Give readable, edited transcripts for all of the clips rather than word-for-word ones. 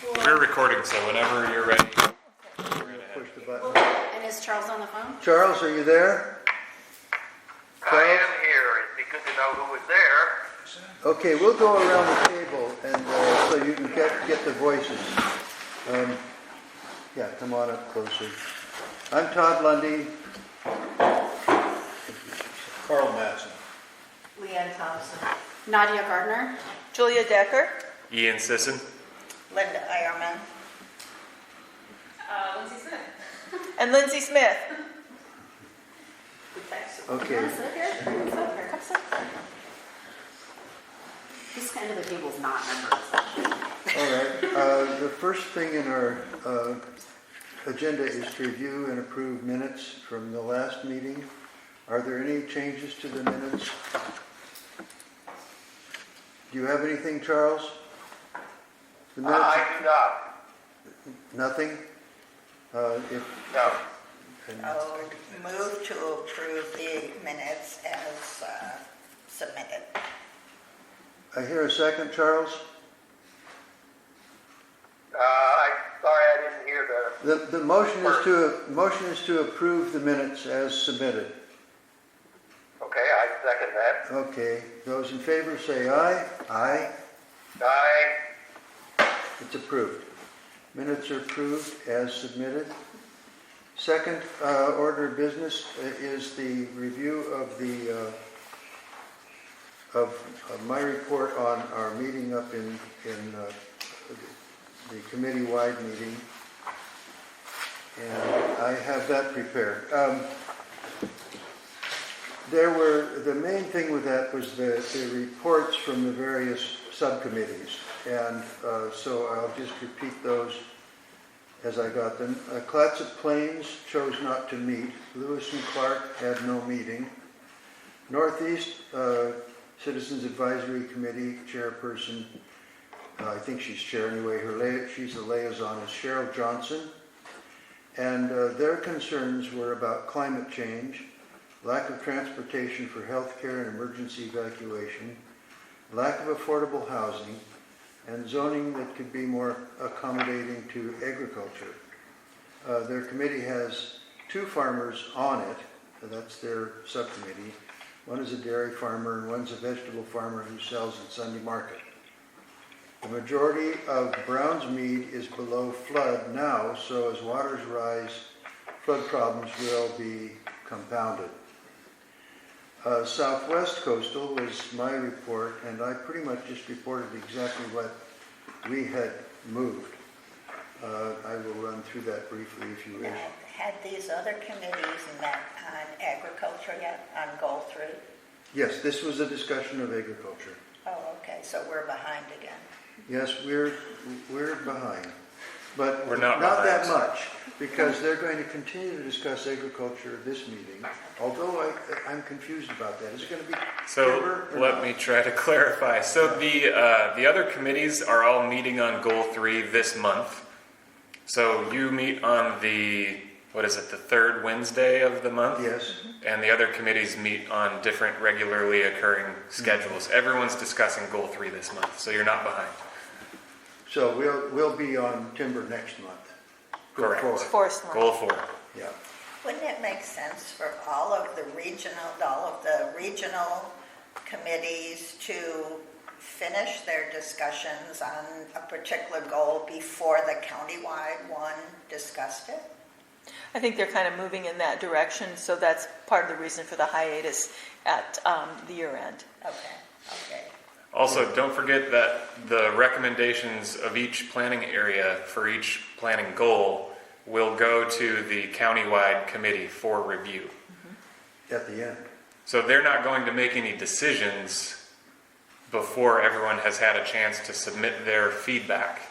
We're recording, so whenever you're ready, we're gonna Push head. the button. And is Charles on the phone? Charles, are you there? I am here. It'd be good to know who was there. Okay, we'll go around the table and so you can get the voices. Yeah, come on up closer. I'm Todd Lundy. Carl Madsen. Leanne Thompson. Nadia Gardner? Julia Decker. Ian Sisson. Linda Eierman. Lindsay Smith. And Lindsay Smith. Okay. Sit here. Sit here. Come sit. This end of the table is not members. All right. The first thing in our agenda is to review and approve minutes from the last meeting. Are there any changes to the minutes? Do you have anything, Charles? The minutes? I do not. Nothing? No. Move to approve the minutes as submitted. I hear a second, Charles. I'm sorry I didn't hear The motion is to approve the minutes as submitted. Okay, I second that. Okay, those in favor say aye. Aye. Aye. It's approved. Minutes are approved as submitted. Second order of business is the review of the of my report on our meeting up in the committee-wide meeting, and I have that prepared. The main thing with that was the reports from the various subcommittees, and so I'll just repeat those as I got them. Clattson Plains chose not to meet. Lewis and Clark had no meeting. Northeast Citizens Advisory Committee chairperson, I think she's chair anyway, she's a liaison, is Cheryl Johnson. And their concerns were about climate change, lack of transportation for healthcare and emergency evacuation, lack of affordable housing, and zoning that could be more accommodating to agriculture. Their committee has two farmers on it, that's their subcommittee. One is a dairy farmer and one's a vegetable farmer who sells at Sunday market. The majority of Browns Mead is below flood now, so as waters rise, flood problems will be compounded. Southwest Coastal was my report, and I pretty much just reported exactly what we had moved. I will run through that briefly if you wish. Now, had these other committees met on agriculture yet, on goal 3? Yes, this was a discussion of agriculture. Oh, okay, so we're behind again. Yes, we're behind, but We're not that behind. much, because they're going to continue to discuss agriculture at this meeting, although I'm confused about that. Is it going to be So timber or let not? me try to clarify. So the other committees are all meeting on goal 3 this month. So you meet on the third Wednesday of the month? Yes. And the other committees meet on different regularly occurring schedules. Everyone's discussing goal 3 this month, so you're not behind. So we'll be on timber next month. Goal Correct. 4. Forest Goal 4. Yeah. Wouldn't it make sense for all of the regional committees to finish their discussions on a particular goal before the countywide one discussed it? I think they're kind of moving in that direction, so that's part of the reason for the hiatus at the year end. Okay. Also, don't forget that the recommendations of each planning area for each planning goal will go to the countywide committee for review. At the end. So they're not going to make any decisions before everyone has had a chance to submit their feedback.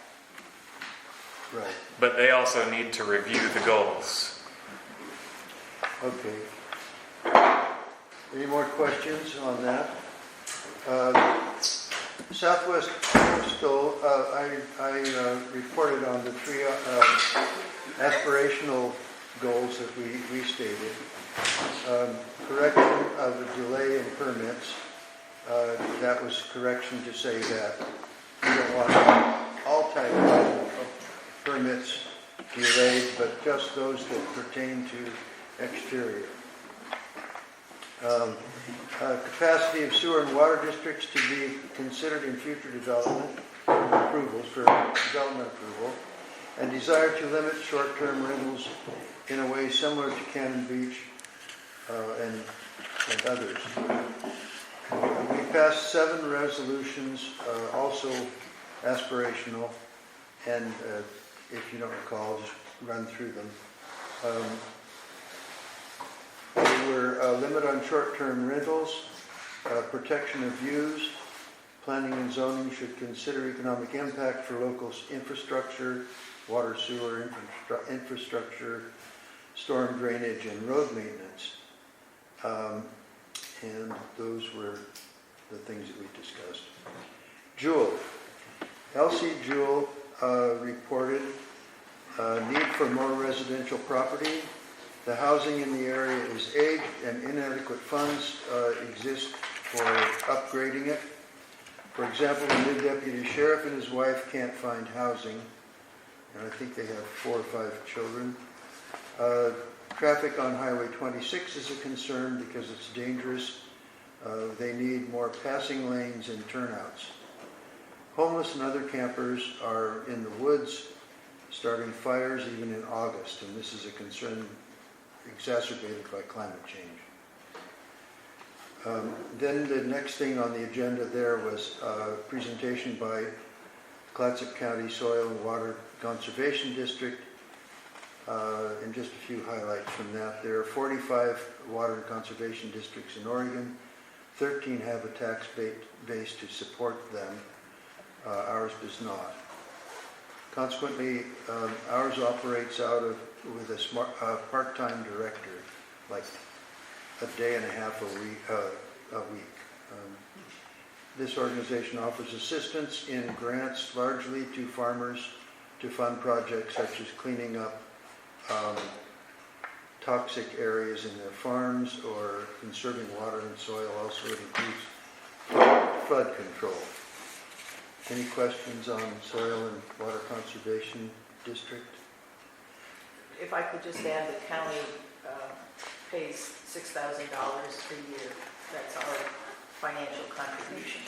Right. But they also need to review the goals. Okay. Any more questions on that? Southwest Coastal, I reported on the 3 aspirational goals that we stated. Correction of the delay in permits. That was correction to say that we don't want all types permits delayed, but just those that pertain to exterior. Capacity of sewer and water districts to be considered in future development approvals for development approval, and desire to limit short-term rentals in a way similar to Cannon Beach and others. We passed 7 resolutions, also aspirational, and if you don't recall, just run through them. They were a limit on short-term rentals, protection of views, planning and zoning should consider economic impact for local infrastructure, water, sewer, infrastructure, storm drainage, and road maintenance. And those were the things that we discussed. Jewel. Elsie Jewel reported need for more residential property. The housing in the area is aged and inadequate funds exist for upgrading it. For example, the new deputy sheriff and his wife can't find housing, and I think they have 4 or 5 children. Traffic on Highway 26 is a concern because it's dangerous. They need more passing lanes and turnouts. Homeless and other campers are in the woods, starting fires even in August, and this is a concern exacerbated by climate change. Then the next thing on the agenda there was a presentation by Clattson County Soil and Water Conservation District, and just a few highlights from that. There are 45 water conservation districts in Oregon. 13 have a tax base to support them. Ours does not. Consequently, ours operates with a part-time director, like a day and a half a week. This organization offers assistance in grants largely to farmers to fund projects such as cleaning up toxic areas in their farms or conserving water and soil. Also, it includes flood control. Any questions on soil and water conservation district? If I could just add, the county pays $6,000 a year. That's our financial contribution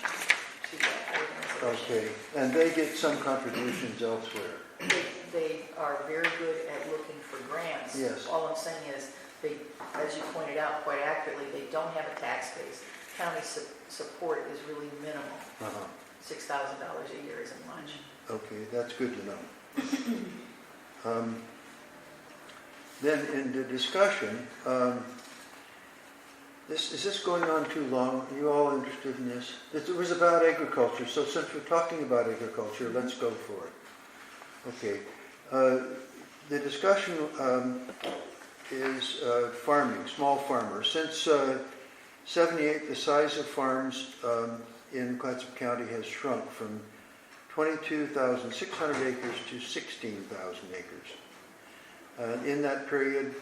to that organization. Okay, and they get some contributions elsewhere. They are very good at looking for grants. Yes. All I'm saying is, they, as you pointed out quite accurately, they don't have a tax base. County support is really minimal. Uh-huh. $6,000 a year isn't much. Okay, that's good to know. Then in the discussion, is this going on too long? Are you all interested in this? It was about agriculture, so since we're talking about agriculture, let's go for it. Okay. The discussion is farming, small farmers. Since 78, the size of farms in Clattson County has shrunk from 22,600 acres to 16,000 acres. In that period,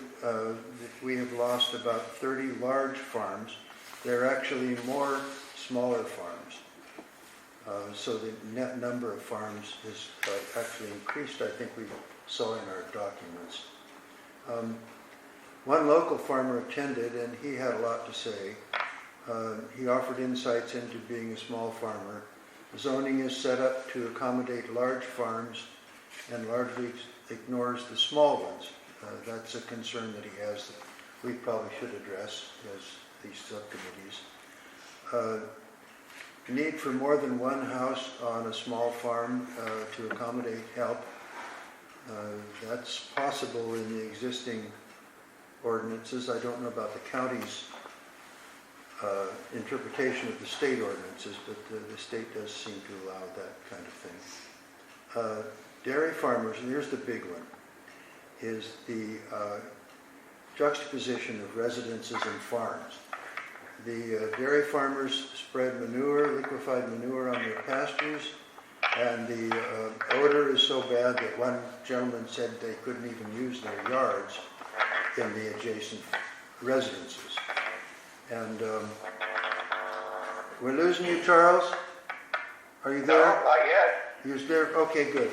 we have lost about 30 large farms. There are actually more smaller farms. So the net number of farms has actually increased, I think we saw in our documents. One local farmer attended, and he had a lot to say. He offered insights into being a small farmer. Zoning is set up to accommodate large farms and largely ignores the small ones. That's a concern that he has that we probably should address as these subcommittees. Need for more than one house on a small farm to accommodate help. That's possible in the existing ordinances. I don't know about the county's interpretation of the state ordinances, but the state does seem to allow that kind of thing. Dairy farmers, and here's the big one, is the juxtaposition of residences and farms. The dairy farmers spread manure, liquefied manure on their pastures, and the odor is so bad that one gentleman said they couldn't even use their yards in the adjacent residences. And we're losing you, Charles? Are you there? No, not yet. You're there? Okay, good.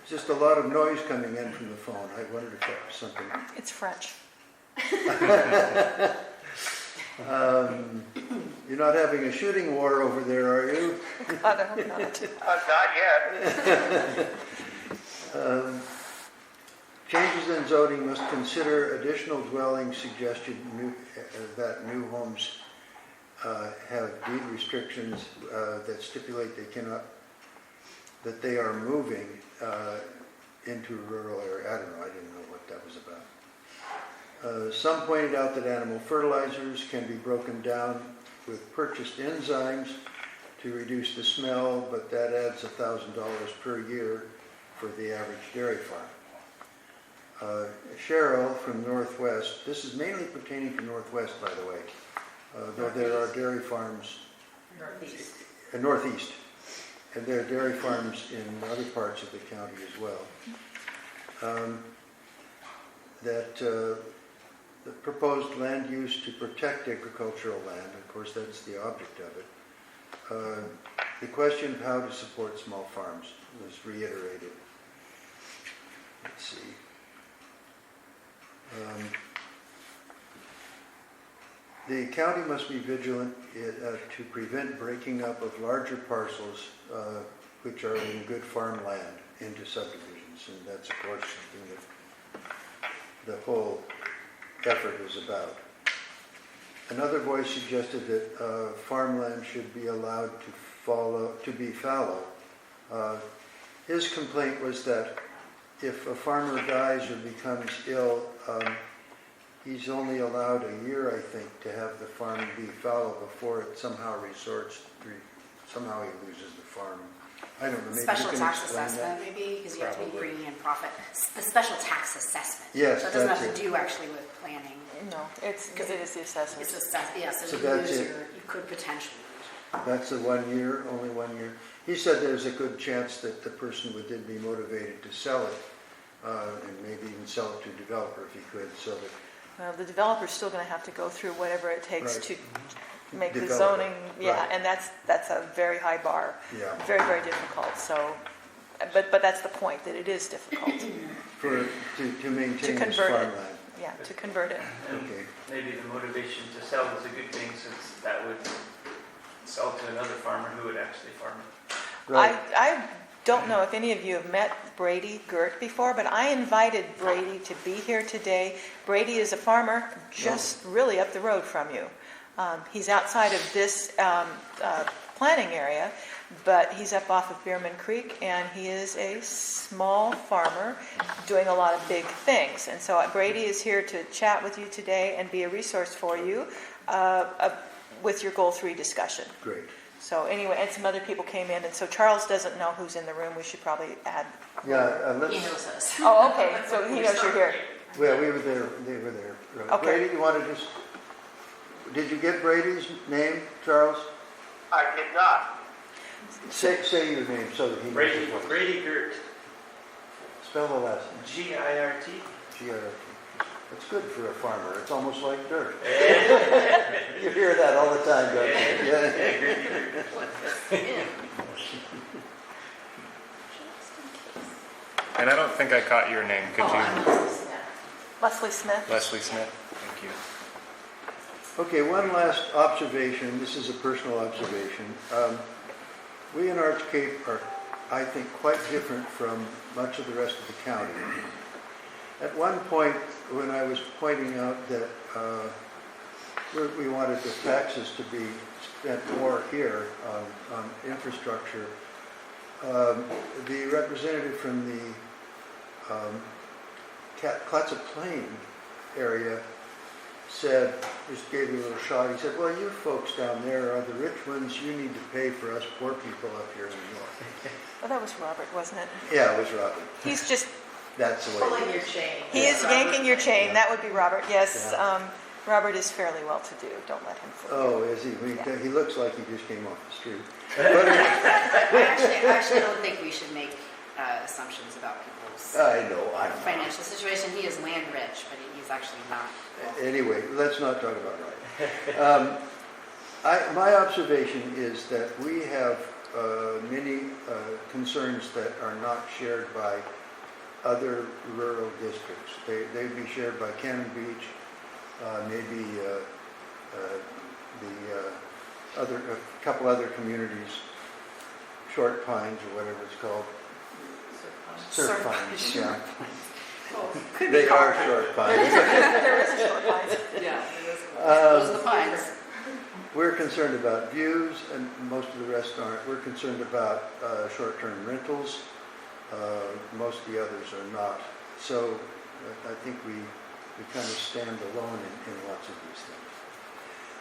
just a lot of noise coming in from the phone. I wondered if that was something. It's French. You're not having a shooting war over there, are you? God, I hope not. Not yet. Changes in zoning must consider additional dwelling suggestion that new homes have deed restrictions that stipulate that they are moving into a rural area. I don't know, I didn't know what that was about. Some pointed out that animal fertilizers can be broken down with purchased enzymes to reduce the smell, but that adds $1,000 per year for the average dairy farm. Cheryl from Northwest, this is mainly pertaining to Northwest, by the way, though there are dairy farms Northeast, and there are dairy farms in other parts of the county as well. That the proposed land use to protect agricultural land, of course that's the object of it. The question of how to support small farms was reiterated. Let's see. The county must be vigilant to prevent breaking up of larger parcels which are in good farmland into subdivisions, and that's of course something that the whole effort is about. Another voice suggested that farmland should be allowed to be fallow. His complaint was that if a farmer dies or becomes ill, he's only allowed a year, I think, to have the farm be fallow before it somehow somehow he loses the farm. I don't know, maybe Special you can tax explain assessment, that. maybe, because you have to be Probably. bringing in profit. The special tax assessment. Yes, So it doesn't that's have to it. do actually with planning. No, it is the assessment. It's assessed, yeah, so So you that's lose it. you could potentially lose. That's the 1 year, only 1 year. He said there's a good chance that the person would then be motivated to sell it, and maybe even sell it to a developer if he could, so that Well, the developer's still going to have to go through whatever it takes Right. to make the Develop it. zoning, yeah, Right. and that's a very high bar. Yeah. Very, very difficult, so, but that's the point, that it is difficult, to maintain To his convert it. farmland. yeah, to convert it. And Okay. maybe the motivation to sell is a good thing, since that would sell to another farmer who would actually farm it. Right. I don't know if any of you have met Brady Gert before, but I invited Brady to be here today. Brady is a farmer just really up the road from you. He's outside of this planning area, but he's up off of Bierman Creek, and he is a small farmer doing a lot of big things. And so Brady is here to chat with you today and be a resource for you with your Goal 3 discussion. Great. So anyway, and some other people came in, and so Charles doesn't know who's in the room. We should probably add. Yeah, He let's, knows us. Oh, okay, so he knows you're here. well, we were there, they were there. Right. Okay. Brady, you want to just, did you get Brady's name, Charles? I did not. Say your name so that he knows. what- Brady Gert, Spell the last name. G-I-R-T. G-R-T. It's good for a farmer. It's almost like dirt. You hear that all the time, don't you? Yeah. And I don't think I caught your name. Could Oh, you? I'm Leslie Smith. Leslie Smith. Leslie Smith. Thank you. Okay, one last observation. This is a personal observation. We in Arch Cape are, I think, quite different from much of the rest of the county. At one point, when I was pointing out that we wanted the taxes to be spent more here on infrastructure, the representative from the Clattson Plain area said, just gave me a little shot. He said, well, you folks down there are the rich ones. You need to pay for us poor people up here in the north. Oh, that was Robert, wasn't it? Yeah, it was Robert. He's just, That's the way Pulling it your is. chain. he is yanking your chain. Yeah. That would be Robert. Yes, Yeah. Robert is fairly well-to-do. Don't let him fool you. Oh, is he? Yeah. He looks like he just came off the street. I actually don't think we should make assumptions about people's I know. financial situation. He is land rich, but he's actually not. Anyway, let's not talk about right. My observation is that we have many concerns that are not shared by other rural districts. They'd be shared by Cannon Beach, maybe a couple other communities, Short Pines or whatever it's called. Surf Pines, yeah. They are Short Pines. There is a short pines. Yeah. Those are the pines. We're concerned about views, and most of the rest aren't. We're concerned about short-term rentals. Most of the others are not. So I think we kind of stand alone in lots of these things.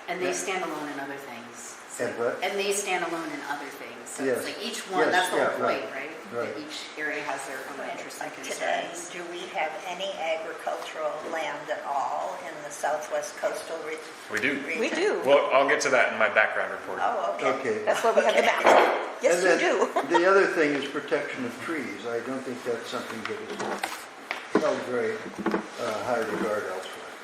And they stand alone in other things. And what? And they stand alone in other things. So Yes. it's like each one, Yes, that's the yeah, whole point, right? right. That each area has their own interests and Like today, concerns. do we have any agricultural land at all in the southwest coastal region? We do. We do. Well, I'll get to that in my background report. Oh, okay. Okay. That's why we have the map. Yes, And we do. then the other thing is protection of trees. I don't think that's something that is held very high regard elsewhere.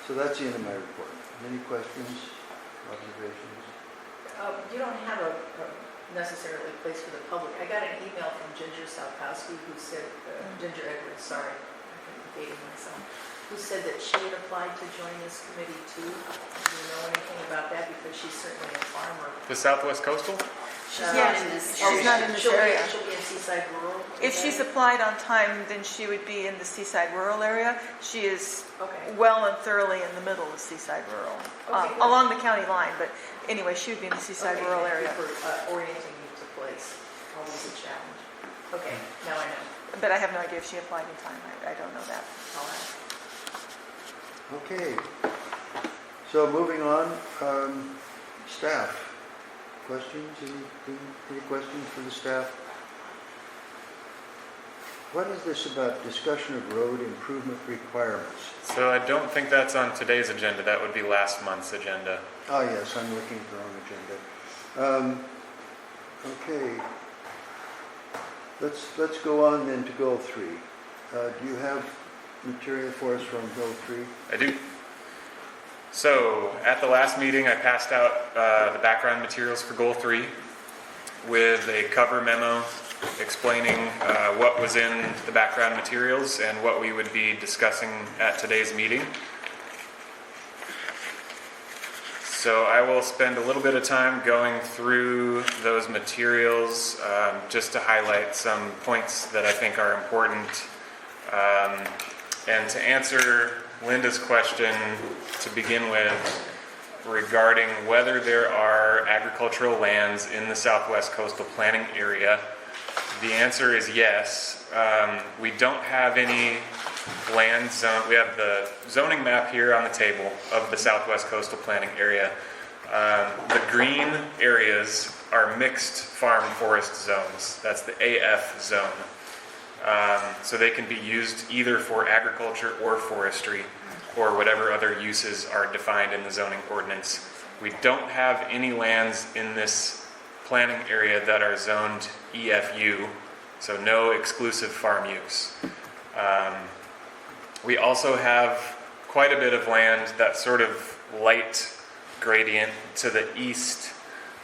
So that's the end of my report. Any questions, observations? You don't have a necessarily place for the public. I got an email from Ginger Salkowski who said, Ginger Edwards, sorry, I'm dating myself, who said that she had applied to join this committee too. Do you know anything about that? Because she's certainly a farmer. The Southwest Coastal? She's not in this. She's not in this area. She'll be in Seaside Rural. If she's applied on time, then she would be in the Seaside Rural area. She is Okay. well and thoroughly in the middle of Seaside Rural, Okay, good. along the county line. But anyway, she would be in the Seaside Okay, Rural thank you area. for orienting me to place. Always a challenge. Okay, now I know. But I have no idea if she applied in time. I don't know that. I'll ask. Okay. So moving on, staff. Questions? Any questions for the staff? What is this about discussion of road improvement requirements? So I don't think that's on today's agenda. That would be last month's agenda. Oh, yes, I'm looking at the wrong agenda. Okay. Let's go on then to goal 3. Do you have material for us from goal 3? I do. So at the last meeting, I passed out the background materials for Goal 3 with a cover memo explaining what was in the background materials and what we would be discussing at today's meeting. So I will spend a little bit of time going through those materials just to highlight some points that I think are important. And to answer Linda's question to begin with regarding whether there are agricultural lands in the Southwest Coastal Planning Area, the answer is yes. We don't have any land zone. We have the zoning map here on the table of the Southwest Coastal Planning Area. The green areas are mixed farm forest zones. That's the AF zone. So they can be used either for agriculture or forestry or whatever other uses are defined in the zoning ordinance. We don't have any lands in this planning area that are zoned EFU, so no exclusive farm use. We also have quite a bit of land that's sort of light gradient to the east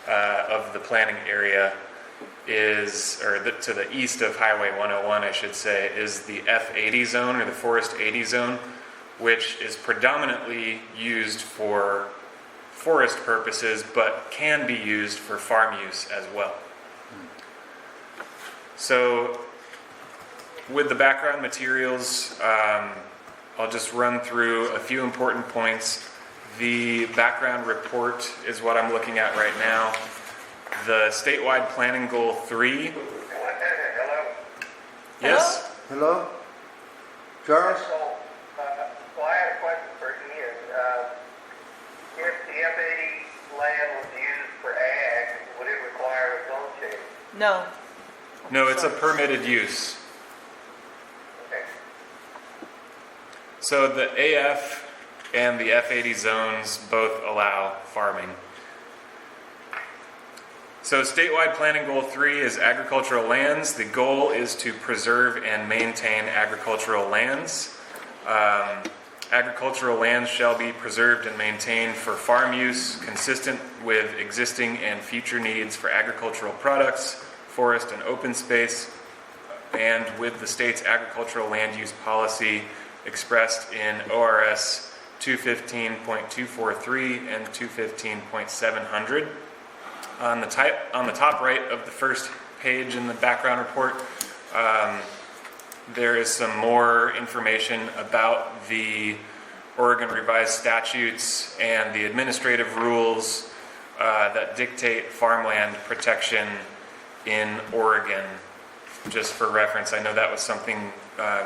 of the planning area to the east of Highway 101, I should say, is the F80 zone or the Forest 80 zone, which is predominantly used for forest purposes, but can be used for farm use as well. So with the background materials, I'll just run through a few important points. The background report is what I'm looking at right now. The statewide planning goal 3. Hello? Yes? Hello? Charles? So I had a question for Ian. If the F80 land was used for ag, would it require a zone change? No. No, it's a permitted use. Okay. So the AF and the F80 zones both allow farming. So statewide planning goal 3 is agricultural lands. The goal is to preserve and maintain agricultural lands. agricultural lands shall be preserved and maintained for farm use consistent with existing and future needs for agricultural products, forest and open space, and with the state's agricultural land use policy expressed in ORS 215.243 and 215.700. On the top right of the first page in the background report, there is some more information about the Oregon Revised Statutes and the administrative rules that dictate farmland protection in Oregon. Just for reference, I know that was something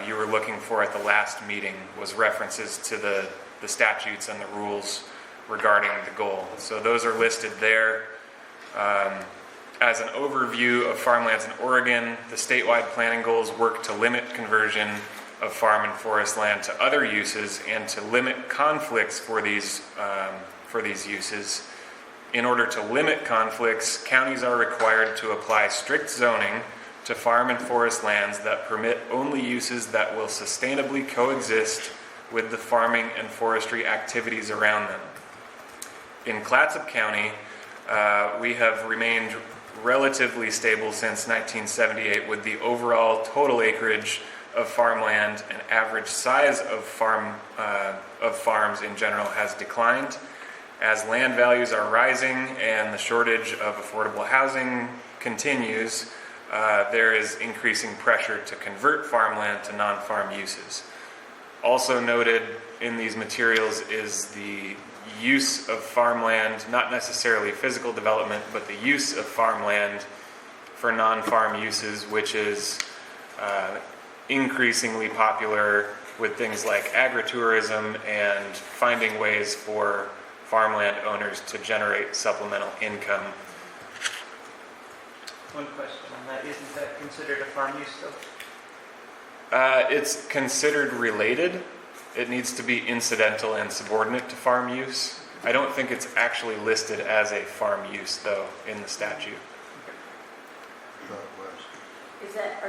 you were looking for at the last meeting, was references to the statutes and the rules regarding the goal. So those are listed there. As an overview of farmlands in Oregon, the statewide planning goals work to limit conversion of farm and forest land to other uses and to limit conflicts for these uses. In order to limit conflicts, counties are required to apply strict zoning to farm and forest lands that permit only uses that will sustainably coexist with the farming and forestry activities around them. In Clattson County, we have remained relatively stable since 1978, with the overall total acreage of farmland and average size of farms in general has declined. As land values are rising and the shortage of affordable housing continues, there is increasing pressure to convert farmland to non-farm uses. Also noted in these materials is the use of farmland, not necessarily physical development, but the use of farmland for non-farm uses, which is increasingly popular with things like agritourism and finding ways for farmland owners to generate supplemental income. One question on that, isn't that considered a farm use though? It's considered related. It needs to be incidental and subordinate to farm use. I don't think it's actually listed as a farm use, though, in the statute. Thought it was. Is that,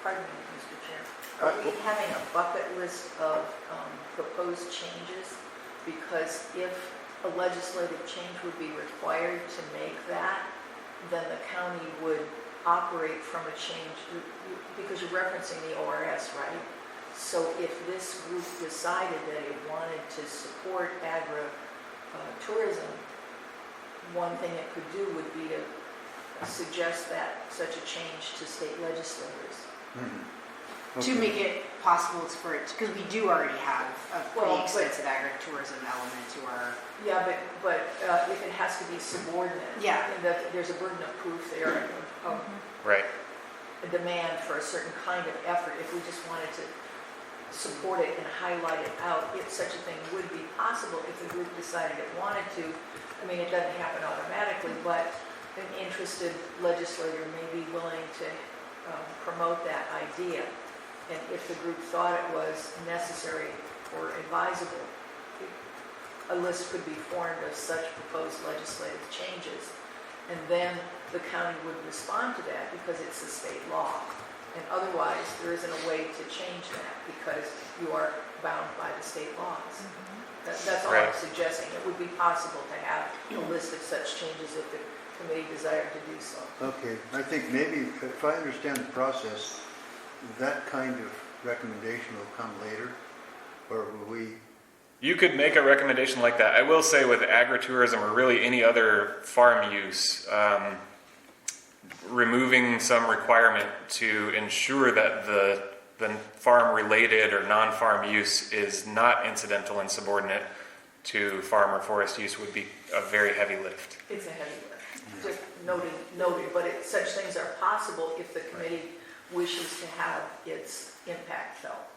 pardon me, Mr. Chair, are we having a bucket list of proposed changes? Because if a legislative change would be required to make that, then the county would operate from a change, because you're referencing the ORS, right? So if this group decided that it wanted to support agri-tourism, one thing it could do would be to suggest that such a change to state legislators. Mhm. To Okay. make it possible for it, because we do already have a pretty Well, but- extensive agritourism element to our, Yeah, but if it has to be subordinate, Yeah. and that there's a burden of proof there, of Right. a demand for a certain kind of effort. If we just wanted to support it and highlight it out, if such a thing would be possible, if the group decided it wanted to. I mean, it doesn't happen automatically, but an interested legislator may be willing to promote that idea. And if the group thought it was necessary or advisable, a list could be formed of such proposed legislative changes. And then the county would respond to that because it's a state law. And otherwise, there isn't a way to change that because you are bound by the state laws. That's all I'm Right. suggesting. It would be possible to have a list of such changes if the committee desired to do so. Okay, I think maybe, if I understand the process, that kind of recommendation will come later, or will we? You could make a recommendation like that. I will say with agritourism or really any other farm use, removing some requirement to ensure that the farm-related or non-farm use is not incidental and subordinate to farm or forest use would be a very heavy lift. It's a heavy lift. Just noted, but such things are possible if the committee wishes to have its impact felt.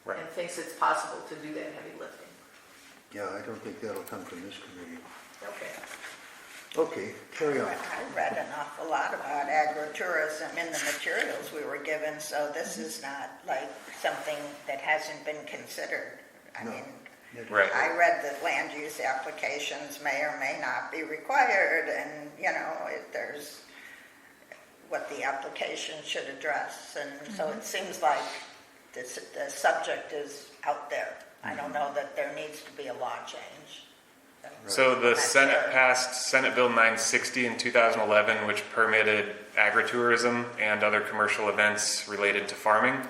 Right. And thinks it's possible to do that heavy lifting. Yeah, I don't think that'll come from this committee. Okay. Okay, carry on. I read an awful lot about agritourism in the materials we were given, so this is not like something that hasn't been considered. I No. mean, Right. I read that land use applications may or may not be required, and, there's what the application should address, and so it seems like the subject is out there. I don't know that there needs to be a law change. So the I'm not Senate sure. passed Senate Bill 960 in 2011, which permitted agritourism and other commercial events related to farming.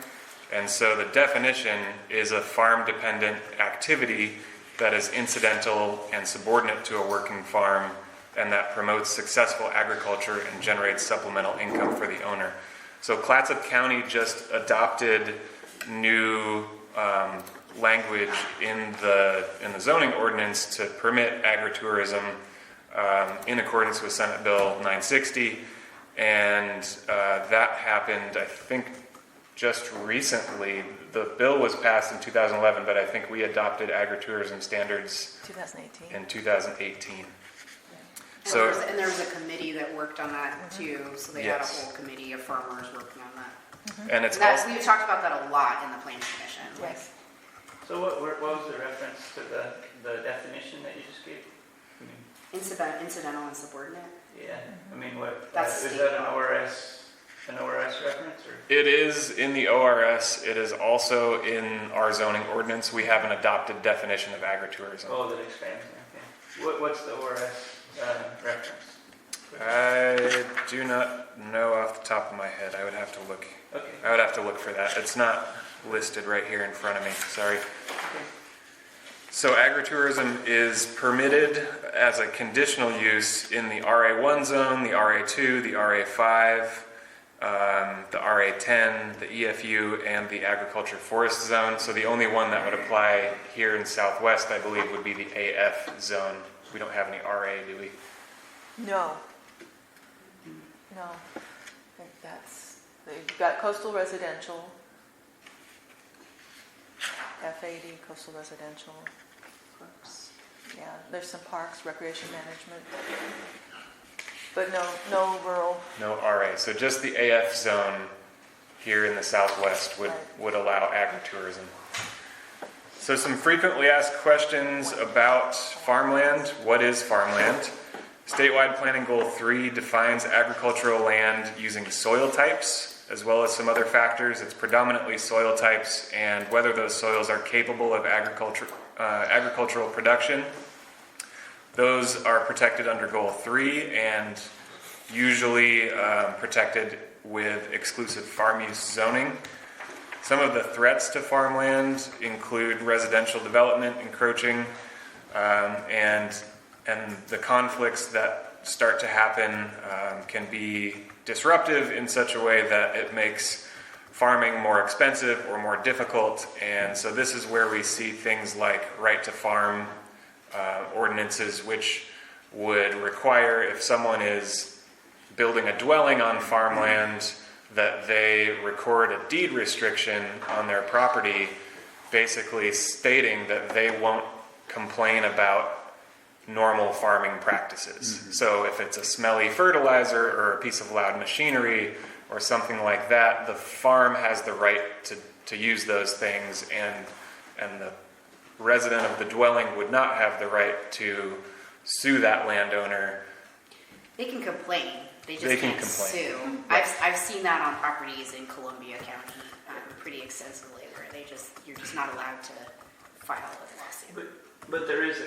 And so the definition is a farm-dependent activity that is incidental and subordinate to a working farm and that promotes successful agriculture and generates supplemental income for the owner. So Clatsop County just adopted new language in the zoning ordinance to permit agritourism in accordance with Senate Bill 960, and that happened, I think, just recently. The bill was passed in 2011, but I think we adopted agritourism standards 2018. in 2018. And there was a committee that worked on that too, so they had a Yes. whole committee of farmers working on that. And it's And also, we've talked about that a lot in the planning commission. like, Yes. So what was the reference to the definition that you just gave? I mean, Incidental and subordinate. yeah, I mean, what, That's is state that an law. ORS reference, or? it is in the ORS. It is also in our zoning ordinance. We have an adopted definition of agritourism. Oh, that expands, okay. What's the ORS reference? I do not know off the top of my head. I would have to look. Okay. I would have to look for that. It's not listed right here in front of me. Sorry. Okay. So agritourism is permitted as a conditional use in the RA1 zone, the RA2, the RA5, the RA10, the EFU, and the agriculture forest zone. So the only one that would apply here in Southwest, I believe, would be the AF zone. We don't have any RA, do we? No. No. I think they've got coastal residential, F80, coastal residential. Yeah, there's some parks, recreation management. But no rural. No RA. So just the AF zone here in the Southwest would allow agritourism. So some frequently asked questions about farmland. What is farmland? Statewide Planning Goal 3 defines agricultural land using soil types as well as some other factors. It's predominantly soil types and whether those soils are capable of agricultural production. Those are protected under Goal 3 and usually protected with exclusive farm use zoning. Some of the threats to farmland include residential development encroaching and the conflicts that start to happen can be disruptive in such a way that it makes farming more expensive or more difficult. And so this is where we see things like right to farm ordinances, which would require if someone is building a dwelling on farmland that they record a deed restriction on their property, basically stating that they won't complain about normal farming practices. Mm-hmm. So if it's a smelly fertilizer or a piece of loud machinery or something like that, the farm has the right to use those things, and the resident of the dwelling would not have the right to sue that landowner. They can complain. They just They can can't complain. sue. Right. I've seen that on properties in Columbia County pretty extensively, where you're just not allowed to file a lawsuit. But there is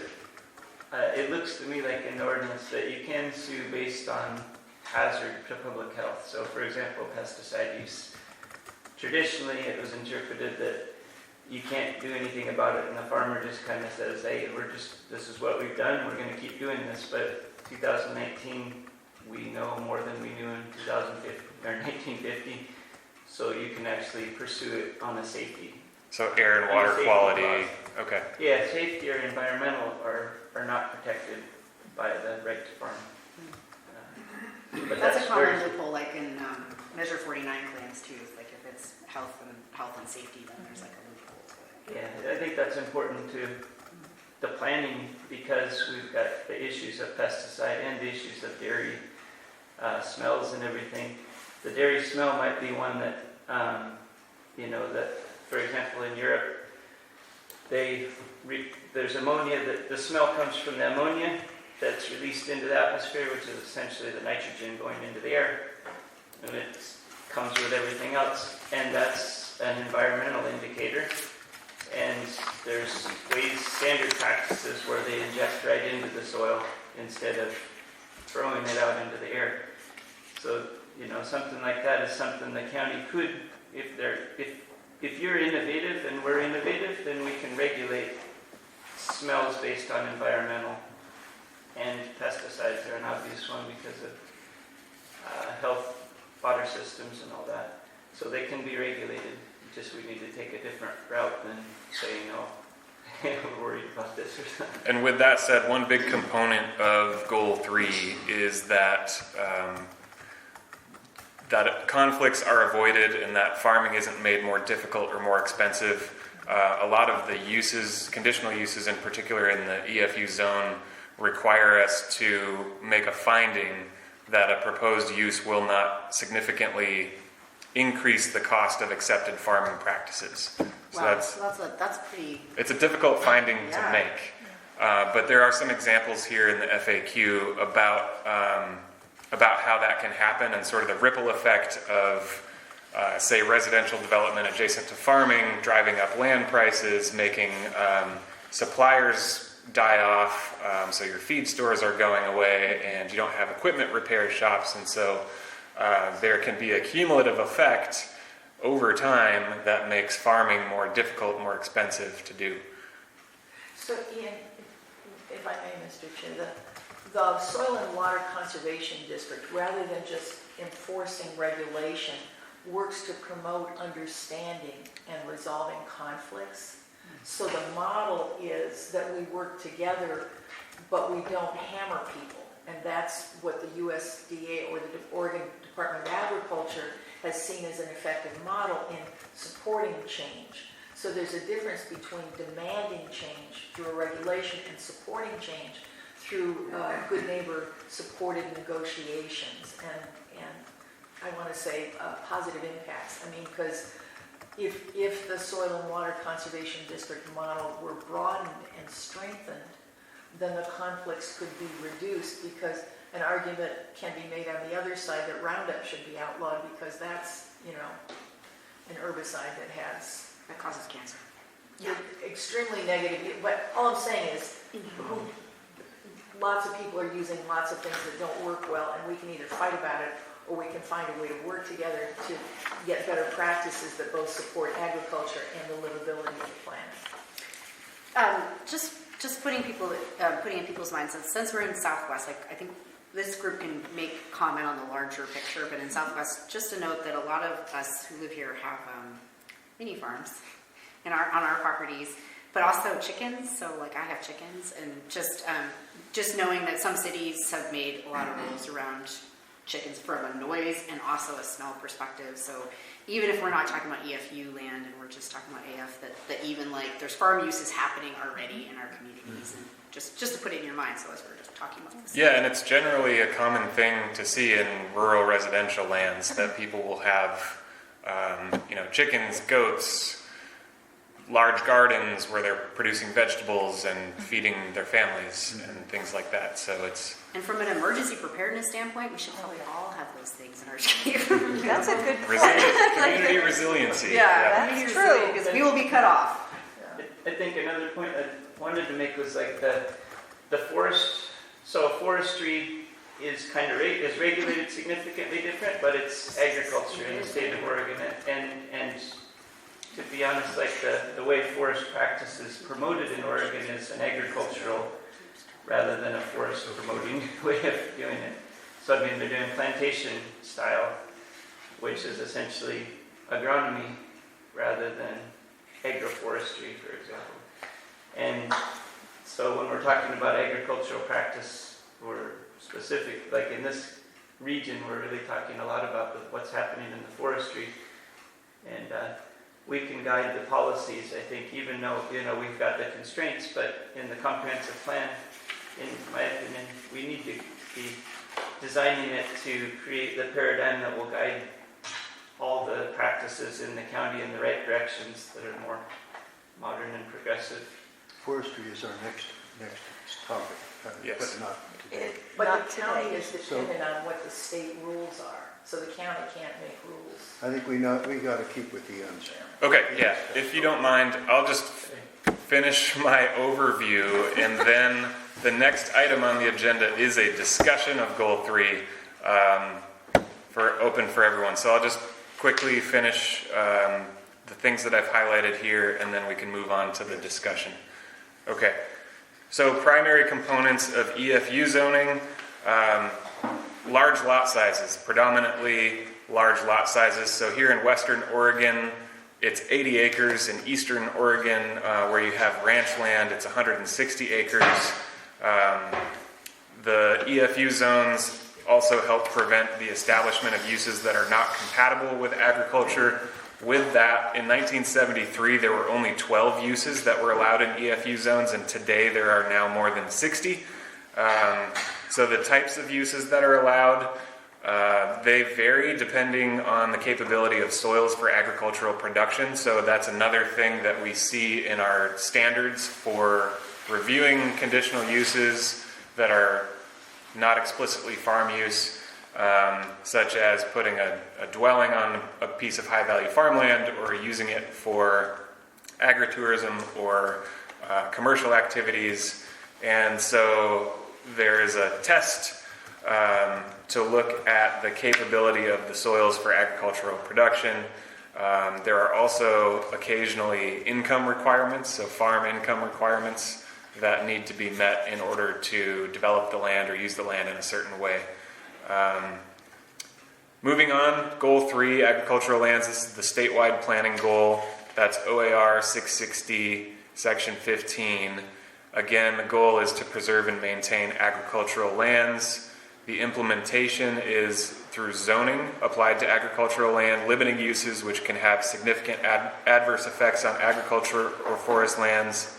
it looks to me like in the ordinance that you can sue based on hazard to public health. So for example, pesticide use. Traditionally, it was interpreted that you can't do anything about it, and the farmer just kind of says, hey, this is what we've done, we're going to keep doing this. But 2019, we know more than we knew in 1950, so you can actually pursue it on a safety. So air and water Safety quality. clause. Okay. Yeah, safety or environmental are not protected by the right to farm. But That's a common very- loophole, like in Measure 49 claims too. Like if it's health and safety, then there's like a loophole to it. Yeah, I think that's important to the planning because we've got the issues of pesticide and the issues of dairy smells and everything. The dairy smell might be one that, that, for example, in Europe, there's ammonia, the smell comes from the ammonia that's released into the atmosphere, which is essentially the nitrogen going into the air, and it comes with everything else, and that's an environmental indicator. And there's standard practices where they inject right into the soil instead of throwing it out into the air. So, something like that is something the county could, if you're innovative and we're innovative, then we can regulate smells based on environmental, and pesticides are an obvious one because of health, water systems and all that. So they can be regulated, just we need to take a different route than saying, we're worried about this or something. And with that said, one big component of Goal 3 is that that conflicts are avoided and that farming isn't made more difficult or more expensive. A lot of the uses, conditional uses in particular in the EFU zone, require us to make a finding that a proposed use will not significantly increase the cost of accepted farming practices. So Wow, that's pretty, it's a difficult finding to Yeah. make. But there are some examples here in the FAQ about how that can happen and sort of the ripple effect of, say, residential development adjacent to farming, driving up land prices, making suppliers die off, so your feed stores are going away and you don't have equipment repair shops, and so there can be a cumulative effect over time that makes farming more difficult, more expensive to do. So Ian, if I may, Mr. Chair, the Soil and Water Conservation District, rather than just enforcing regulation, works to promote understanding and resolving conflicts. So the model is that we work together, but we don't hammer people. And that's what the USDA or the Oregon Department of Agriculture has seen as an effective model in supporting change. So there's a difference between demanding change through a regulation and supporting change through good neighbor supported negotiations and I want to say positive impacts. I mean, because if the Soil and Water Conservation District model were broadened and strengthened, then the conflicts could be reduced, because an argument can be made on the other side that Roundup should be outlawed because that's, an herbicide that causes cancer. extremely negative. But all I'm saying is lots of people are using lots of things that don't work well, and we can either fight about it or we can find a way to work together to get better practices that both support agriculture and the livability of the planet. Just putting in people's minds, since we're in Southwest, I think this group can make comment on the larger picture, but in Southwest, just to note that a lot of us who live here have mini farms on our properties, but also chickens. So I have chickens, and just knowing that some cities have made a lot of rules around chickens from a noise and also a smell perspective. So even if we're not talking about EFU land and we're just talking about AF, that even there's farm uses happening already in our communities, and just to put it in your mind. So as we're just talking about this. Yeah, and it's generally a common thing to see in rural residential lands that people will have, chickens, goats, large gardens where they're producing vegetables and feeding their families and things like that. So it's... And from an emergency preparedness standpoint, we should probably all have those things in our shape. That's a good point. Community resiliency. Yeah, That's true. because we will be cut off. I think another point I wanted to make was the forest. So forestry is is regulated significantly different, but it's agriculture in the state of Oregon, and to be honest, the way forest practice is promoted in Oregon is an agricultural rather than a forest promoting way of doing it. So I mean, they're doing plantation style, which is essentially agronomy rather than agroforestry, for example. And so when we're talking about agricultural practice, we're specific, in this region, we're really talking a lot about what's happening in the forestry. And we can guide the policies, I think, even though, we've got the constraints, but in the comprehensive plan, in my opinion, we need to be designing it to create the paradigm that will guide all the practices in the county in the right directions that are more modern and progressive. Forestry is our next topic, Yes. but not today. But Not the county today. is dependent on what the state rules are. so the county can't make rules. I think we got to keep with the ends. Okay, yeah, if you don't mind, I'll just finish my overview, and then the next item on the agenda is a discussion of Goal 3 open for everyone. So I'll just quickly finish the things that I've highlighted here, and then we can move on to the discussion. Okay, so primary components of EFU zoning, large lot sizes, predominantly large lot sizes. So here in Western Oregon, it's 80 acres. In Eastern Oregon, where you have ranch land, it's 160 acres. The EFU zones also help prevent the establishment of uses that are not compatible with agriculture. With that, in 1973, there were only 12 uses that were allowed in EFU zones, and today there are now more than 60. So the types of uses that are allowed, they vary depending on the capability of soils for agricultural production. So that's another thing that we see in our standards for reviewing conditional uses that are not explicitly farm use, such as putting a dwelling on a piece of high-value farmland or using it for agritourism or commercial activities. And so there is a test to look at the capability of the soils for agricultural production. There are also occasionally income requirements, so farm income requirements that need to be met in order to develop the land or use the land in a certain way. Moving on, Goal 3, agricultural lands. This is the statewide planning goal. That's OAR 660, Section 15. Again, the goal is to preserve and maintain agricultural lands. The implementation is through zoning applied to agricultural land, limiting uses which can have significant adverse effects on agriculture or forest lands,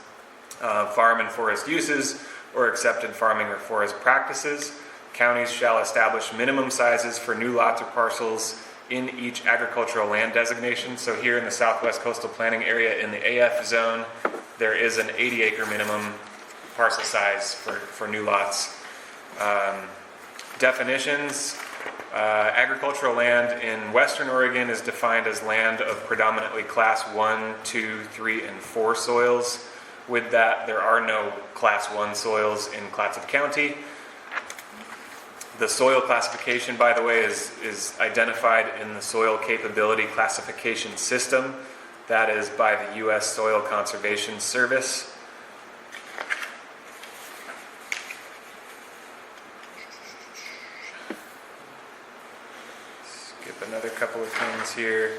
farm and forest uses, or accepted farming or forest practices. Counties shall establish minimum sizes for new lots or parcels in each agricultural land designation. So here in the Southwest Coastal Planning Area in the AF zone, there is an 80-acre minimum parcel size for new lots. Definitions. Agricultural land in Western Oregon is defined as land of predominantly Class 1, 2, 3, and 4 soils. With that, there are no Class 1 soils in Clatsop County. The soil classification, by the way, is identified in the Soil Capability Classification System. That is by the U.S. Soil Conservation Service. Skip another couple of things here.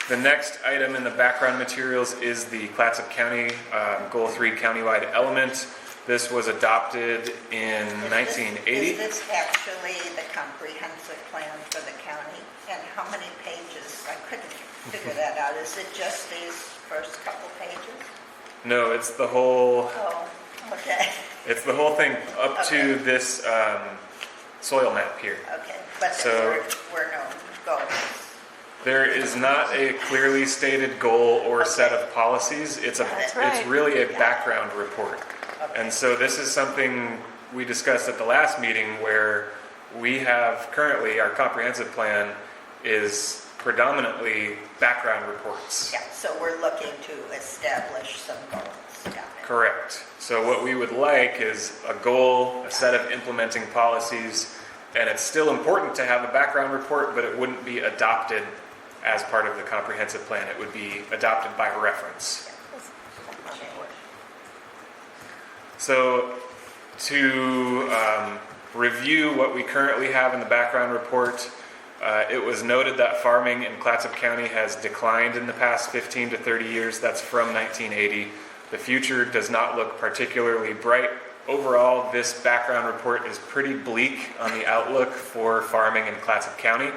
The next item in the background materials is the Clatsop County Goal 3 countywide element. This was adopted in 1980. Is this actually the comprehensive plan for the county? And how many pages? I couldn't figure that out. Is it just these first couple pages? No, it's the whole. Oh, okay. It's the whole thing up to this soil map here. Okay, but So- there were no goals. There is not a clearly stated goal or set of policies. It's That's right. it's really a background report. And so this is something we discussed at the last meeting, where we have currently our comprehensive plan is predominantly background reports. Yeah, so we're looking to establish some goals. Got it. Correct. So what we would like is a goal, a set of implementing policies, and it's still important to have a background report, but it wouldn't be adopted as part of the comprehensive plan. It would be adopted by reference. So to review what we currently have in the background report, it was noted that farming in Clatsop County has declined in the past 15 to 30 years. That's from 1980. The future does not look particularly bright. Overall, this background report is pretty bleak on the outlook for farming in Clatsop County.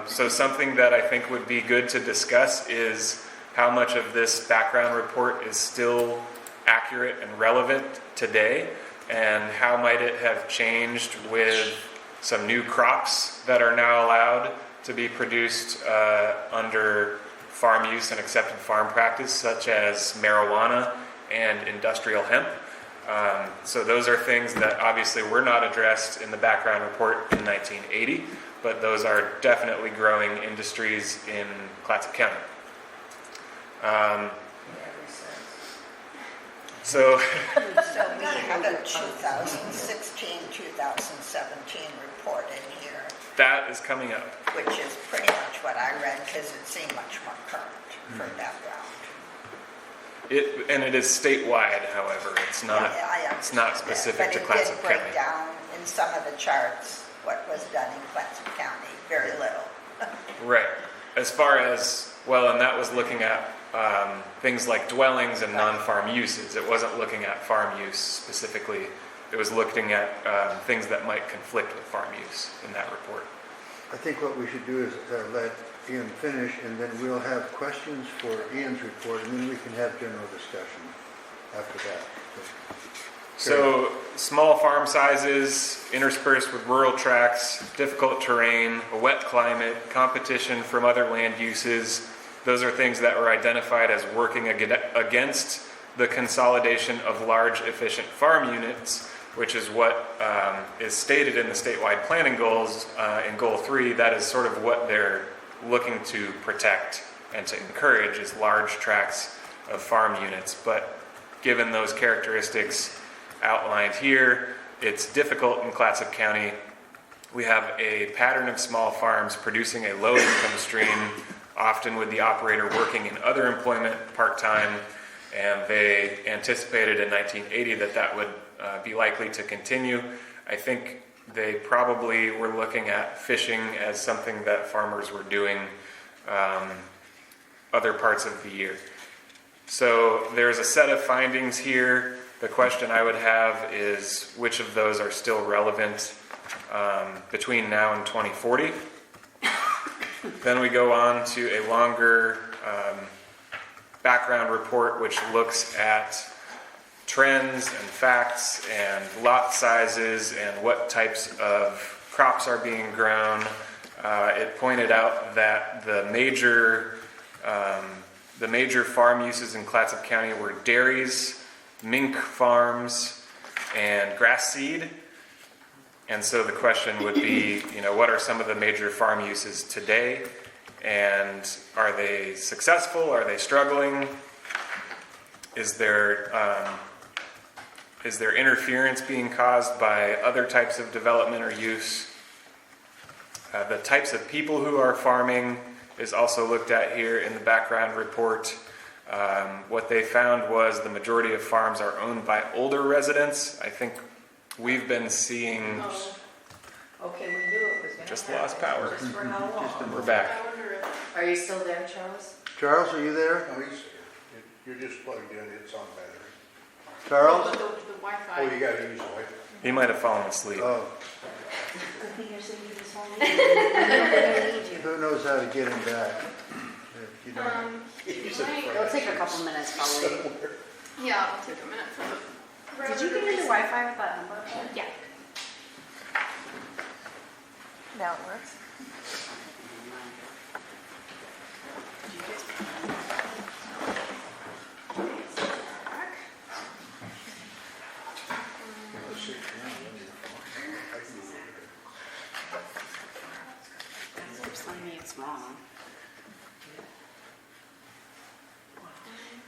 So something that I think would be good to discuss is how much of this background report is still accurate and relevant today, and how might it have changed with some new crops that are now allowed to be produced under farm use and accepted farm practice, such as marijuana and industrial hemp. So those are things that obviously were not addressed in the background report in 1980. but those are definitely growing industries in Clatsop County. So So we have a 2016, 2017 report in here, that is coming up. which is pretty much what I read because it seemed much more current for background. And it is statewide, however, it's not. I It's not understand that, specific to But it Clatsop did break County. down in some of the charts what was done in Clatsop County, very little. Right. As far as, well, and that was looking at things like dwellings and non-farm uses. It wasn't looking at farm use specifically. It was looking at things that might conflict with farm use in that report. I think what we should do is let Ian finish, and then we'll have questions for Ian's report, and then we can have general discussion after that. So small farm sizes interspersed with rural tracts, difficult terrain, a wet climate, competition from other land uses. Those are things that were identified as working against the consolidation of large efficient farm units, which is what is stated in the statewide planning goals in Goal 3. That is sort of what they're looking to protect and to encourage, is large tracts of farm units. But given those characteristics outlined here, it's difficult in Clatsop County. We have a pattern of small farms producing a low income stream, often with the operator working in other employment part-time, and they anticipated in 1980 that that would be likely to continue. I think they probably were looking at fishing as something that farmers were doing other parts of the year. So there's a set of findings here. The question I would have is which of those are still relevant between now and 2040? Then we go on to a longer background report which looks at trends and facts and lot sizes and what types of crops are being grown. It pointed out that the major farm uses in Clatsop County were dairies, mink farms, and grass seed. And so the question would be, what are some of the major farm uses today? And are they successful? Are they struggling? Is there interference being caused by other types of development or use? The types of people who are farming is also looked at here in the background report. What they found was the majority of farms are owned by older residents. I think we've been seeing Okay, we knew it was going to just happen. lost power. Just for how long? We're back. Are you still there, Charles? Charles, are you there? No, you're just plugged in, it's on battery. Charles? But the Wi-Fi. Oh, you gotta use the Wi-Fi. He might have fallen asleep. Oh, Good thing you're sitting this whole meeting. who knows how to get him back? If you don't. It'll take a couple minutes probably. Yeah, it'll take a minute for the. Did you get into Wi-Fi with that number? Yeah. Now it works. It's telling me it's wrong.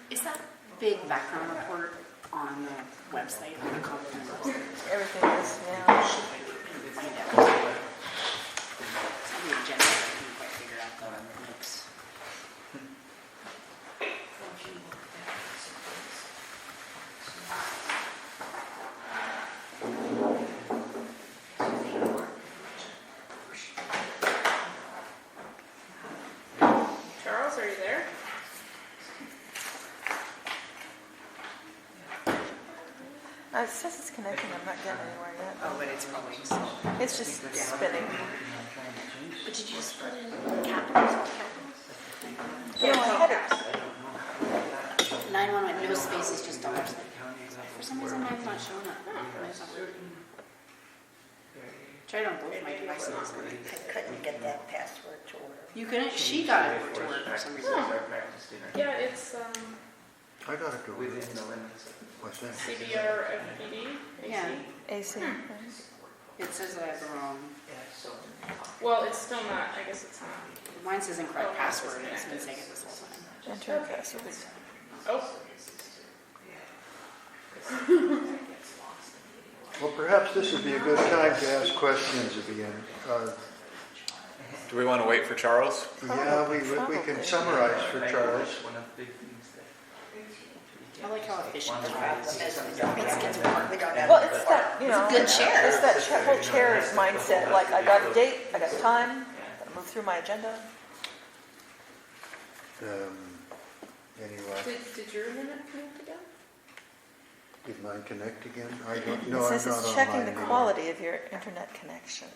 Is that big background report on the website, on the conference website? Everything is now. Find out. It's on the agenda, I couldn't quite figure out the links. Charles, are you there? It says it's connecting. I'm not getting anywhere yet. Oh, but it's probably. It's just spinning. But did you just put in capitals? Yeah, I had it. 911, no spaces, just dollars. For some reason, mine's not showing up. Mine's not working. Tried on both my devices. I couldn't get that password to work. You couldn't? She got it to work for some reason. Yeah, it's I got it to work. Within the limits of What's that? CBR FPD. Yeah. AC. It says I have the wrong, well, it's still not, I guess it's not. mine says incorrect password, and it's been saying it this whole time. Enter a password. Oh, Well, perhaps this would be a good time to ask questions at the end. Do we want to wait for Charles? Yeah, we can summarize for Charles. One of the big things that. I like how efficient We it don't is. have. Well, it's that, you know, Good chair. it's that whole chair's mindset, like, I got a date, I got time, gotta move through my agenda. Anyway, did your internet connect again? did mine connect again? I don't, It no, I'm says not it's online checking the anymore. quality of your internet connection.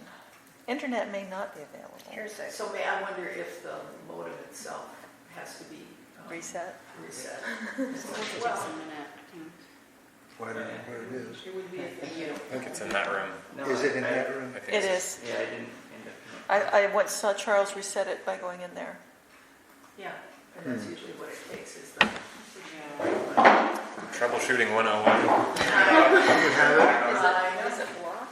Internet may not be available. Here's a, So I wonder if the modem itself has to be Reset. reset. It takes a minute. Well, I don't know where it is. It would be if you. I think it's in that room. No, Is it in I- that room? I think It so. is. Yeah, I didn't end up. I once saw Charles reset it by going in there. Yeah, and that's usually what it takes is the. Troubleshooting 101. Is it blocked?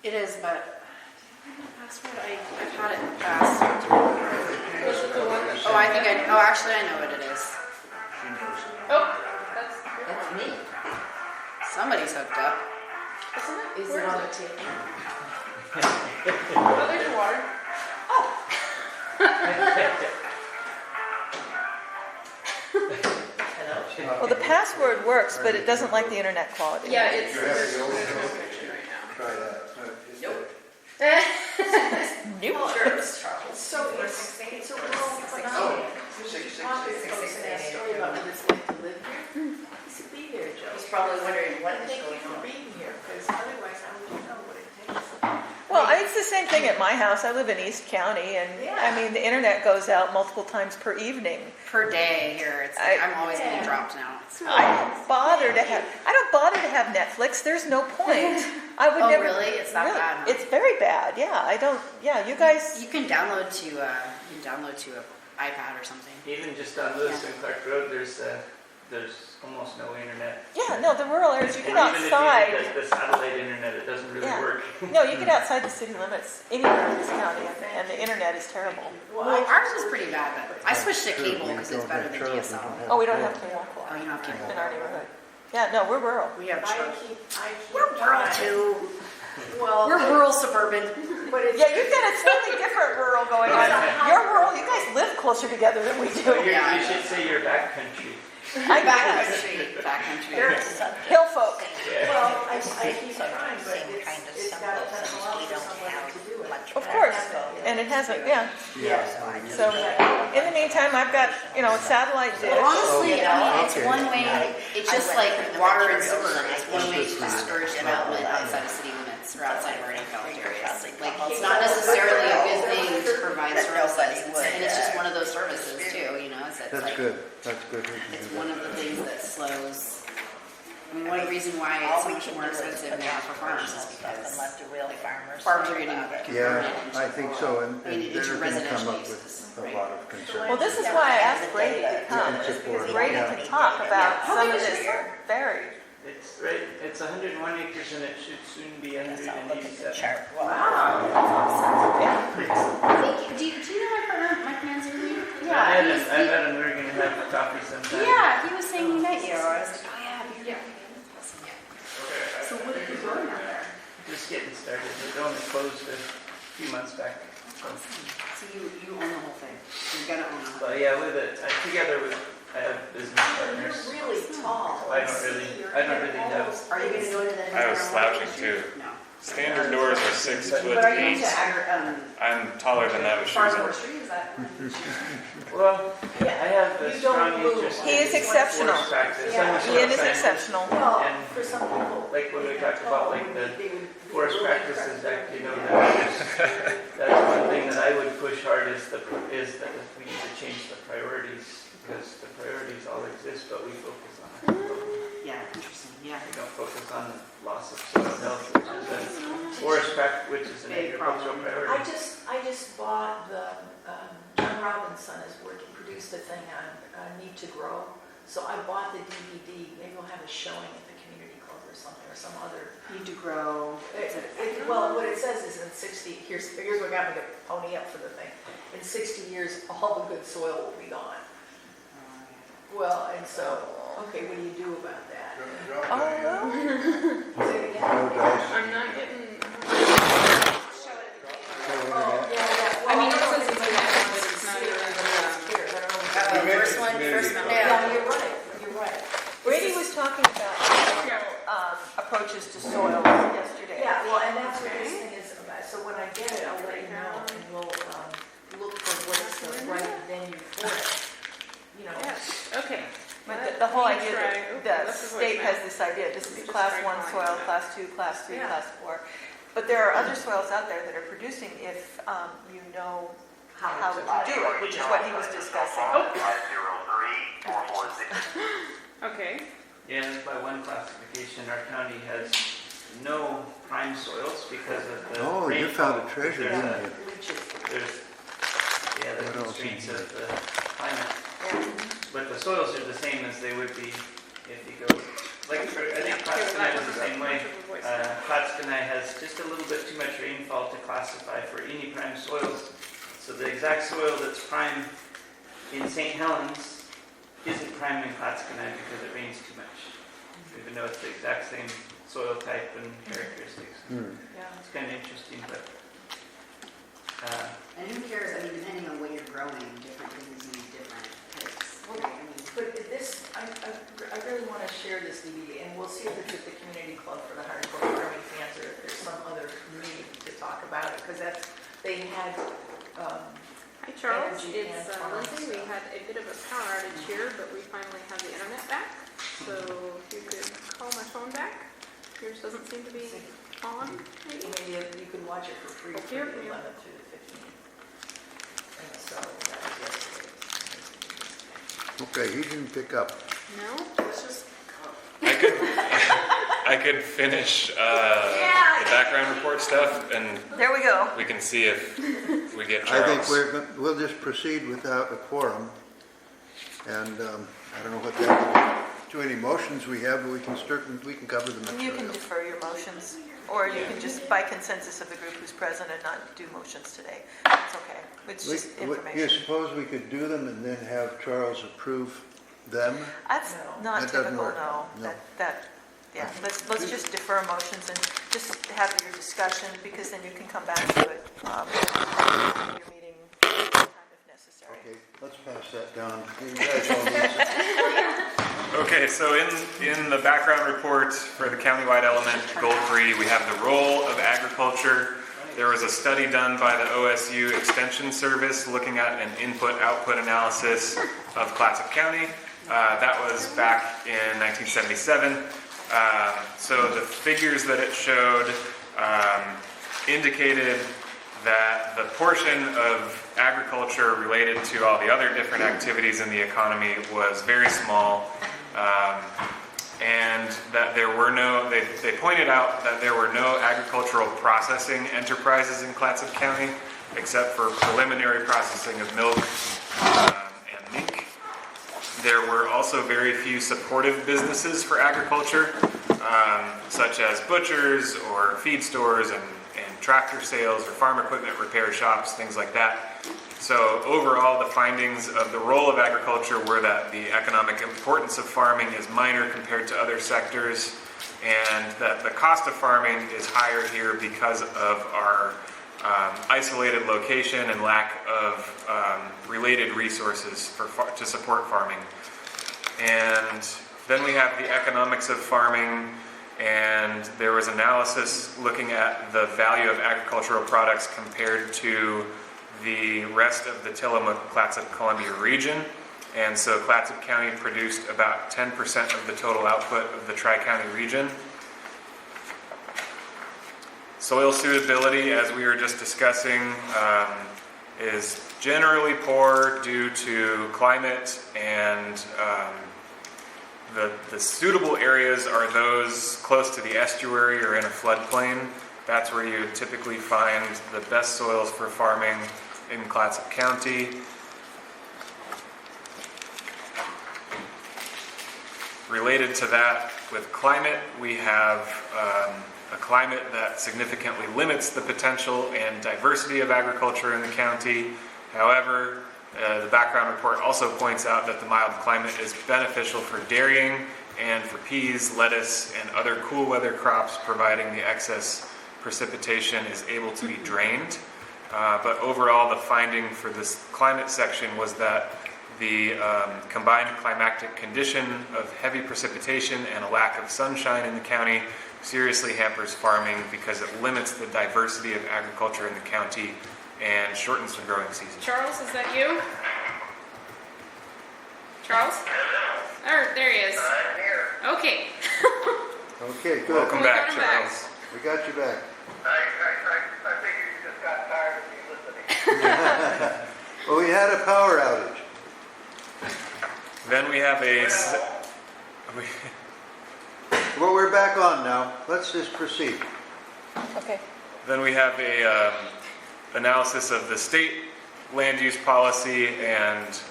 It is, but password, I've had it in the past. Was it the one that? Actually I know what it is. Oh, that's. That's me. Somebody's hooked up. Isn't it? Is Where it on is the table? Oh, there's your water. Well, the password works, but it doesn't like the internet quality. Yeah, it's. You have There's the old no one? connection right now. Try that. Nope. Nope. So it's a real phenomenon. Office folks say a story about what it's like to live here. You should be there, Joe. he's probably wondering what is Thank you going for on. being here, because otherwise I wouldn't know what it takes. Well, it's the same thing at my house. I live in East County, and I mean, the internet goes out multiple times per evening. Per day here, it's I'm always getting dropped now. I don't bother to have Netflix. There's no point. I would Oh, never. really? It's that bad, huh? It's very bad. Yeah, I don't. Yeah, you guys. You can download to an iPad or something. Even just on Lewis and Clark Road, there's almost no internet. Yeah, no, the rural areas. You And get even outside. if you get the satellite internet, it doesn't really Yeah. work. No, you get outside the city limits anywhere in this county, and the internet is terrible. Well, ours is pretty bad, but I switched to cable because it's better than DSL. Oh, we don't have cable Oh, you don't have cable. in our neighborhood. Yeah, no, we're rural. We have I church. keep We're rural trying. too. Well, We're rural suburban. but it's. Yeah, you've got a totally different rural going on. You're rural. You guys live closer together than we do. Yeah. You should say you're backcountry. I guess. Backcountry. Hill folk. Well, I keep So trying, but same kind of it's got to symbols, take a since while we for don't someone have to do it. much. Of course. And it hasn't, yeah. Yeah. So in the meantime, I've got, satellite dish. Honestly, I mean, it's Okay. one way, it's just like water and sewer, it's one way to discourage development outside of city limits or outside of already developed areas. Like, it's not necessarily a good thing to provide services, and it's just one of those services too, it's That's like, good. That's good. we can it's do one that. of the things that slows, one reason why it's so much more expensive now for farms is because Let the real farmers. farms are getting Yeah, converted into I think so, and into they're going to come residential up with uses. a lot of concern. Well, this is why I asked Brady to come. Brady can talk about some of this very. It's right. It's 101 acres and it should soon be Yes, I'll look at the 187. chart. Do you know my partner, Mike Manzini? I met him. We were gonna have coffee sometime. Yeah, he was saying he met you. I was like, oh yeah, So what did you learn out there? Just getting started. It only closed a few months back. So, So you own the whole thing. You're gonna own the whole but yeah, with it, together with I have business partners. You're really tall. I don't really have. Are you gonna go into the? I was slouching too. No. Standard doors are 6 foot But are you 8. into I'm taller than that with shoes farm on. forestry? Is that? Well, I have a You don't strong move. interest. He is in exceptional. forest practice. Yeah. I'm a Ian soil is scientist. exceptional. Well, And for some people. like when we talk about like the forest practices act, that's one thing that I would push hard is that we need to change the priorities because the priorities all exist, but we focus on Yeah, interesting. Yeah. we don't focus on loss of soil health, which is an Big agricultural problem. priority. I just bought John Robinson produced a thing on Need to Grow. So I bought the DVD. Maybe we'll have a showing at the community club or something, or some other. Need to grow. Well, what it says is in 60, here's what I'm gonna pony up for the thing. In 60 years, all the good soil will be gone. Well, and so, okay, what do you do about that? Good job, Oh, Diane. Say it again? No dice. I'm not getting. Oh, yeah. I mean, it Well, says it's in that, but it's not here, even, here, I don't know. Uh, You first mentioned one, community first club. yeah. You're right. Brady was talking about approaches to soil yesterday. Yeah, well, and that's what this thing is about. So when I get it, I'll let you know, and we'll look for what's the right venue for it. You know, yes, okay. But the whole idea Try. that Ooh, the this is what state it has meant. this idea, this is Just class try 1 calling soil, it class 2, class 3, Yeah. class 4. But there are other soils out there that are producing if you know how to do it, which is what he was discussing. Okay. Yeah, and by one classification, our county has no prime soils because of the Oh, you rainfall. found a treasure, There's didn't you? There's, yeah, the What else constraints is of the climate. Yeah. But the soils are the same as they would be if you go, like, I think Clattson is the same way. Clattson has just a little bit too much rainfall to classify for any prime soils. So the exact soil that's prime in St. Helens isn't prime in Clattson because it rains too much. Even though it's the exact same soil type and characteristics. yeah. It's kind of interesting, but And who cares? I mean, depending on what you're growing, different things need different types. Well, Right? I mean, But this, I really want to share this DVD, and we'll see if it's at the community club for the hardcore farming fans, or if there's some other meeting to talk about it, because that's, they had, Hi Charles, Energy it's and farm Lindsay. We stuff. had a bit of a power outage here, but we finally have the internet back. So if you could call my phone back. Yours doesn't seem to be on, maybe? maybe you can watch it for free Oh, from here, the yeah. 11th through the 15th. And so that was yesterday. Okay, he didn't pick up. No? Let's just I could finish the background report stuff, and There we go. we can see if we get I Charles. think we'll just proceed without a quorum. And I don't know what that, too many motions we have, but we can cover them. You can defer your motions, or you can just, by consensus of the group who's present, and not do motions today. It's okay. It's just You information. suppose we could do them and then have Charles approve them? That's No. not That doesn't typical, work. no. No. Yeah, let's just defer motions and just have your discussion, because then you can come back to it in your meeting time if necessary. Okay, let's pass that down. You guys all need some- Okay, so in the background report for the countywide element, goal 3, we have the role of agriculture. There was a study done by the OSU Extension Service looking at an input-output analysis of Clatsop County. That was back in 1977. So the figures that it showed indicated that the portion of agriculture related to all the other different activities in the economy was very small, and that there were no, they pointed out that there were no agricultural processing enterprises in Clatsop County, except for preliminary processing of milk and meat. There were also very few supportive businesses for agriculture, such as butchers or feed stores and tractor sales or farm equipment repair shops, things like that. So overall, the findings of the role of agriculture were that the economic importance of farming is minor compared to other sectors, and that the cost of farming is higher here because of our isolated location and lack of related resources to support farming. And then we have the economics of farming, and there was analysis looking at the value of agricultural products compared to the rest of the Tillamook-Clatsop-Columbia region. And so Clatsop County produced about 10% of the total output of the Tri-County region. Soil suitability, as we were just discussing, is generally poor due to climate, and the suitable areas are those close to the estuary or in a floodplain. That's where you typically find the best soils for farming in Clatsop County. Related to that, with climate, we have a climate that significantly limits the potential and diversity of agriculture in the county. However, the background report also points out that the mild climate is beneficial for dairying and for peas, lettuce, and other cool weather crops, providing the excess precipitation is able to be drained. But overall, the finding for this climate section was that the combined climatic condition of heavy precipitation and a lack of sunshine in the county seriously hampers farming because it limits the diversity of agriculture in the county and shortens the growing season. Charles, is that you? Charles? There he is. I'm here. Okay. Okay, good. Welcome We back, got him back. Charles. We got you back. I figured you just got tired of me listening. Well, we had a power outage. Then we have Well, we're back on now. Let's just proceed. Okay. Then we have a analysis of the state land use policy, and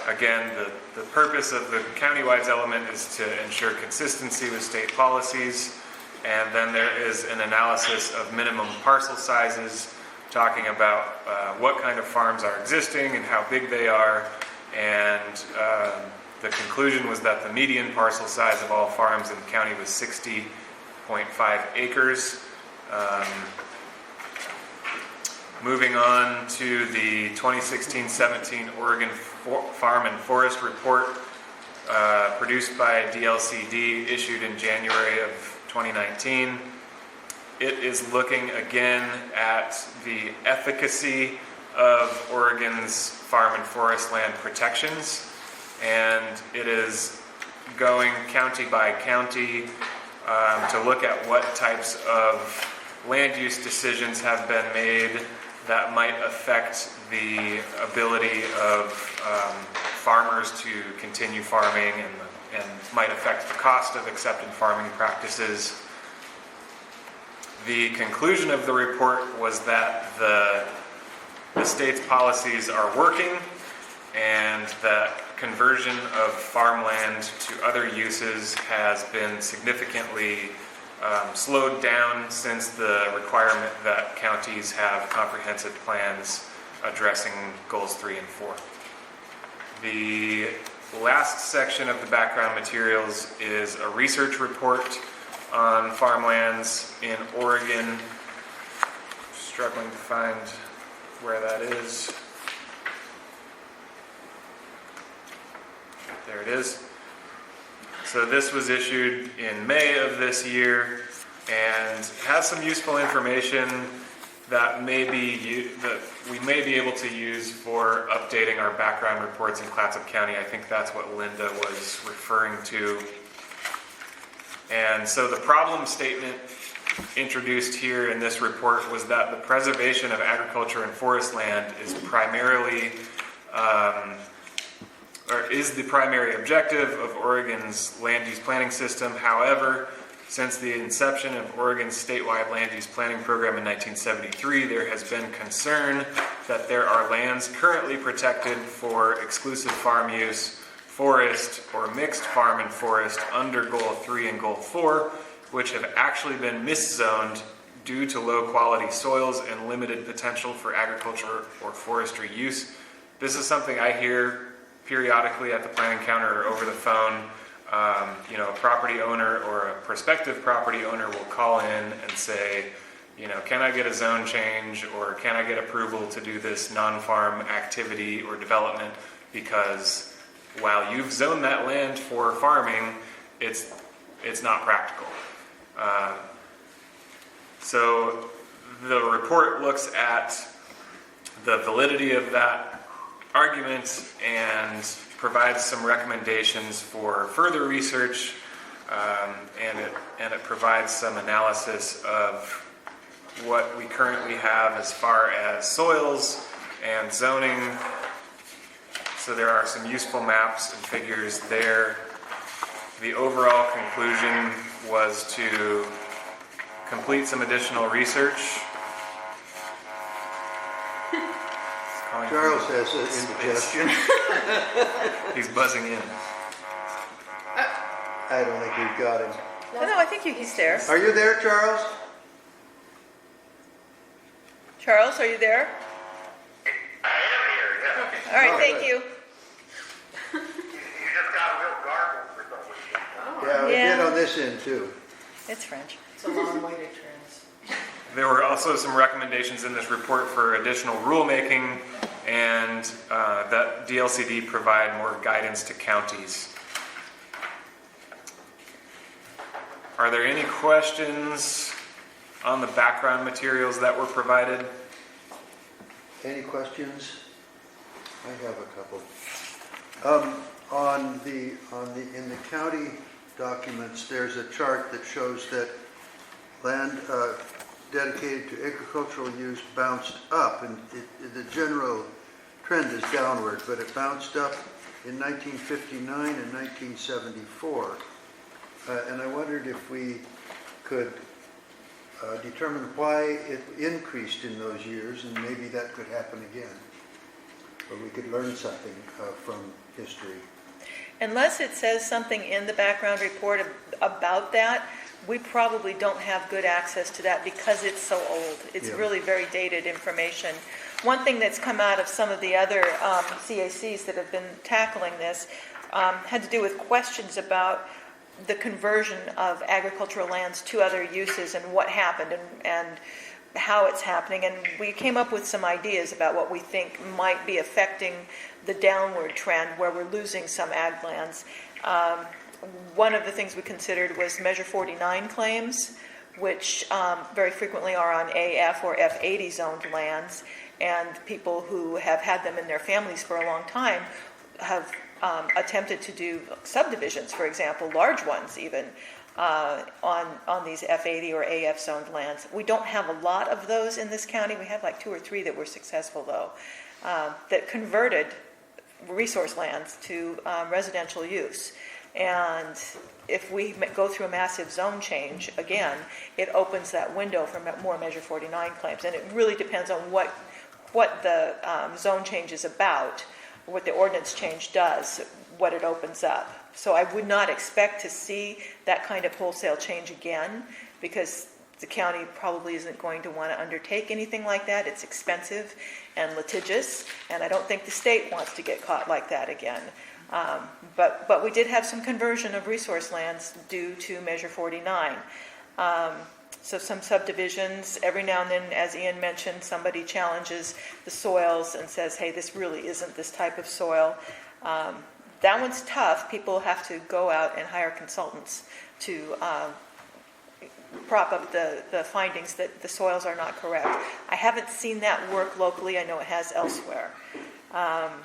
again, the purpose of the county-wide element is to ensure consistency with state policies. And then there is an analysis of minimum parcel sizes, talking about what kind of farms are existing and how big they are. And the conclusion was that the median parcel size of all farms in the county was 60.5 acres. Moving on to the 2016-17 Oregon Farm and Forest Report produced by DLCD, issued in January of 2019. It is looking again at the efficacy of Oregon's farm and forest land protections, and it is going county by county to look at what types of land use decisions have been made that might affect the ability of farmers to continue farming and might affect the cost of accepted farming practices. The conclusion of the report was that the state's policies are working and that conversion of farmland to other uses has been significantly slowed down since the requirement that counties have comprehensive plans addressing goals 3 and 4. The last section of the background materials is a research report on farmlands in Oregon. Struggling to find where that is. There it is. So this was issued in May of this year and has some useful information that we may be able to use for updating our background reports in Clattson County. I think that's what Linda was referring to. And so the problem statement introduced here in this report was that the preservation of agriculture and forest land is primarily is the primary objective of Oregon's land use planning system. However, since the inception of Oregon's statewide land use planning program in 1973, there has been concern that there are lands currently protected for exclusive farm use, forest, or mixed farm and forest under Goal 3 and Goal 4, which have actually been miszoned due to low quality soils and limited potential for agriculture or forestry use. This is something I hear periodically at the planning counter or over the phone. A property owner or a prospective property owner will call in and say, can I get a zone change, or can I get approval to do this non-farm activity or development, because while you've zoned that land for farming, it's not practical. So the report looks at the validity of that argument and provides some recommendations for further research, and it provides some analysis of what we currently have as far as soils and zoning. So there are some useful maps and figures there. The overall conclusion was to complete some additional research. Charles has an indigestion. He's buzzing in. I don't think we've got him. No, I think he's there. Are you there, Charles? Charles, are you there? I am here, yeah. All right, Oh, thank good. you. You just got a real garble for some reason. Yeah, we Yeah. did on this end too. It's French. It's a long way to trans. There were also some recommendations in this report for additional rulemaking and that DLCD provide more guidance to counties. Are there any questions on the background materials that were provided? Any questions? I have a couple. In the county documents, there's a chart that shows that land dedicated to agricultural use bounced up, and the general trend is downward, but it bounced up in 1959 and 1974. And I wondered if we could determine why it increased in those years, and maybe that could happen again, or we could learn something from history. Unless it says something in the background report about that, we probably don't have good access to that because it's so old. It's Yeah. really very dated information. One thing that's come out of some of the other CACs that have been tackling this had to do with questions about the conversion of agricultural lands to other uses and what happened and how it's happening. And we came up with some ideas about what we think might be affecting the downward trend where we're losing some ag lands. One of the things we considered was Measure 49 claims, which very frequently are on AF or F80 zoned lands, and people who have had them in their families for a long time have attempted to do subdivisions, for example, large ones even, on these F80 or AF zoned lands. We don't have a lot of those in this county. We have like 2 or 3 that were successful, though, that converted resource lands to residential use. And if we go through a massive zone change, again, it opens that window for more Measure 49 claims. And it really depends on what the zone change is about, what the ordinance change does, what it opens up. So I would not expect to see that kind of wholesale change again, because the county probably isn't going to want to undertake anything like that. It's expensive and litigious, and I don't think the state wants to get caught like that again. But we did have some conversion of resource lands due to Measure 49. So some subdivisions, every now and then, as Ian mentioned, somebody challenges the soils and says, hey, this really isn't this type of soil. That one's tough. People have to go out and hire consultants to prop up the findings that the soils are not correct. I haven't seen that work locally. I know it has elsewhere.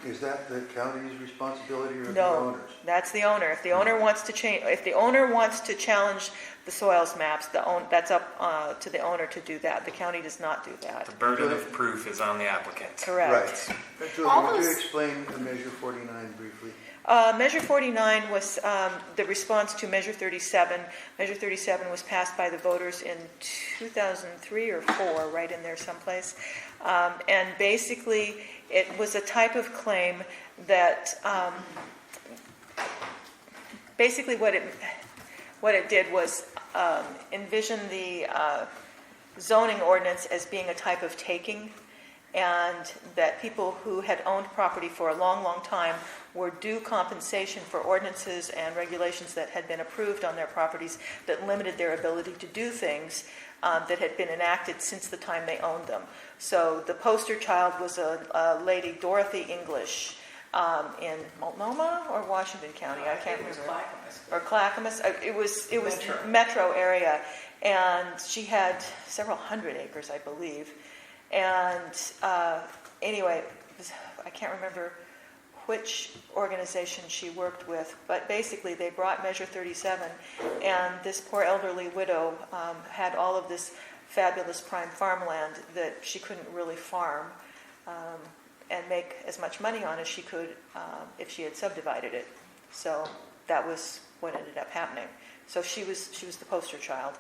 Is that the county's responsibility or the No, owner's? that's the owner. If the owner wants to change, if the owner wants to challenge the soils maps, that's up to the owner to do that. The county does not do that. The burden of proof is on the applicant. Correct. Right. Julie, All would you those- explain the Measure 49 briefly? Measure 49 was the response to Measure 37. Measure 37 was passed by the voters in 2003 or 4, right in there someplace. And basically, it was a type of claim that basically what it did was envision the zoning ordinance as being a type of taking, and that people who had owned property for a long, long time were due compensation for ordinances and regulations that had been approved on their properties that limited their ability to do things that had been enacted since the time they owned them. So the poster child was a lady, Dorothy English, in Multnomah or Washington County, I can't remember. Or Clackamas. It was metro area, and she had several hundred acres, I believe. And anyway, I can't remember which organization she worked with, but basically they brought Measure 37, and this poor elderly widow had all of this fabulous prime farmland that she couldn't really farm and make as much money on as she could if she had subdivided it. So that was what ended up happening. So she was the poster child.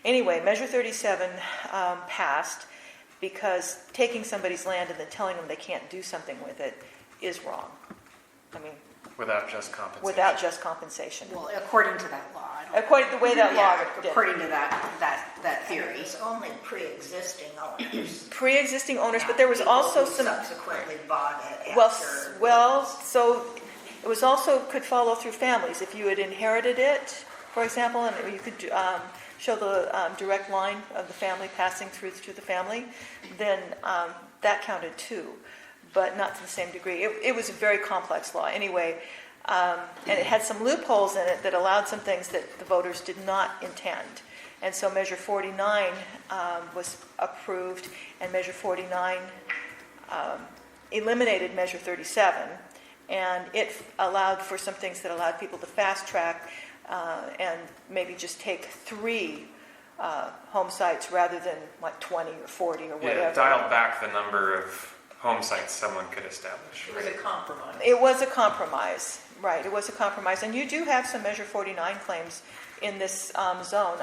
Anyway, Measure 37 passed because taking somebody's land and then telling them they can't do something with it is wrong. I mean, Without just compensation. without just compensation. Well, according to that law. I don't- According to the way that law Yeah, did. according to that theory. It's only pre-existing owners. Pre-existing owners, but there was also People who some, subsequently bought it well, after. so it was also, could follow through families. If you had inherited it, for example, and you could show the direct line of the family passing through to the family, then that counted too, but not to the same degree. It was a very complex law anyway, and it had some loopholes in it that allowed some things that the voters did not intend. And so Measure 49 was approved, and Measure 49 eliminated Measure 37, and it allowed for some things that allowed people to fast track and maybe just take 3 home sites rather than like 20 or 40 or whatever. Yeah, dialed back the number of home sites someone could establish. It was a compromise. It was a compromise, right? It was a compromise, and you do have some Measure 49 claims in this zone.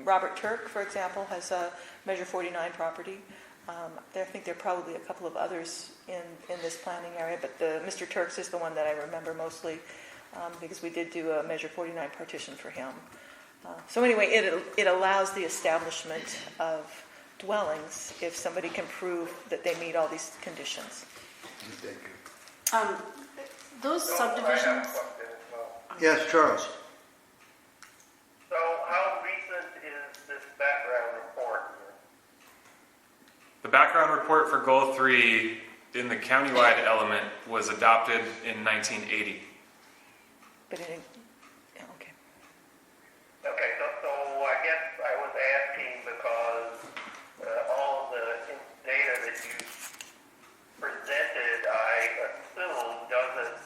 Robert Turk, for example, has a Measure 49 property. I think there are probably a couple of others in this planning area, but Mr. Turk's is the one that I remember mostly because we did do a Measure 49 partition for him. So anyway, it allows the establishment of dwellings if somebody can prove that they meet all these conditions. Thank you. Those So I have a subdivisions. question as well. Yes, Charles? So how recent is this background report? The background report for Goal 3 in the countywide element was adopted in 1980. But okay. Okay, so I guess I was asking because all of the data that you presented, I assume, doesn't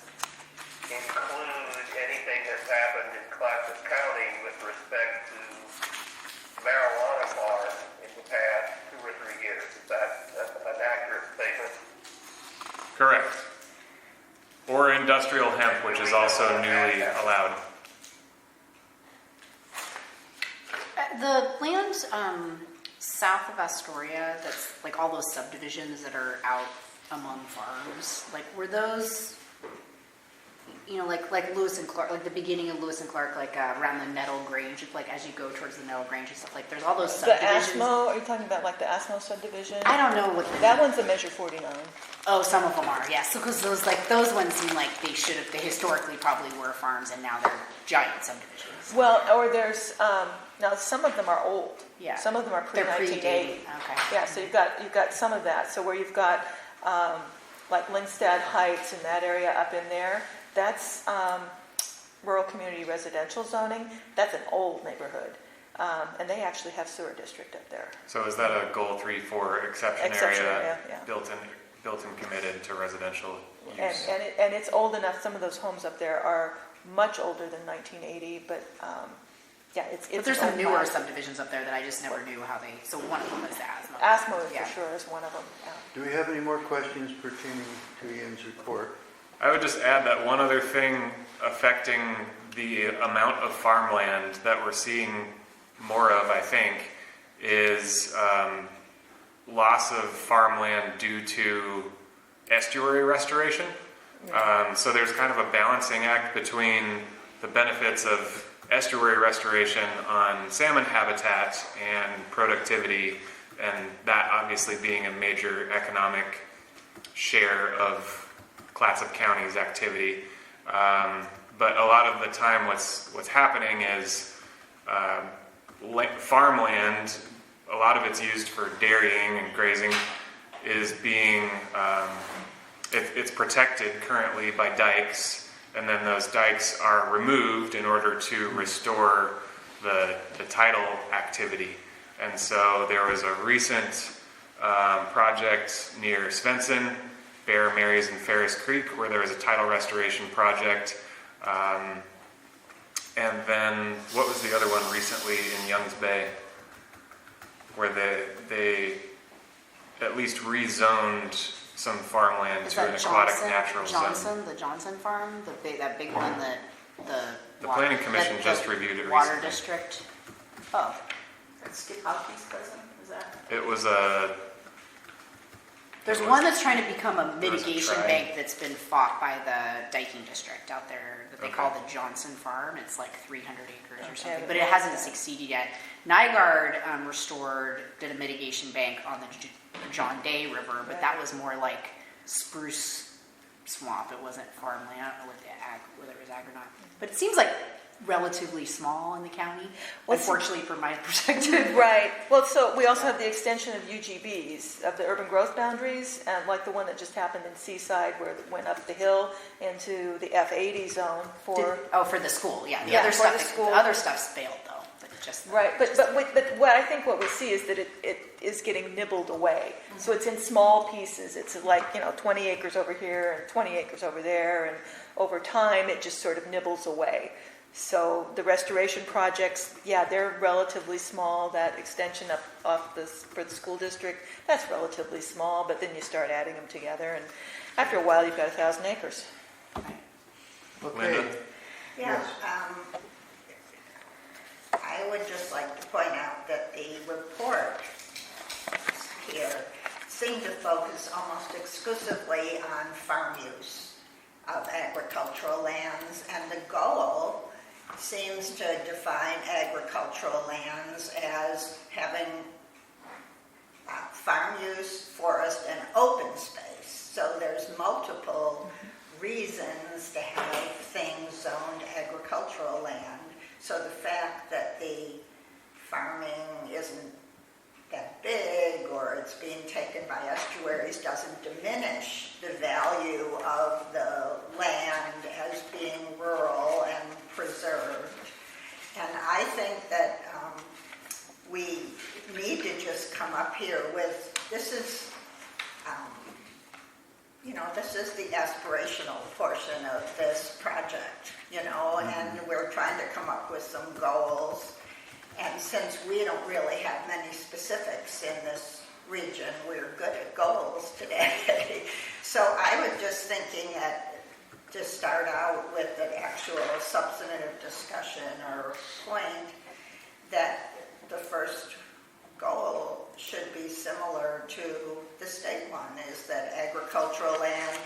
include anything that's happened in Clattson County with respect to marijuana farms in the past 2 or 3 years. Is that an accurate statement? Correct. Or industrial hemp, which is also newly allowed. The land south of Astoria, that's like all those subdivisions that are out among farms, like were those, like Lewis and Clark, like the beginning of Lewis and Clark, like around the Nettle Grange, like as you go towards the Nettle Grange and stuff, like there's all those The subdivisions. ASMO, are you talking about like the ASMO subdivision? I don't know what That one's a Measure 49. Oh, some of them are, yes. So because those ones seem like they historically probably were farms, and now they're giant subdivisions. Well, or there's now some of them are old. Yeah. Some of them are They're pre-1980. predated. Okay. Yeah, so you've got some of that. So where you've got like Lingstad Heights and that area up in there, that's rural community residential zoning. That's an old neighborhood, and they actually have sewer district up there. So is that a Goal 3-4 exception Exception area area, yeah. built and committed to residential And use? and it's old enough. Some of those homes up there are much older than 1980, but yeah, it's. But there's some old newer lot. subdivisions up there that I just never knew how they. So one of them is the ASMO. ASMO Yeah. for sure is one of them. Yeah. Do we have any more questions pertaining to Ian's report? I would just add that one other thing affecting the amount of farmland that we're seeing more of, I think, is loss of farmland due to estuary restoration. So there's kind of a balancing act between the benefits of estuary restoration on salmon habitat and productivity, and that obviously being a major economic share of Clatsop County's activity. But a lot of the time what's happening is farmland, a lot of it's used for dairying and grazing, is being, it's protected currently by dikes, and then those dikes are removed in order to restore the tidal activity. And so there was a recent project near Svensson, Bear, Marys, and Ferris Creek, where there was a tidal restoration project. And then, what was the other one recently in Youngs Bay, where they at least rezoned some farmland Is to an that aquatic Johnson? natural zone. The Johnson farm, that big one that The Planning Commission just reviewed it Water recently. district. Oh, That's Skip Hockey's cousin, is that? It was There's one that's trying to become a There was a mitigation try. bank that's been fought by the Diking district out there that they call the Johnson Farm. It's like 300 acres or something, but it hasn't succeeded yet. Nygaard did a mitigation bank on the John Day River, but that was more like spruce swamp. It wasn't farmland. I don't know whether it was ag or not. But it seems like relatively small in the county, unfortunately from my perspective. Right. Well, so we also have the extension of UGBs, of the urban growth boundaries, and like the one that just happened in Seaside where it went up the hill into the F80 zone for... For the school, yeah. The Yeah, other for stuff, the school. the other stuff's failed though. But just Right, but what I think what we see is that it is getting nibbled away. So it's in small pieces. It's like, 20 acres over here and 20 acres over there, and over time it just sort of nibbles away. So the restoration projects, they're relatively small. That extension for the school district, that's relatively small, but then you start adding them together, and after a while you've got 1,000 acres. Okay. Linda? Yeah, I would just like to point out that the report here seemed to focus almost exclusively on farm use of agricultural lands, and the goal seems to define agricultural lands as having farm use, forest, and open space. So there's multiple reasons to have things zoned agricultural land. So the fact that the farming isn't that big or it's being taken by estuaries doesn't diminish the value of the land as being rural and preserved. And I think that we need to just come up here with, this is the aspirational portion of this project, and we're trying to come up with some goals. And since we don't really have many specifics in this region, we're good at goals today. So I was just thinking to start out with an actual substantive discussion or point that the first goal should be similar to the state one, is that agricultural land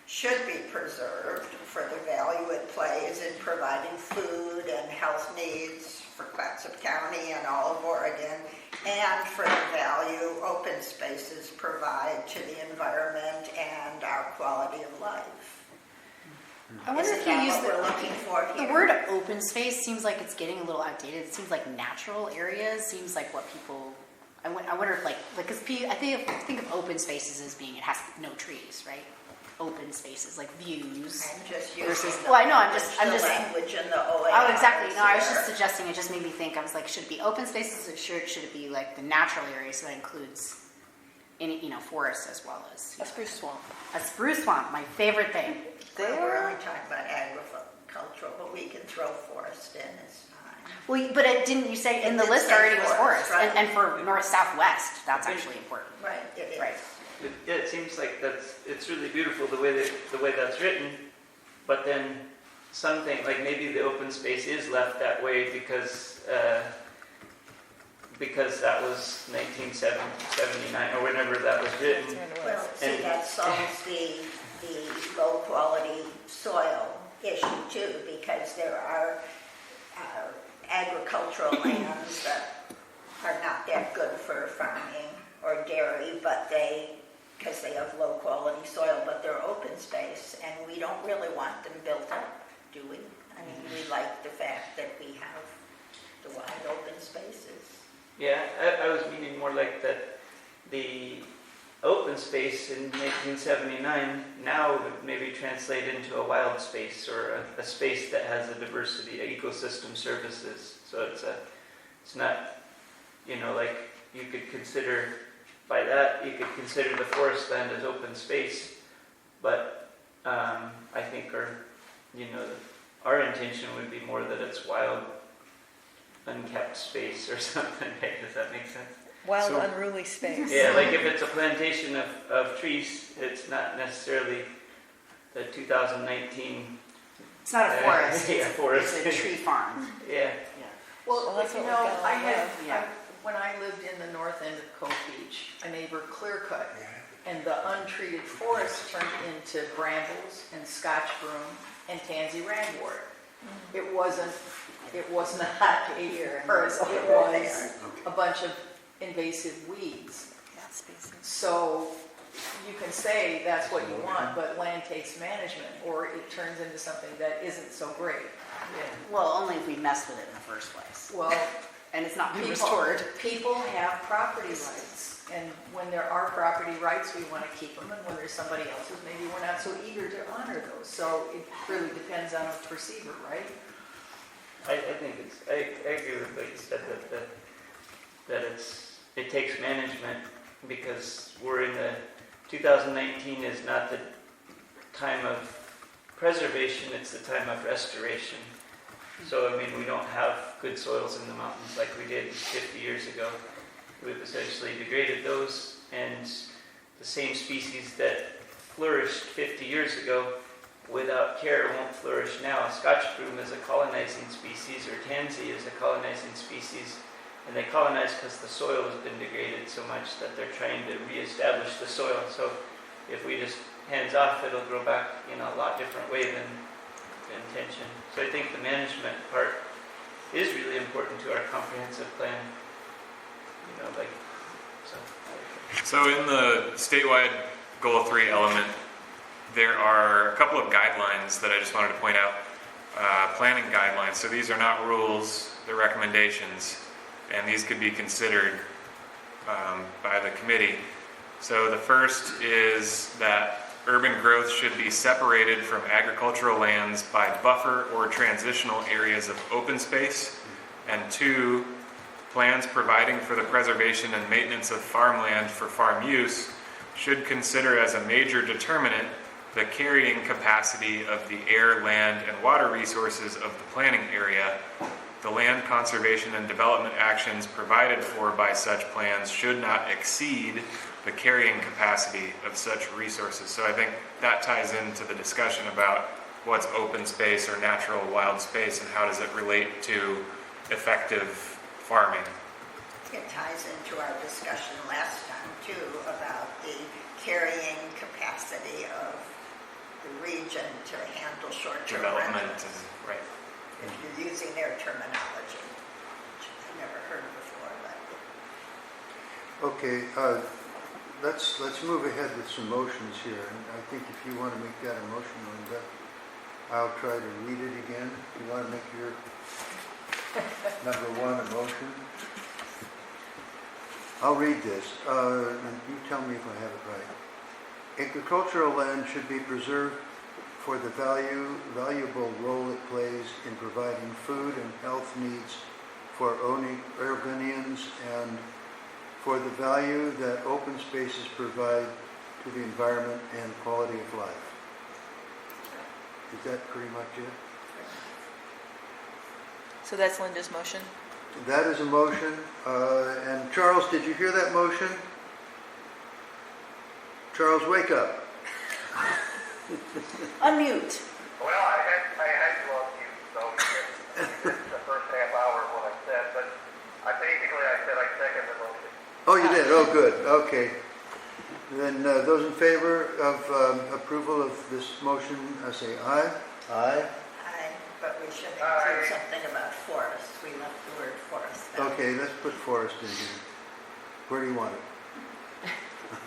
should be preserved for the value it plays in providing food and health needs for Clattson County and all of Oregon, and for the value open spaces provide to the environment and our quality of life. I wonder Isn't if you that use what we're looking for the here? word open space seems like it's getting a little outdated. It seems like natural areas seems like what people. I wonder if because I think of open spaces as being it has no trees, right? Open spaces like views. I'm just using versus. the, Well, I know. I'm just. language in the OA. Oh, exactly. No, I was here. just suggesting. It just made me think. I was like, should it be open spaces, or should it be like the natural areas? So that includes, forests as well as A spruce swamp. a spruce swamp. My favorite thing. We're only talking about agricultural, but we can throw forest in, it's fine. Well, but didn't you say in the It list did say already was forest, forest, right. and for north southwest, that's actually important. Right, it is. Right. It seems like it's really beautiful the way that's written, but then something like maybe the open space is left that way because that was 1979 or whenever that was written. Well, see, And- that solves the low quality soil issue too, because there are agricultural lands that are not that good for farming or dairy, but because they have low quality soil, but they're open space, and we don't really want them built up, do we? I mean, we like the fact that we have the wide open spaces. Yeah, I was meaning more like that the open space in 1979 now would maybe translate into a wild space or a space that has a diversity of ecosystem services. So it's not, like you could consider, by that you could consider the forest land as open space, but I think our intention would be more that it's wild, unkept space or something. Does that make sense? Wild, So- unruly space. Yeah, like if it's a plantation of trees, it's not necessarily the 2019. It's not a forest. Yeah, forest. It's a tree farm. Yeah. Well, Well, that's what we've got I a lot had, of. Yeah. when I lived in the north end of Cove Beach, a neighbor clear cut, and the untreated forest turned into brambles and scotch broom and tansy ragwort. It was not a forest, it was a bunch of invasive weeds. So you can say that's what you want, but land takes management, or it turns into something that isn't so great. Well, only if we mess with it in the first place. Well, And it's not being restored. people have property rights, and when there are property rights, we want to keep them, and when there's somebody else's, maybe we're not so eager to honor those. So it really depends on a perceiver, right? I think I agree with what you said, that it takes management, because we're in the, 2019 is not the time of preservation, it's the time of restoration. So, I mean, we don't have good soils in the mountains like we did 50 years ago. We've essentially degraded those, and the same species that flourished 50 years ago without care won't flourish now. Scotch broom is a colonizing species, or tansy is a colonizing species, and they colonize because the soil has been degraded so much that they're trying to reestablish the soil. So if we just hands off, it'll grow back in a lot different way than the intention. So I think the management part is really important to our comprehensive plan. You know, like, So in the statewide Goal 3 element, there are a couple of guidelines that I just wanted to point out. Planning guidelines. So these are not rules, they're recommendations, and these could be considered by the committee. So the first is that urban growth should be separated from agricultural lands by buffer or transitional areas of open space. And 2, plans providing for the preservation and maintenance of farmland for farm use should consider as a major determinant the carrying capacity of the air, land, and water resources of the planning area. The land conservation and development actions provided for by such plans should not exceed the carrying capacity of such resources. So I think that ties into the discussion about what's open space or natural wild space and how does it relate to effective farming. It ties into our discussion last time too about the carrying capacity of the region to handle short-term Development, rentals. right. If you're using their terminology, which I've never heard before, but. Okay, let's move ahead with some motions here. And I think if you want to make that a motion, Linda, I'll try to read it again. You want to make your number 1 a motion? I'll read this, and you tell me if I have it right. Agricultural land should be preserved for the valuable role it plays in providing food and health needs for Oregonians and for the value that open spaces provide to the environment and quality of life. Is that pretty much it? So that's Linda's motion. That is a motion. And Charles, did you hear that motion? Charles, wake up. Unmute. Well, I had to unmute, so the first half hour is what I said, but I said I second the motion. Oh, you did? Oh, good. Okay. Then those in favor of approval of this motion, I say aye. Aye. But we should include something about forest. We left the word forest out. Okay, let's put forest in here. Where do you want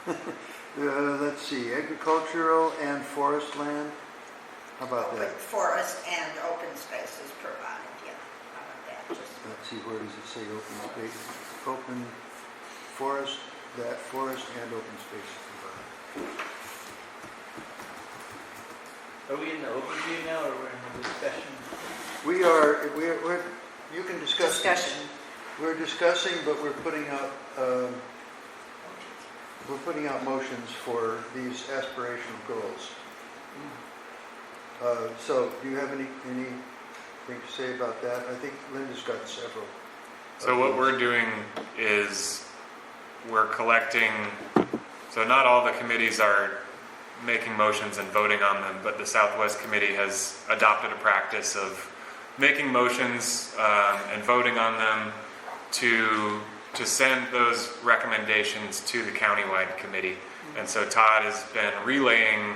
it? Let's see, agricultural and forest land. How about that? Forest and open spaces provided, yeah. How about that? Just Let's see, where does it say open space? Open forest, that forest and open spaces provided. are we in the overview now, or we're in the discussion? We're you can discuss. Discussion. We're discussing, but we're putting out motions for these aspirational goals. So, do you have anything to say about that? I think Linda's got several. So what we're doing is we're collecting, so not all the committees are making motions and voting on them, but the Southwest Committee has adopted a practice of making motions and voting on them to send those recommendations to the countywide committee. And so Todd has been relaying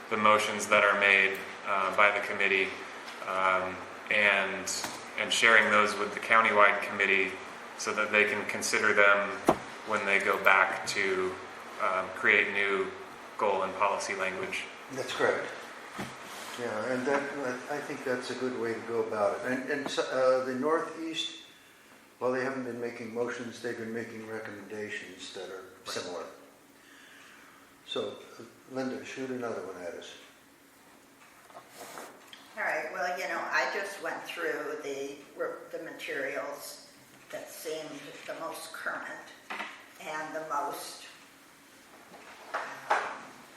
the motions that are made by the committee and sharing those with the countywide committee so that they can consider them when they go back to create new goal and policy language. That's correct. Yeah, and that, I think that's a good way to go about it. And the Northeast, while they haven't been making motions, they've been making recommendations that are similar. So, Linda, shoot another one at us. All right, well, I just went through the materials that seemed the most current and the most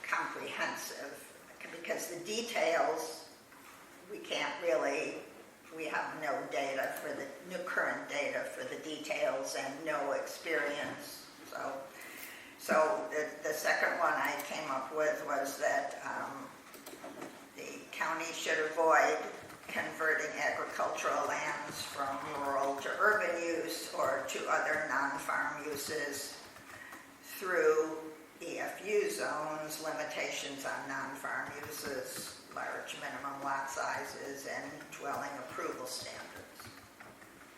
comprehensive, because the details, we have no data for the new current data for the details and no experience. So the second one I came up with was that the county should avoid converting agricultural lands from rural to urban use or to other non-farm uses through EFU zones, limitations on non-farm uses, large minimum lot sizes, and dwelling approval standards.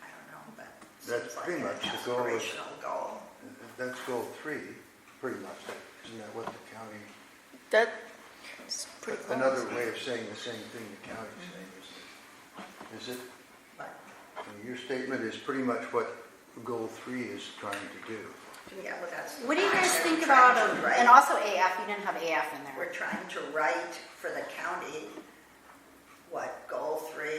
I don't know, but That's seems pretty like much an the goal. aspirational goal. That's goal 3, pretty much. Isn't that what the county? That's pretty close. Another way of saying the same thing the county's saying, is it? But, Your statement is pretty much what goal 3 is trying to do. yeah, well, that's. What do you guys We're think trying about, to write- and also AF, you didn't have AF in there. We're trying to write for the county what goal 3,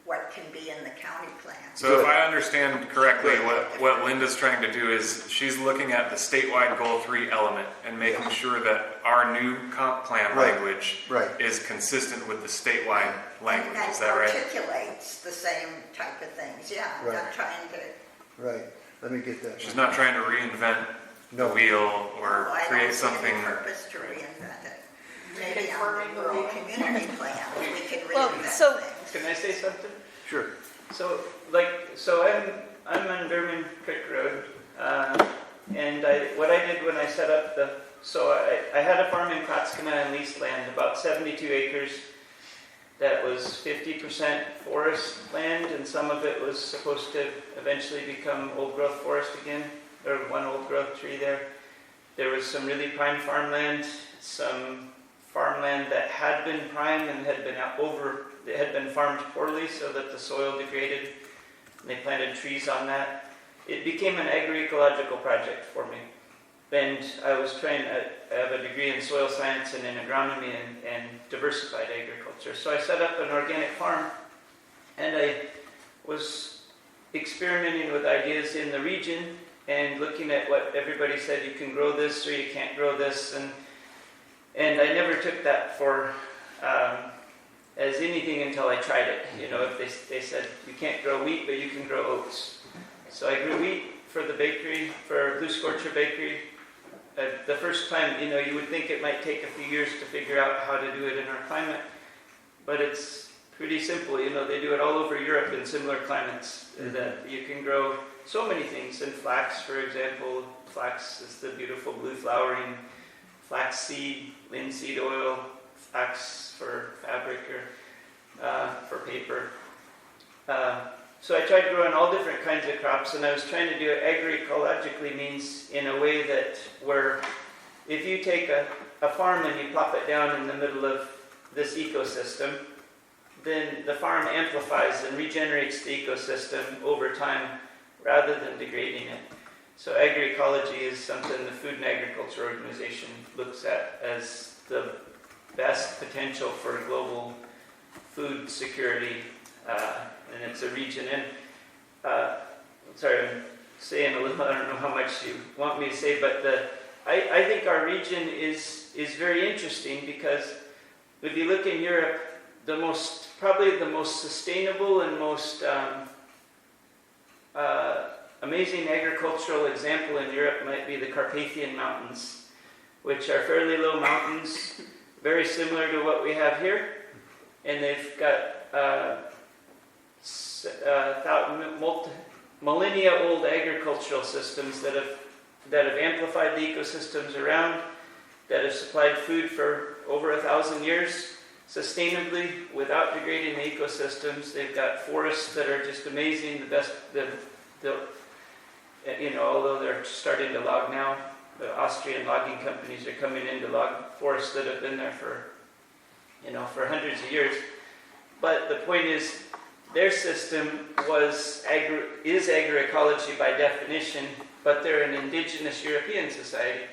what can be in the county plan. So if I understand correctly, what Linda's trying to do is she's looking at the statewide goal 3 element and making sure that our new comp plan Right. language Right. is consistent with the statewide language. And Is that right? articulates the same type of things, yeah. I'm Right. not trying to, Right, let me get that. She's not trying to reinvent the No. wheel or I create don't see any something. purpose to reinvent it. Maybe on Confirming the the rural wheel. community plan, we could Well, reinvent so- things. Can I say something? Sure. So I'm on Durman Creek Road, and what I did when I set up I had a farm in Clattson on leased land, about 72 acres. That was 50% forest land, and some of it was supposed to eventually become old growth forest again, or one old growth tree there. There was some really prime farmland, some farmland that had been prime and had been farmed poorly so that the soil degraded. They planted trees on that. It became an agroecological project for me. And I have a degree in soil science and in agronomy and diversified agriculture. So I set up an organic farm, and I was experimenting with ideas in the region and looking at what everybody said, you can grow this or you can't grow this. And I never took that for as anything until I tried it. If they said you can't grow wheat, but you can grow oats. So I grew wheat for the bakery, for Blue Scorcher Bakery. The first time, you would think it might take a few years to figure out how to do it in our climate, but it's pretty simple. They do it all over Europe in similar climates. That you can grow so many things. And flax, for example, flax is the beautiful blue flowering flax seed, linseed oil, flax for fabric or for paper. So I tried growing all different kinds of crops, and I was trying to do it agroecologically, means in a way that where if you take a farm and you plop it down in the middle of this ecosystem, then the farm amplifies and regenerates the ecosystem over time rather than degrading it. So agroecology is something the Food and Agriculture Organization looks at as the best potential for global food security, and it's a region. And sorry, I'm saying a little. I don't know how much you want me to say, but I think our region is very interesting because if you look in Europe, probably the most sustainable and most amazing agricultural example in Europe might be the Carpathian Mountains, which are fairly low mountains, very similar to what we have here, and they've got millennia-old agricultural systems that have amplified the ecosystems around, that have supplied food for over 1,000 years sustainably without degrading the ecosystems. They've got forests that are just amazing. The best, although they're starting to log now, the Austrian logging companies are coming in to log forests that have been there for hundreds of years. But the point is, their system is agroecology by definition, but they're an indigenous European society.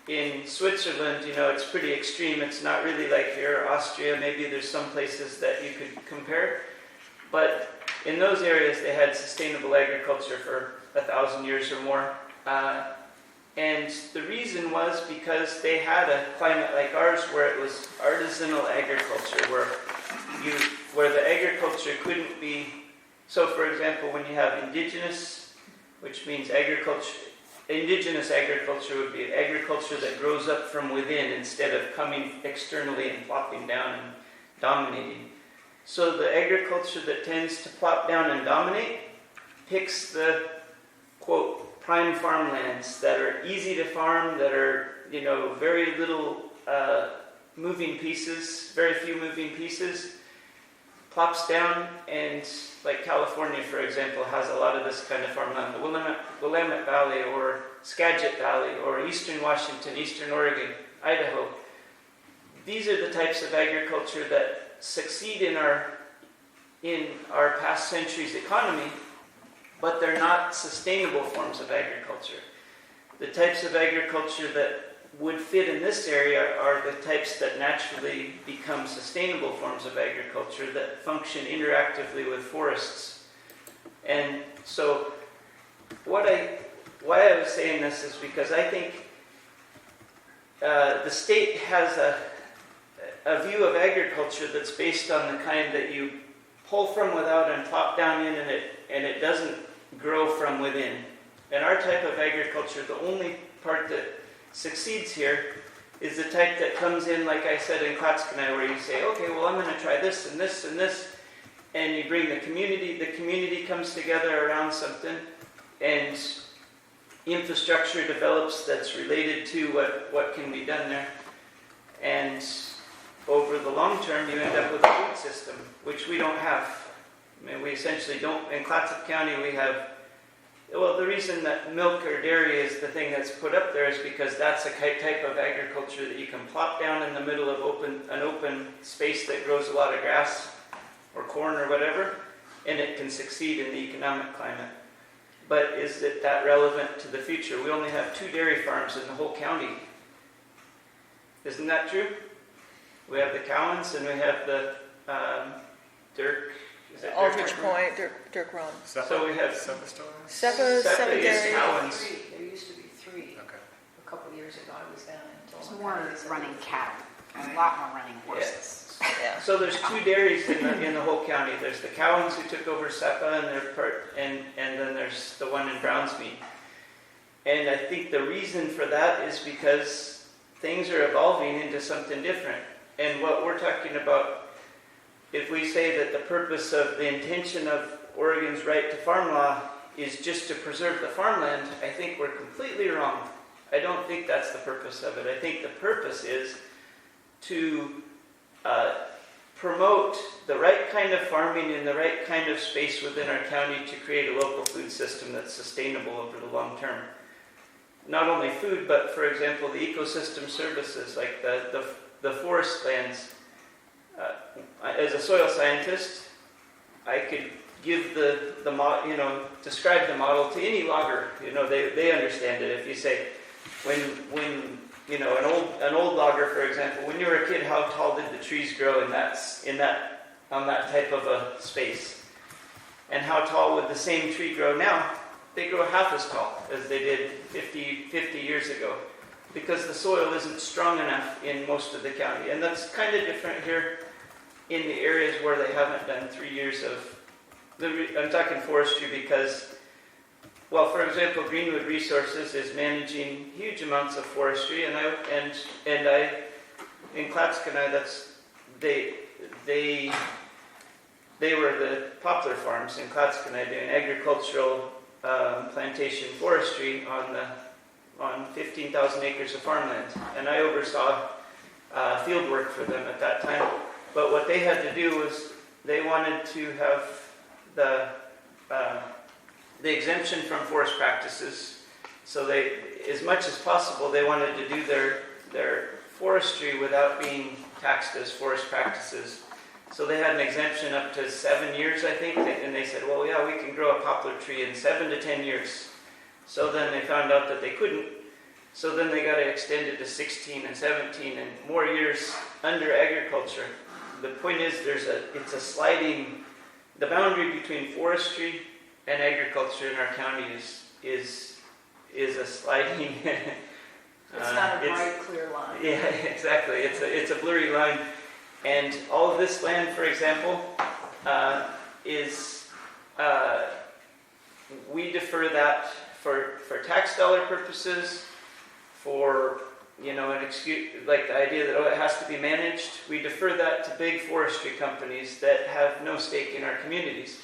In Switzerland, it's pretty extreme. It's not really like here, or Austria. Maybe there's some places that you could compare. But in those areas, they had sustainable agriculture for 1,000 years or more. And the reason was because they had a climate like ours where it was artisanal agriculture, where the agriculture couldn't be... So, for example, when you have indigenous, which means indigenous agriculture would be agriculture that grows up from within instead of coming externally and plopping down and dominating. So the agriculture that tends to plop down and dominate picks the, quote, prime farmlands that are easy to farm, that are, very little moving pieces, very few moving pieces, plops down, and like California, for example, has a lot of this kind of farmland. The Willamette Valley or Skagit Valley or Eastern Washington, Eastern Oregon, Idaho. These are the types of agriculture that succeed in our past century's economy, but they're not sustainable forms of agriculture. The types of agriculture that would fit in this area are the types that naturally become sustainable forms of agriculture that function interactively with forests. And so why I was saying this is because I think the state has a view of agriculture that's based on the kind that you pull from without and plop down in, and it doesn't grow from within. And our type of agriculture, the only part that succeeds here is the type that comes in, like I said, in Clattson, where you say, okay, well, I'm going to try this and this and this, and you bring the community comes together around something, and infrastructure develops that's related to what can be done there. And over the long term, you end up with a food system, which we don't have. I mean, we essentially don't. In Clattson County, we have... Well, the reason that milk or dairy is the thing that's put up there is because that's a type of agriculture that you can plop down in the middle of an open space that grows a lot of grass or corn or whatever, and it can succeed in the economic climate. But is it that relevant to the future? We only have 2 dairy farms in the whole county. Isn't that true? We have the Cowans and we have the Dirk... Aldrich Point, Dirk Run. So we have Sepa is Dairy. Cowans. There used to be 3. Okay. A couple of years ago, I was down in There's Tolman. more running cattle, and a lot more running horses. Yeah. So there's 2 dairies in the whole county. There's the Cowans who took over Sepa, and then there's the one in Brownsmead. And I think the reason for that is because things are evolving into something different. And what we're talking about, if we say that the purpose of the intention of Oregon's right to farm law is just to preserve the farmland, I think we're completely wrong. I don't think that's the purpose of it. I think the purpose is to promote the right kind of farming in the right kind of space within our county to create a local food system that's sustainable over the long term. Not only food, but for example, the ecosystem services like the forest lands. As a soil scientist, I could give describe the model to any logger. They understand it. If you say, when an old logger, for example, when you were a kid, how tall did the trees grow on that type of a space? And how tall would the same tree grow now? They grow half as tall as they did 50 years ago, because the soil isn't strong enough in most of the county. And that's kind of different here in the areas where they haven't done 3 years of... I'm talking forestry because, well, for example, Greenwood Resources is managing huge amounts of forestry, and in Clattson, they were the poplar farms in Clattson doing agricultural plantation forestry on the on 15,000 acres of farmland, and I oversaw field work for them at that time. But what they had to do was they wanted to have the exemption from forest practices. So they, as much as possible, they wanted to do their forestry without being taxed as forest practices. So they had an exemption up to 7 years, I think, and they said, well, yeah, we can grow a poplar tree in 7 to 10 years. So then they found out that they couldn't. So then they got it extended to 16 and 17 and more years under agriculture. The point is, it's a sliding, the boundary between forestry and agriculture in our county is a sliding. It's not a bright, clear line. Yeah, exactly. It's a blurry line. And all of this land, for example, we defer that for tax dollar purposes, for, an excuse, like the idea that, it has to be managed. We defer that to big forestry companies that have no stake in our communities.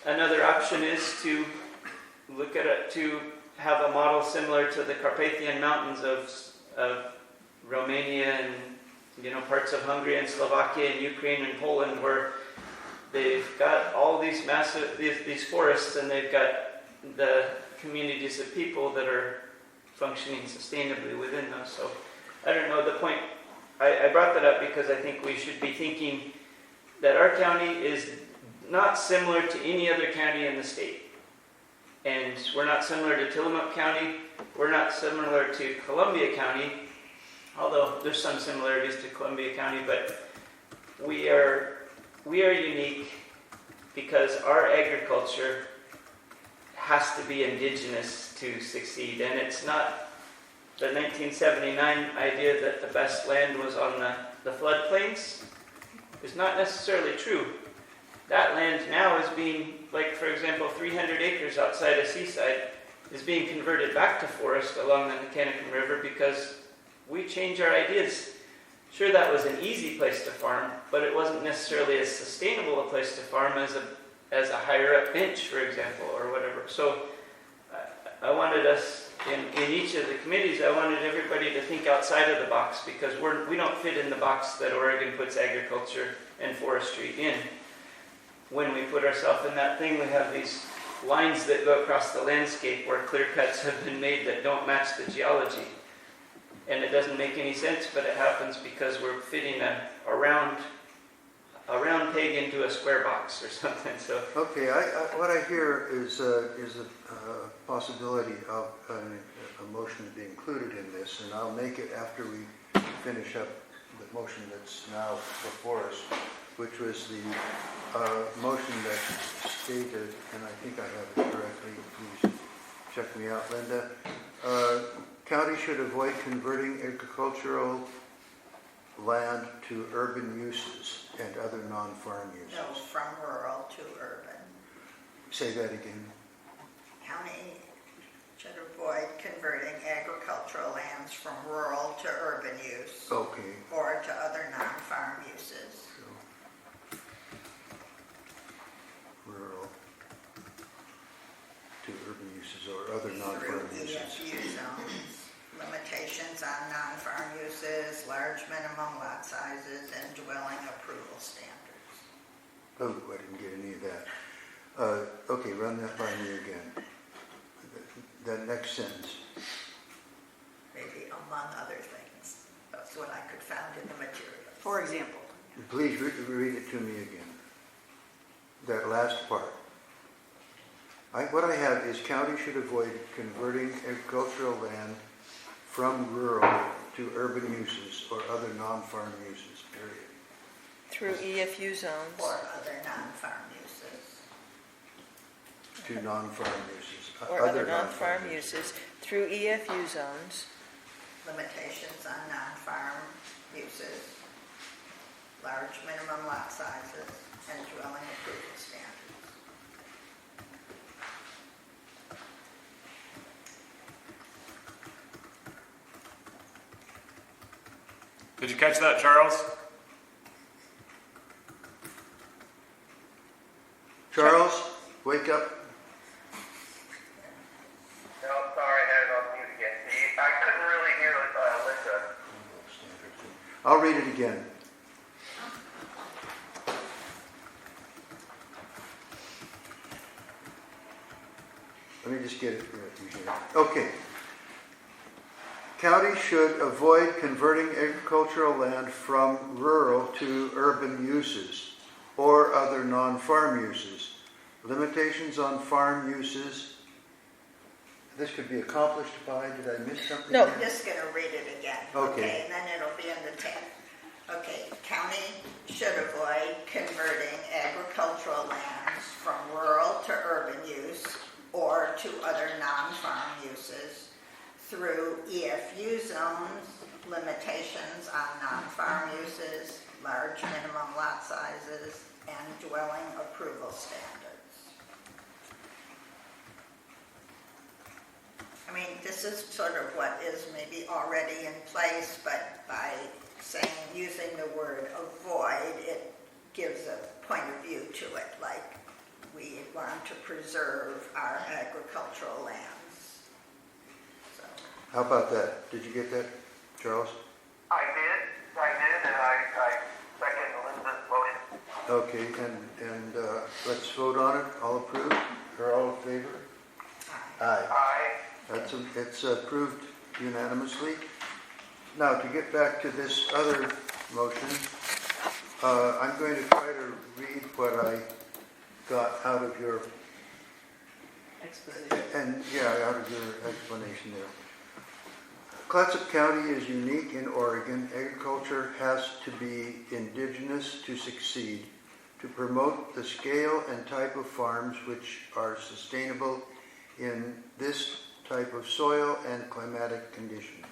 Another option is to look at it, to have a model similar to the Carpathian Mountains of Romania and parts of Hungary and Slovakia and Ukraine and Poland, where they've got all these massive these forests, and they've got the communities of people that are functioning sustainably within those. So I don't know, the point, I brought that up because I think we should be thinking that our county is not similar to any other county in the state. And we're not similar to Tillamook County, we're not similar to Columbia County, although there's some similarities to Columbia County, but we are unique because our agriculture has to be indigenous to succeed. And it's not the 1979 idea that the best land was on the floodplains is not necessarily true. That land now is being, like for example, 300 acres outside of Seaside is being converted back to forest along the Mechanican River because we change our ideas. Sure, that was an easy place to farm, but it wasn't necessarily as sustainable a place to farm as a higher up bench, for example, or whatever. So I wanted us, in each of the committees, I wanted everybody to think outside of the box because we don't fit in the box that Oregon puts agriculture and forestry in. When we put ourselves in that thing, we have these lines that go across the landscape where clear cuts have been made that don't match the geology. And it doesn't make any sense, but it happens because we're fitting a round peg into a square box or something. So Okay, what I hear is a possibility of a motion to be included in this, and I'll make it after we finish up the motion that's now before us, which was the motion that stated, and I think I have it correctly, please check me out, Linda. County should avoid converting agricultural land to urban uses and other non-farm uses. No, from rural to urban. Say that again. County should avoid converting agricultural lands from rural to urban use Okay. or to other non-farm uses. So, rural to urban uses or other non-farm Through uses. EFU zones, limitations on non-farm uses, large minimum lot sizes, and dwelling approval standards. Oh, I didn't get any of that. Okay, run that by me again. That next sentence. Maybe among other things. That's what I could find in the materials. For example. Please read it to me again. That last part. What I have is county should avoid converting agricultural land from rural to urban uses or other non-farm uses, period. Through EFU zones. Or other non-farm uses. To non-farm uses. Or other non-farm uses through EFU zones. Limitations on non-farm uses, large minimum lot sizes, and dwelling approval standards. Did you catch that, Charles? Charles, wake up. No, sorry, I had it on mute. I'll read it again. Let me just get it right here. Okay. County should avoid converting agricultural land from rural to urban uses or other non-farm uses. Limitations on farm uses. This could be accomplished by, did I miss something? No. I'm just gonna read it again. Okay. And then it'll be in the text. Okay, county should avoid converting agricultural lands from rural to urban use or to other non-farm uses through EFU zones, limitations on non-farm uses, large minimum lot sizes, and dwelling approval standards. I mean, this is sort of what is maybe already in place, but by saying, using the word avoid, it gives a point of view to it, like we want to preserve our agricultural lands. So, How about that? Did you get that, Charles? I did, and I second Linda's motion. Okay, and let's vote on it. All approved? Or all in favor? Aye. Aye. It's approved unanimously. Now, to get back to this other motion, I'm going to try to read what I got out of your, Exposition. and yeah, out of your explanation there. Clattson County is unique in Oregon. Agriculture has to be indigenous to succeed, to promote the scale and type of farms which are sustainable in this type of soil and climatic condition.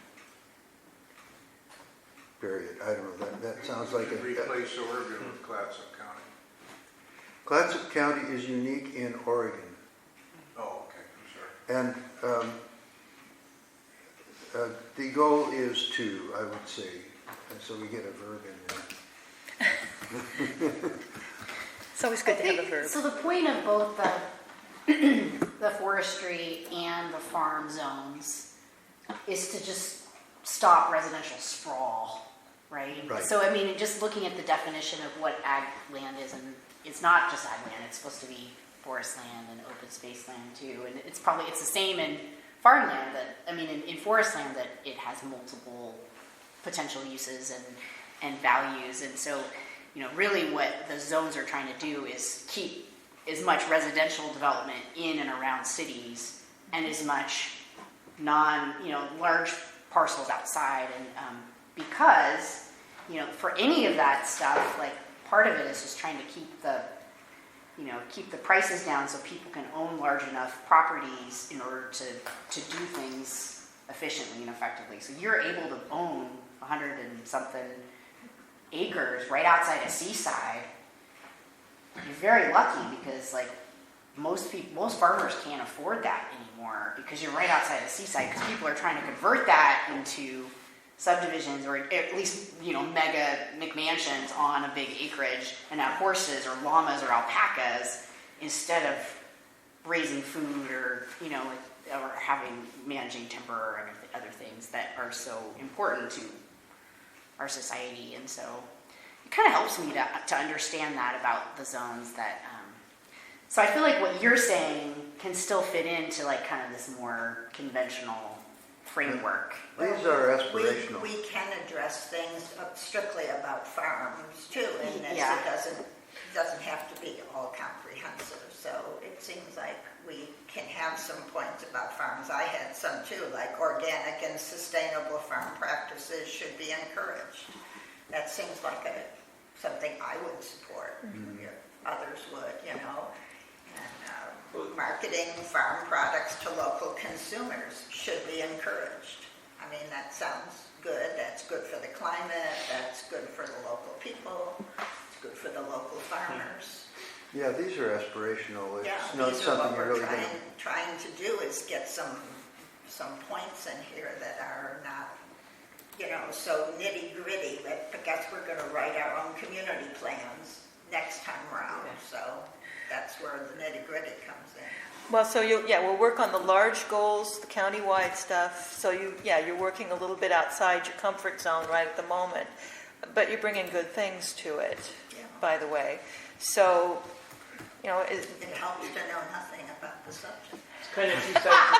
Period. I don't know, that sounds like a... Replace Oregon with Clattson County. Clattson County is unique in Oregon. Oh, okay, I'm sorry. And the goal is to, I would say, and so we get a verb in there. It's always good to have a verb. So the point of both the the forestry and the farm zones is to just stop residential sprawl, right? Right. So I mean, just looking at the definition of what ag land is, and it's not just ag land; it's supposed to be forest land and open space land too. And it's the same in farmland. In forest land that it has multiple potential uses and values. And so, really what the zones are trying to do is keep as much residential development in and around cities and as much large parcels outside. And because, for any of that stuff, like part of it is just trying to keep the prices down so people can own large enough properties in order to do things efficiently and effectively. So you're able to own 100 and something acres right outside a seaside. You're very lucky because most farmers can't afford that anymore because you're right outside the seaside, because people are trying to convert that into subdivisions or at least mega McMansions on a big acreage and have horses or llamas or alpacas instead of raising food or or managing timber or other things that are so important to our society. And so it kind of helps me to understand that about the zones that, so I feel like what you're saying can still fit into kind of this more conventional framework. These are aspirational. We can address things strictly about farms too, in this. Yeah. It doesn't have to be all comprehensive. So it seems like we can have some points about farms. I had some too, like organic and sustainable farm practices should be encouraged. That seems like something I would support. Mm-hmm. Others would, And marketing farm products to local consumers should be encouraged. I mean, that sounds good. That's good for the climate. That's good for the local people. It's good for the local farmers. Yeah, these are aspirational. It's Yeah, not these are something what you're we're really going to... trying to do is get some points in here that are not, so nitty gritty. But I guess we're going to write our own community plans next time around. Okay. So that's where the nitty gritty comes in. Well, so we'll work on the large goals, the countywide stuff. So you're working a little bit outside your comfort zone right at the moment. but you bring in good things to it, Yeah. by the way. So, It helps to know nothing about the subject. It's kind of two sides.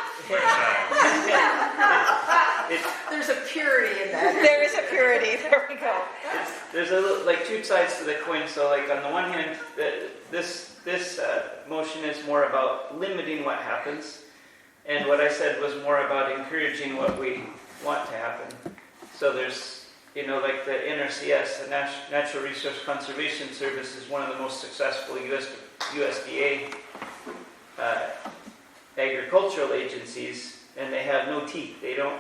There's a purity in that. there is a purity, there we go. There's a little, like two sides to the coin. So like on the one hand, this motion is more about limiting what happens, and what I said was more about encouraging what we want to happen. So there's, like the NRCS, the Natural Resource Conservation Service, is one of the most successful USDA agricultural agencies, and they have no teeth. They don't.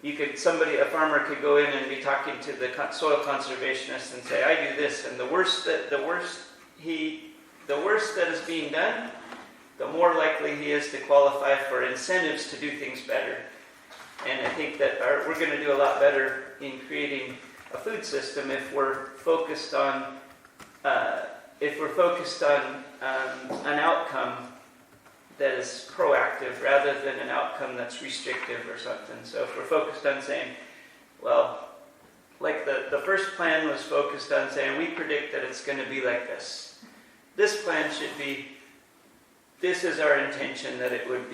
A farmer could go in and be talking to the soil conservationist and say, "I do this," and the worse that is being done, the more likely he is to qualify for incentives to do things better. And I think that we're going to do a lot better in creating a food system if we're focused on an outcome that is proactive rather than an outcome that's restrictive or something. So if we're focused on saying, well, like the first plan was focused on saying, we predict that it's going to be like this. This plan should be, this is our intention that it would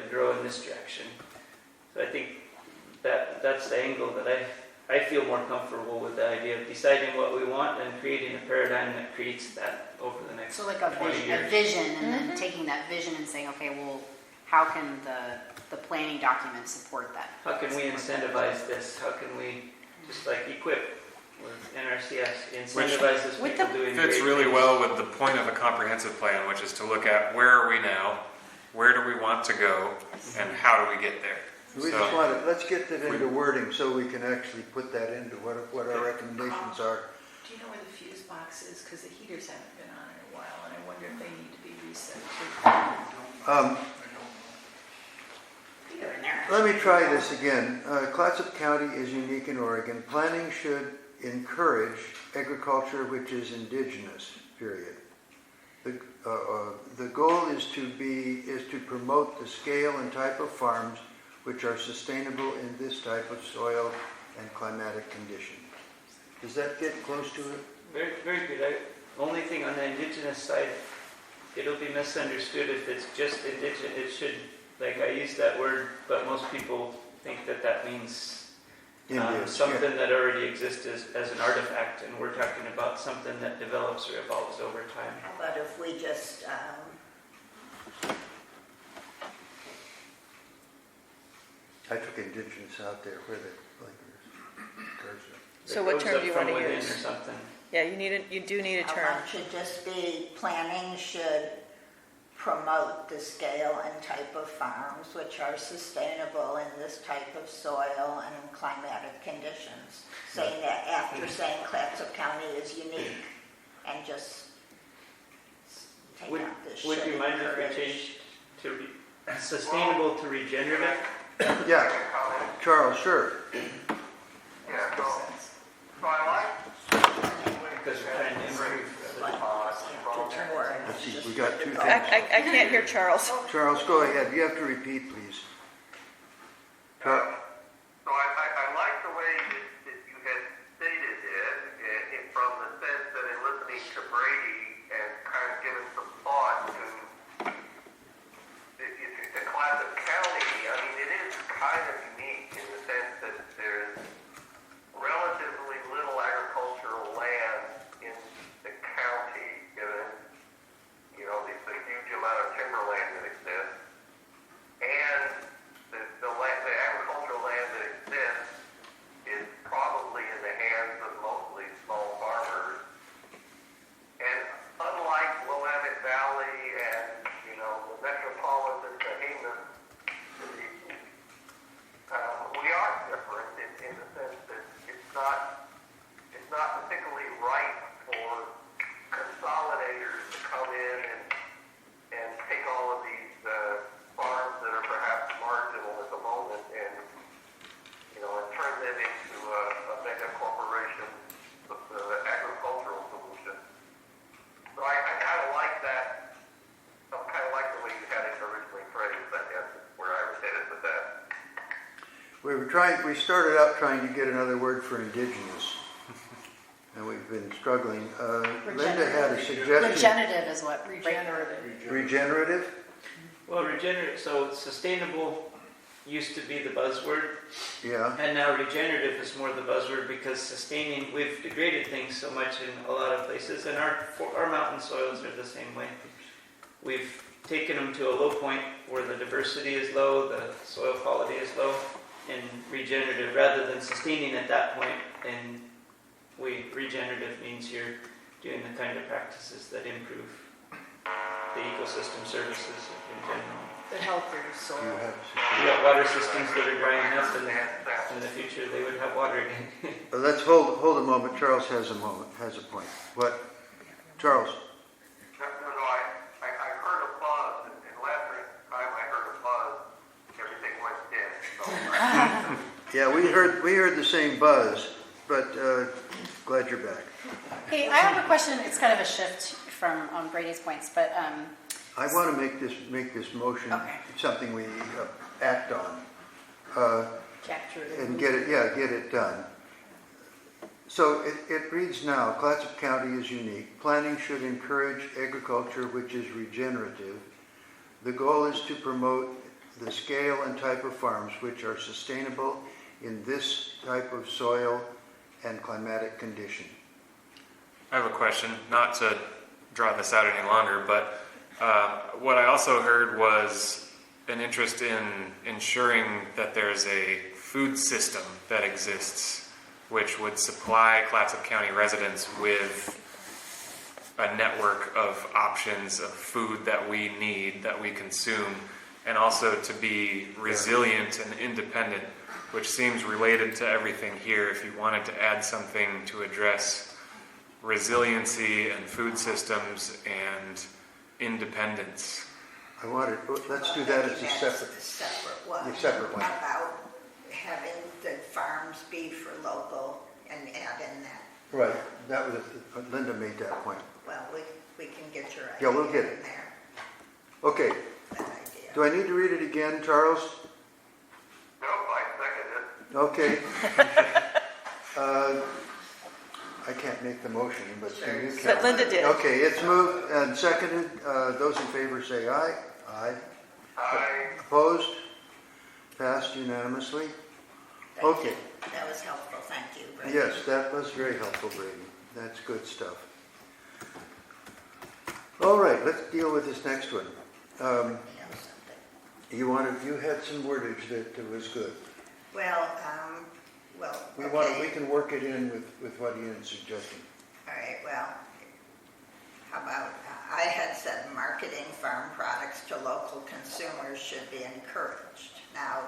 grow in this direction. So I think that's the angle that I feel more comfortable with, the idea of deciding what we want and creating a paradigm that creates that over the next So like a 20 vision, years. and then taking that vision and saying, okay, well, how can the planning document support that? How can we incentivize this? How can we just like equip with NRCS, incentivize this With people the- doing Fits great really things. well with the point of a comprehensive plan, which is to look at where are we now, where do we want to go, and how do we get there. We just let's get that into wording so we can actually put that into what our recommendations are. Do you know where the fuse box is? Because the heaters haven't been on in a while, and I wonder if they need to be reset too. They're in there. Let me try this again. Clatsop County is unique in Oregon. Planning should encourage agriculture which is indigenous, period. The goal is to promote the scale and type of farms which are sustainable in this type of soil and climatic condition. Does that get close to it? Very, very good. Only thing on the indigenous side, it'll be misunderstood if it's just indigenous. It should, like I use that word, but most people think that means something that already exists as an artifact, and we're talking about something that develops or evolves over time. But if we just, I took indigenous out there where the blinkers. So what It term goes do you up want to from within use? or something. Yeah, you do need a term. should just be, planning should promote the scale and type of farms which are sustainable in this type of soil and in climatic conditions. Saying that after saying Clatsop County is unique, and just take Would out this would should you mind if we encourage. changed to sustainable to regenerative? Yeah, Charles, sure. Yeah, so I like Because we're trying to improve. Let's see, we got two things. I can't hear Charles. Charles, go ahead. You have to repeat, please. So I like the way that you had stated it from the sense that in listening to Brady and kind of giving some thought to Clatsop County, I mean, it is kind of unique in the sense that there's relatively little agricultural land in the county, given, the huge amount of timberland that exists. And the agricultural land that exists is probably in the hands of mostly small farmers. And unlike Willamette Valley and, the metropolitan behemoth, we are different in the sense that it's not particularly ripe for consolidators to come in and take all of these farms that are perhaps marginal at the moment and turn them into a mega corporation with the agricultural solution. So I kind of like that. I kind of like the way you had it originally phrased. I guess is where I was headed with that. We started out trying to get another word for indigenous. been struggling. Linda had a suggestion. Regenerative is what? Regenerative? Well, regenerative, so sustainable used to be the buzzword, Yeah. and now regenerative is more the buzzword because sustaining, we've degraded things so much in a lot of places, and our mountain soils are the same way. We've taken them to a low point where the diversity is low, the soil quality is low, and regenerative, rather than sustaining at that point, and regenerative means you're doing the kind of practices that improve the ecosystem services in general. The healthier soil. You have We got water systems that are drying up, and in the future they would have water again. Let's hold a moment. Charles has a point. What? Charles? No, I heard a buzz, and last time I heard a buzz, everything went dead. So, Yeah, we heard the same buzz, but glad you're back. Hey, I have a question. It's kind of a shift from Brady's points, but I want to make this motion Okay. something we act on. Capture it. And get it done. So it reads now, Clatsop County is unique. Planning should encourage agriculture which is regenerative. The goal is to promote the scale and type of farms which are sustainable in this type of soil and climatic condition. I have a question, not to draw this out any longer, but what I also heard was an interest in ensuring that there's a food system that exists which would supply Clatsop County residents with a network of options of food that we need, that we consume, and also to be resilient and independent, which seems related to everything here. If you wanted to add something to address resiliency and food systems and independence. Let's do that as a That's separate. the separate one. The separate one. About having the farms be for local and add in that. Right, that was, Linda made that point. Well, we can get your idea Yeah, we'll get it. in there, Okay, that idea. do I need to read it again, Charles? no, I second it. Okay. I can't make the motion, but can you? But Linda did. Okay, it's moved and seconded. Those in favor say aye. Aye. Opposed? Passed unanimously. Thank Okay. you. That was helpful, thank you. Brady. Yes, that was very helpful, Brady. That's good stuff. All right, let's deal with this next one. You know something. You had some wordage that was good. Well, We okay. can work it in with what Ian's suggesting. All right, well, how about, I had said marketing farm products to local consumers should be encouraged. Now,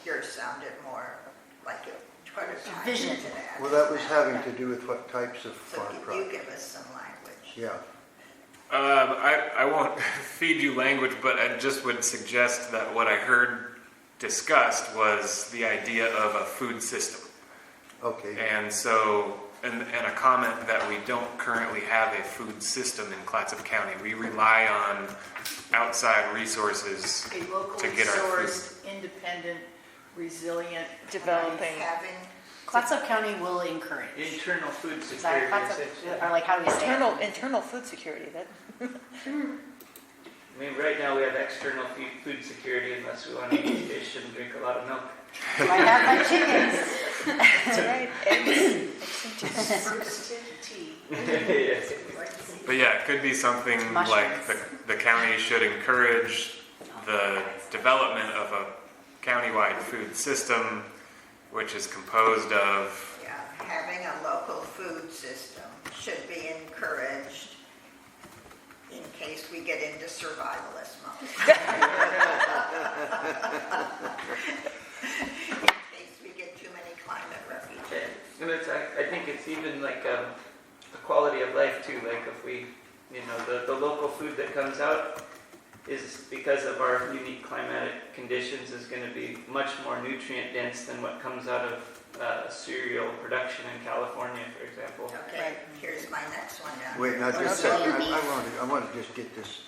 yours sounded more like it put a time Vision. into that. Well, that was having to do with what types of So farm could you products. give us some language? Yeah. I won't feed you language, but I just would suggest that what I heard discussed was the idea of a food system. Okay. And so, and a comment that we don't currently have a food system in Clatsop County. We rely on outside resources A locally to get our food. sourced, independent, resilient. Developing. Having, Clatsop County will encourage. Internal food Is that security, Clatsop, essentially. or like how do we say it? Internal food security, that, I mean, right now we have external food security unless we want to eat fish and drink a lot of milk. Do I have my chickens? that's right. Tea. Yes. But yeah, it could be something like Mushrooms. the county should encourage the development of a countywide food system, which is composed of, yeah, having a local food system should be encouraged in case we get into survivalist mode. In case we get too many climate refugees. And I think it's even like the quality of life too. Like if we, the local food that comes out is because of our unique climatic conditions is going to be much more nutrient dense than what comes out of cereal production in California, for example. Okay, here's my next one now. Wait, now just a second. I want to just get this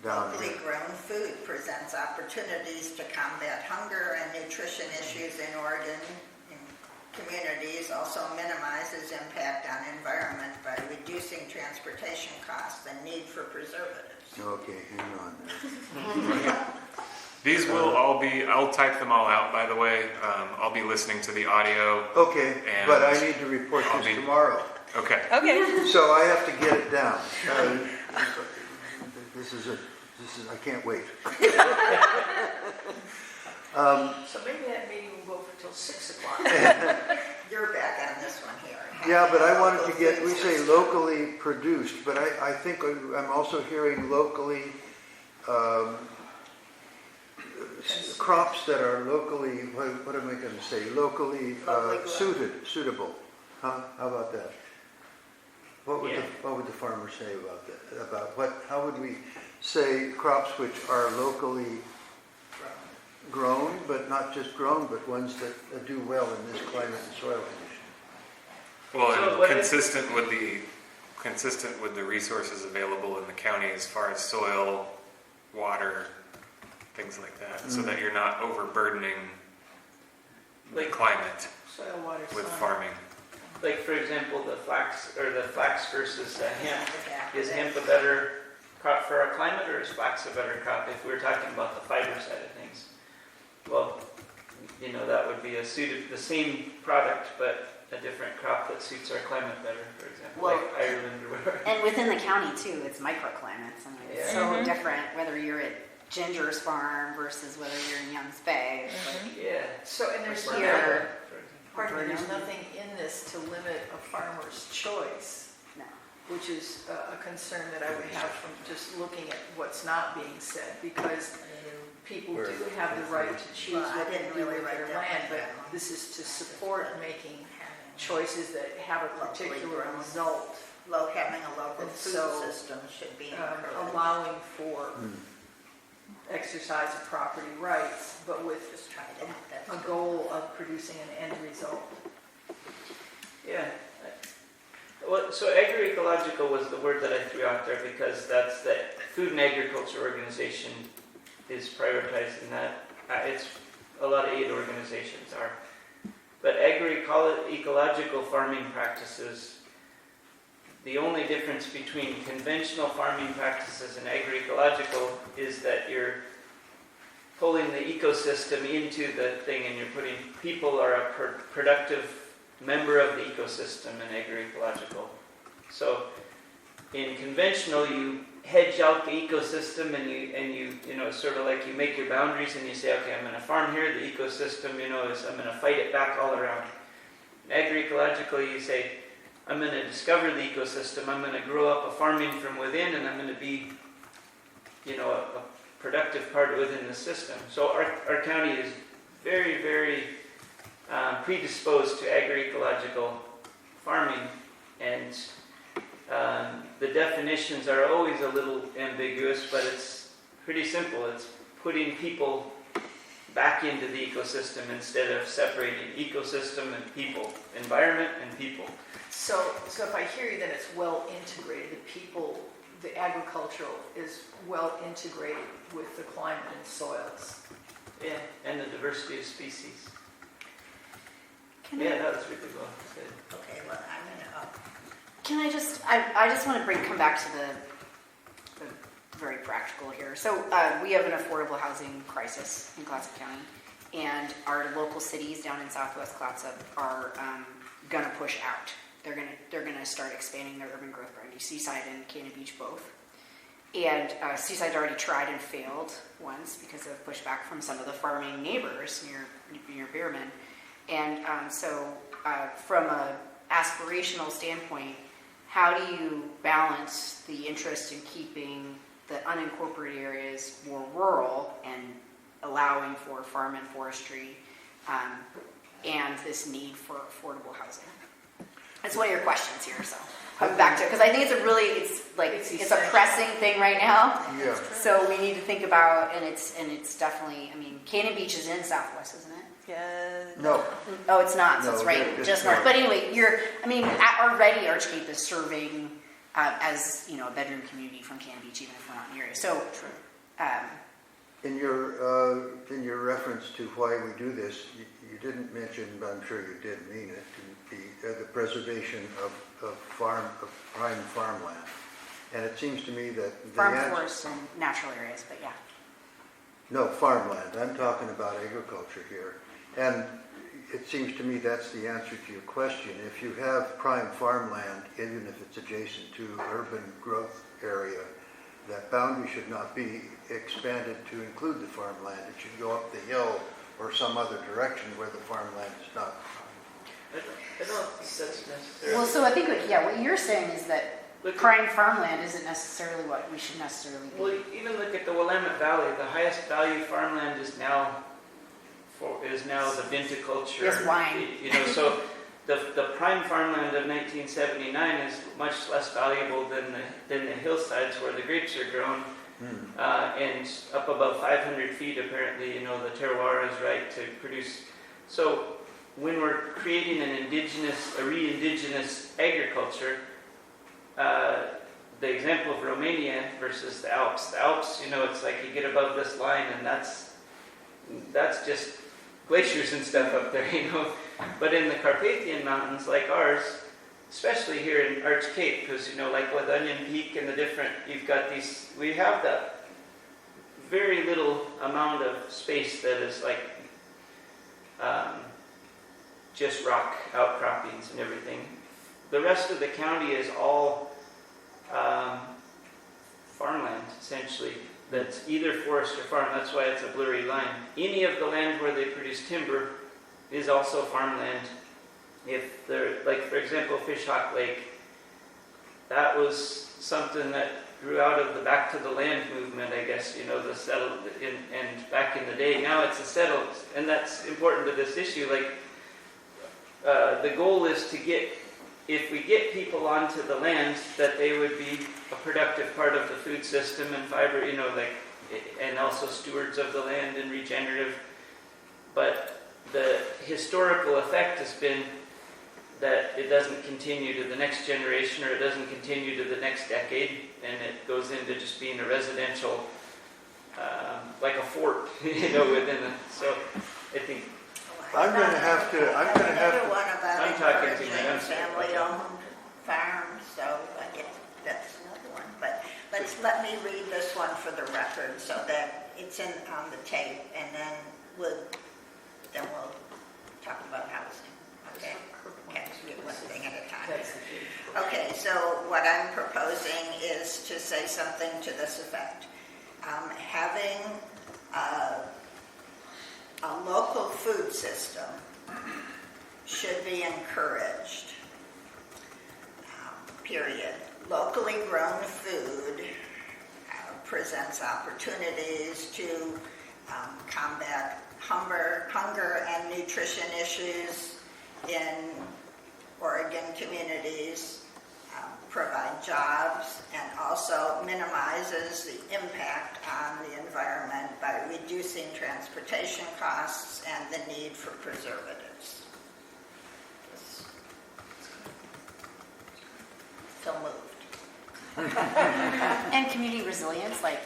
down Locally here. grown food presents opportunities to combat hunger and nutrition issues in Oregon, in communities also minimizes impact on environment by reducing transportation costs and need for preservatives. Okay, hang on there. These will all be, I'll type them all out, by the way. I'll be listening to the audio. Okay, And but I need to report I'll this be- tomorrow, Okay. Okay. so I have to get it down. This is, I can't wait. So maybe that meeting will go for till 6 o'clock. You're back on this one here. Yeah, but I wanted to get, we say locally produced, but I think I'm also hearing locally, crops that are locally, what am I going to say, locally suitable. Huh? How about that? What would the farmer say about that? How would we say crops which are locally grown, but not just grown, but ones that do well in this climate and soil condition? Well, So and what consistent with the resources available in the county as far as soil, water, things like that, so that you're not overburdening the Like- climate Soil, water, with sun. farming. Like, for example, the flax versus hemp. Back Is to hemp a this. better crop for our climate, or is flax a better crop if we're talking about the fiber side of things? Well, that would be the same product, but a different crop that suits our climate better, for example, Well- like Ireland or whatever. And within the county too, it's microclimates. I mean, it's so different whether you're at Ginger's farm versus whether you're in Young's Bay. It's like, Yeah. So, and there's Like Here. Bernardo, for example. pardon me, there's nothing in this to limit a farmer's choice, no. which is a concern that I would have from just looking at what's not being said, because people do have the right to choose Well, I what they didn't do really with write their that land, one but down. this is to support making choices that have a particular result, Having a local And food so, system should be encouraged. allowing for exercise of property rights, but with Just try that. That's a good. goal of producing an end result. Yeah. Well, so agroecological was the word that I threw out there because that's the Food and Agriculture Organization is prioritizing that. It's a lot of aid organizations are. But agroecological farming practices, the only difference between conventional farming practices and agroecological is that you're pulling the ecosystem into the thing and you're putting people are a productive member of the ecosystem in agroecological. So in conventional, you hedge out the ecosystem and you sort of like you make your boundaries and you say, okay, I'm going to farm here. The ecosystem, is I'm going to fight it back all around. In agroecological, you say, I'm going to discover the ecosystem. I'm going to grow up a farming from within, and I'm going to be, a productive part within the system. So our county is very, very predisposed to agroecological farming, and the definitions are always a little ambiguous, but it's pretty simple. It's putting people back into the ecosystem instead of separating ecosystem and people, environment and people. So if I hear you, then it's well integrated. The agricultural is well integrated with the climate and soils. Yeah, and the diversity of species. Can Yeah, that was really well said. Okay, well, I'm gonna, Can I just, I just want to come back to the very practical here. So we have an affordable housing crisis in Clattson County, and our local cities down in southwest Clattson are going to push out. They're gonna start expanding their urban growth boundary, Seaside and Cannon Beach both. And Seaside already tried and failed once because of pushback from some of the farming neighbors near Beerman. And so from an aspirational standpoint, how do you balance the interest in keeping the unincorporated areas more rural and allowing for farm and forestry and this need for affordable housing? That's one of your questions here, so coming back to it, because I think it's it's a pressing thing right now. Yeah. So we need to think about, and it's definitely, Cannon Beach is in Southwest, isn't it? Yeah. No, Oh, it's not, so No, it's right, it's just right. north. But anyway, already Archcape is serving as, a bedroom community from Cannon Beach, even if we're not in the area. So, In your reference to why we do this, you didn't mention, but I'm sure you did mean it, the preservation of prime farmland. And it seems to me that the Farm answer... forests and natural areas, but yeah. No, farmland. I'm talking about agriculture here. And it seems to me that's the answer to your question. If you have prime farmland, even if it's adjacent to urban growth area, that boundary should not be expanded to include the farmland. It should go up the hill or some other direction where the farmland is not. I don't think that's necessary. Well, so I think, what you're saying is that Look at- prime farmland isn't necessarily what we should necessarily Well, be. even look at the Willamette Valley. The highest value farmland is now the viticulture. Yes, wine. You know, so the prime farmland of 1979 is much less valuable than the hillsides where the grapes are grown. And up above 500 feet, apparently, you know, the terroir is right to produce. So when we're creating a re-indigenous agriculture, the example of Romania versus the Alps. The Alps, you know, it's like you get above this line and that's just glaciers and stuff up there, you know. But in the Carpathian Mountains, like ours, especially here in Arch Cape, because, you know, like with Onion Peak and we have that very little amount of space that is like just rock outcroppings and everything. The rest of the county is all farmland, essentially. That's either forest or farm. That's why it's a blurry line. Any of the land where they produce timber is also farmland. If they're, like, for example, Fishhawk Lake, that was something that grew out of the Back to the Land movement, I guess, you know, the settled, and back in the day. Now it's a settled, and that's important to this issue. Like, the goal is to get, if we get people onto the land, that they would be a productive part of the food system and fiber, you know, like, and also stewards of the land and regenerative. But the historical effect has been that it doesn't continue to the next generation, or it doesn't continue to the next decade, and it goes into just being a residential, like a fort, you know, within the, so I think. I'm going to have to. Another one about I'm talking to encouraging my family-owned farms, so I guess that's another one. But let me read this one for the record so that it's on the tape, and then we'll talk about housing. Okay? Okay, so we have one thing at a time. Okay, so what I'm proposing is to say something to this effect. Having a local food system should be encouraged, period. Locally grown food presents opportunities to combat hunger and nutrition issues in Oregon communities, provide jobs, and also minimizes the impact on the environment by reducing transportation costs and the need for preservatives. So moved. And community resilience, like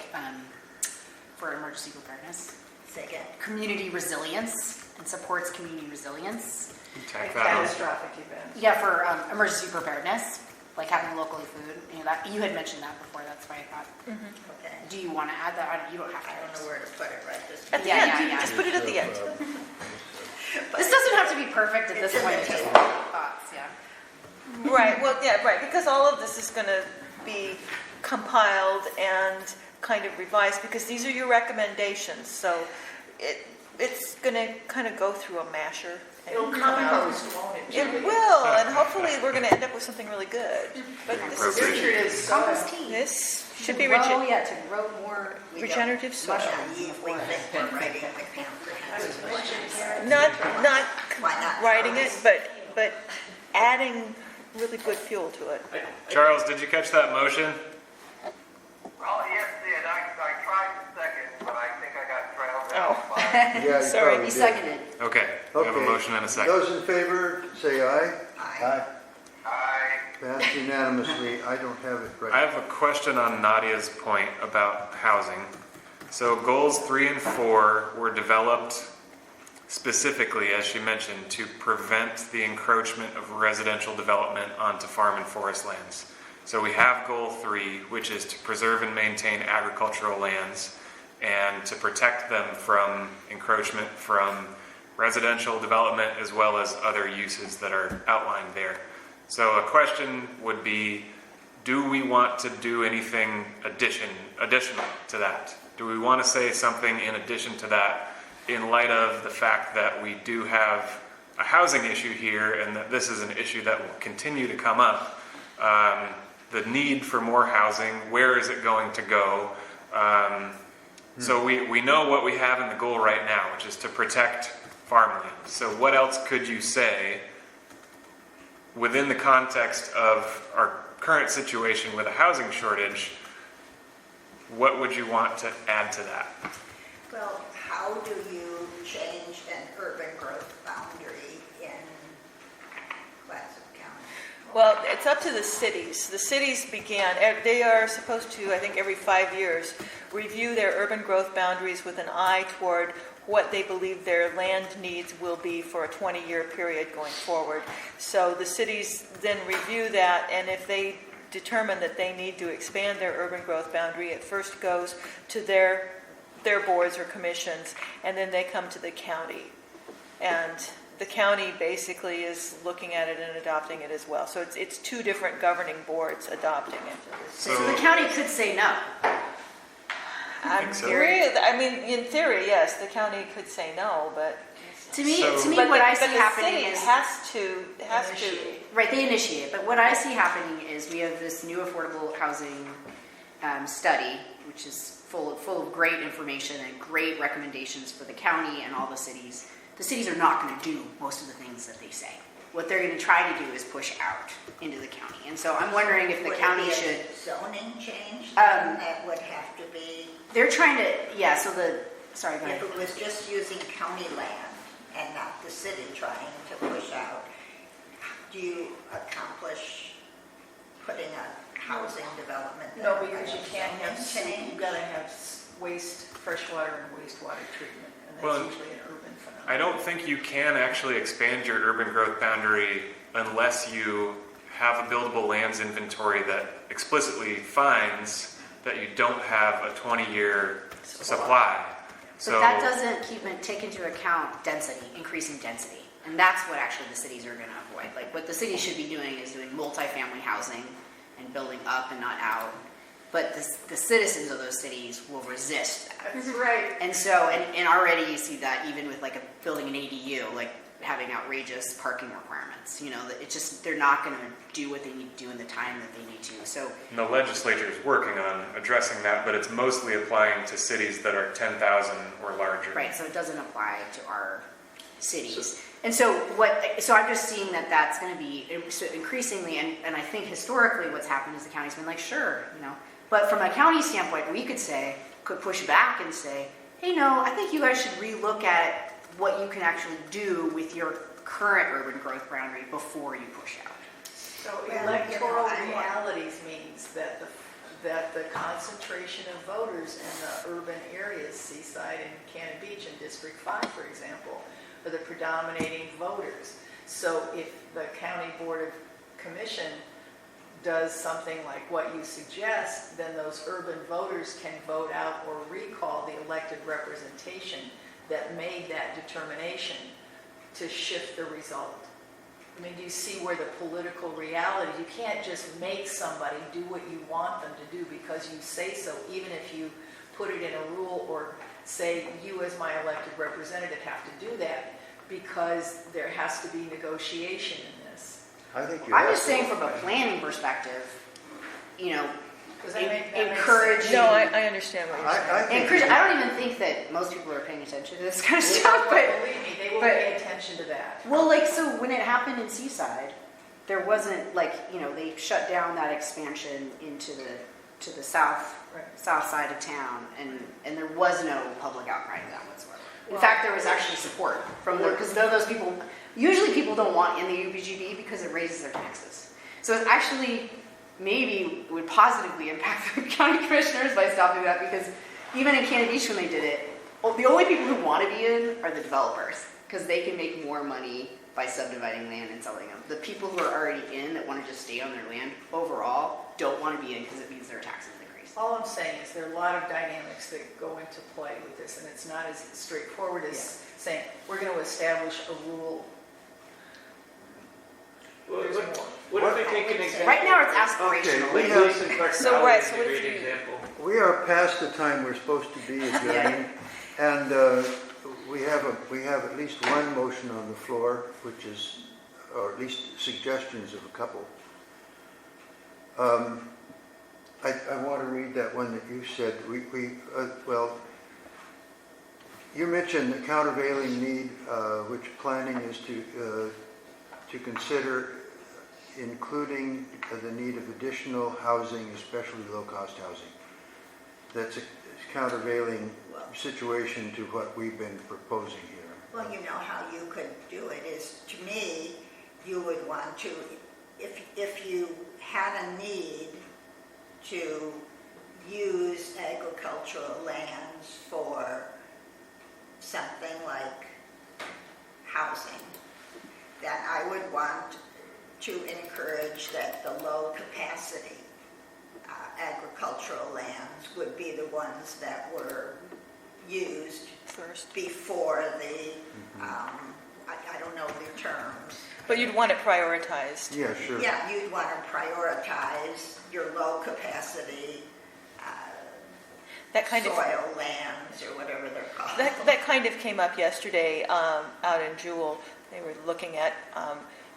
for emergency preparedness. Say again. Community resilience and supports community resilience. Tack that on. Catastrophic events. Yeah, for emergency preparedness, like having locally food. You know, that you had mentioned that before. That's why I thought. Okay. Do you want to add that? You don't have to. I don't know where to put it right this At the Yeah, end, yeah. just put it at the end. This doesn't have to be perfect at this It's in point. the Just table. thoughts, yeah. Right, well, yeah, right, because all of this is going to be compiled and kind of revised, because these are your recommendations, so it's going to kind of go through a masher. And It'll come out. compost, won't it? It will, and hopefully we're going to end up with something really good. But Richard is Compost tea. this should be to grow, regi- yeah, to grow more regenerative soil. We think we're writing the comprehensive. Not Why not? writing it, but adding really good fuel to it. Charles, did you catch that motion? Oh, yes, did. I tried to second, but I think I got drowned Oh. out by Yeah, you Sorry, probably He did. seconded. Okay, we have a motion and a second. Those in favor, say aye. Aye. I Passed unanimously. I don't have it right. I have a question on Nadia's point about housing. So goals 3 and 4 were developed specifically, as she mentioned, to prevent the encroachment of residential development onto farm and forest lands. So we have goal 3, which is to preserve and maintain agricultural lands and to protect them from encroachment from residential development as well as other uses that are outlined there. So a question would be, do we want to do anything additional to that? Do we want to say something in addition to that in light of the fact that we do have a housing issue here and that this is an issue that will continue to come up? The need for more housing, where is it going to go? So we know what we have in the goal right now, which is to protect farmland. So what else could you say within the context of our current situation with a housing shortage? What would you want to add to that? Well, how do you change an urban growth boundary in Clattson County? Well, it's up to the cities. The cities they are supposed to, I think every 5 years, review their urban growth boundaries with an eye toward what they believe their land needs will be for a 20-year period going forward. So the cities then review that, and if they determine that they need to expand their urban growth boundary, it first goes to their boards or commissions, and then they come to the county. And the county basically is looking at it and adopting it as well. So it's 2 different governing boards adopting it. So the county could say no. think so? I mean, in theory, yes, the county could say no, but To me, but what I the see happening city is has to right. They initiate it, but what I see happening is we have this new affordable housing study, which is full of great information and great recommendations for the county and all the cities. The cities are not going to do most of the things that they say. What they're going to try to do is push out into the county, and so I'm wondering if the county should Zoning change, then that would have to be, They're trying to, yeah. So sorry, go ahead. if it was just using county land and not the city trying to push out, do you accomplish putting a housing development there? No, because you can't have, Zoning you've got to have freshwater and wastewater treatment, and that's Well, usually an urban phenomenon. I don't think you can actually expand your urban growth boundary unless you have a buildable lands inventory that explicitly finds that you don't have a 20-year supply. But that doesn't take into account density, increasing density. And that's what actually the cities are going to avoid. Like what the cities should be doing is doing multifamily housing and building up and not out. But the citizens of those cities will resist that. That's right. And so, and already you see that even with like building an ADU, like having outrageous parking requirements. You know, it's just, they're not going to do what they need to do in the time that they need to. So And the legislature is working on addressing that, but it's mostly applying to cities that are 10,000 or larger. right, so it doesn't apply to our cities. And so I'm just seeing that that's going to be increasingly, and I think historically what's happened is the county's been like, sure, you know. But from a county standpoint, we could push back and say, hey, no, I think you guys should relook at what you can actually do with your current urban growth boundary before you push out. So Well, electoral you know, realities means that the concentration of voters in the urban areas, Seaside and Cannon Beach and District 5, for example, are the predominating voters. So if the County Board of Commission does something like what you suggest, then those urban voters can vote out or recall the elected representation that made that determination to shift the result. I mean, do you see where the political reality, you can't just make somebody do what you want them to do because you say so, even if you put it in a rule or say, you as my elected representative have to do that, because there has to be negotiation in this. I think you I'm have just to- saying from a planning perspective, you know, Does that make sense? encouraging. No, I understand what you're saying. I think Encourage, I don't even think that most people are paying attention to this kind of stuff, but Believe me, they will but- pay attention to that. well, like so when it happened in Seaside, there wasn't like they shut down that expansion into the south side of town, and there was no public outcry to that whatsoever. In fact, there was actually support from because those people usually people don't want in the UPGB because it raises their taxes. So it's actually maybe would positively impact the county commissioners by stopping that because even in Cannon Beach when they did it, well, the only people who want to be in are the developers because they can make more money by subdividing land and selling them. The people who are already in that want to just stay on their land overall don't want to be in because it means their taxes increase. All I'm saying is there are a lot of dynamics that go into play with this, and it's not as straightforward as saying, we're going to establish a rule. What if we take an example? Right now it's aspirational. Like Yeah. Wilson Park So, Valley right, is so a what great if you- example. We are past the time we're supposed to be adjourning, and we have at least one motion on the floor, which is, or at least suggestions of a couple. I want to read that one that you said. Well, you mentioned the countervailing need, which planning is to consider, including the need of additional housing, especially low-cost housing. That's a countervailing situation to what we've been proposing here. Well, you know how you could do it is, to me, you would want to, if you had a need to use agricultural lands for something like housing, then I would want to encourage that the low capacity agricultural lands would be the ones that were used First. before the, I don't know the terms. But you'd want it prioritized. Yeah, sure. Yeah, you'd want to prioritize your low capacity That kind of soil lands or whatever they're called. that kind of came up yesterday out in Jewel. They were looking at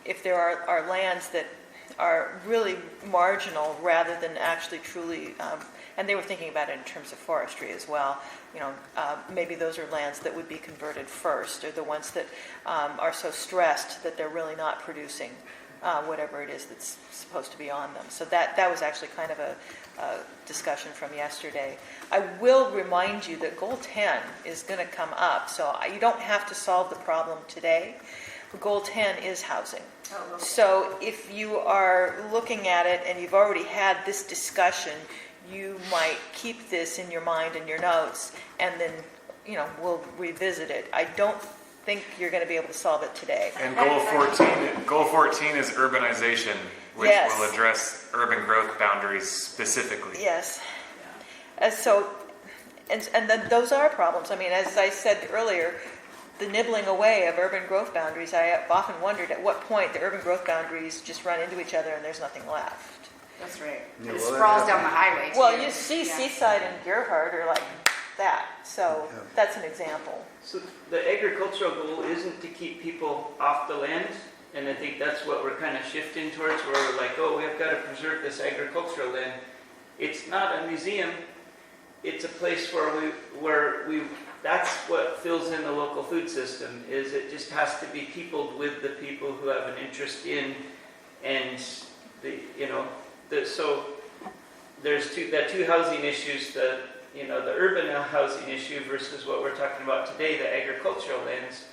if there are lands that are really marginal rather than actually truly, and they were thinking about it in terms of forestry as well. You know, maybe those are lands that would be converted first, or the ones that are so stressed that they're really not producing whatever it is that's supposed to be on them. So that was actually kind of a discussion from yesterday. I will remind you that Goal 10 is going to come up, so you don't have to solve the problem today. Goal 10 is housing. Oh, okay. So if you are looking at it and you've already had this discussion, you might keep this in your mind and your notes, and then, we'll revisit it. I don't think you're going to be able to solve it today. And goal 14 is urbanization, which Yes. will address urban growth boundaries specifically. Yes. And then those are problems. I mean, as I said earlier, the nibbling away of urban growth boundaries, I have often wondered at what point the urban growth boundaries just run into each other and there's nothing left. That's right. Yeah, And it well, that sprawls down the happens. highway too. Well, you see Yeah. Seaside and Gerhardt are like that. So Yeah. that's an example. So the agricultural goal isn't to keep people off the land, and I think that's what we're kind of shifting towards, where we're like, oh, we've got to preserve this agricultural land. It's not a museum. It's a place where we that's what fills in the local food system, is it just has to be peopled with the people who have an interest in, and so there's two housing issues, the urban housing issue versus what we're talking about today, the agricultural lands.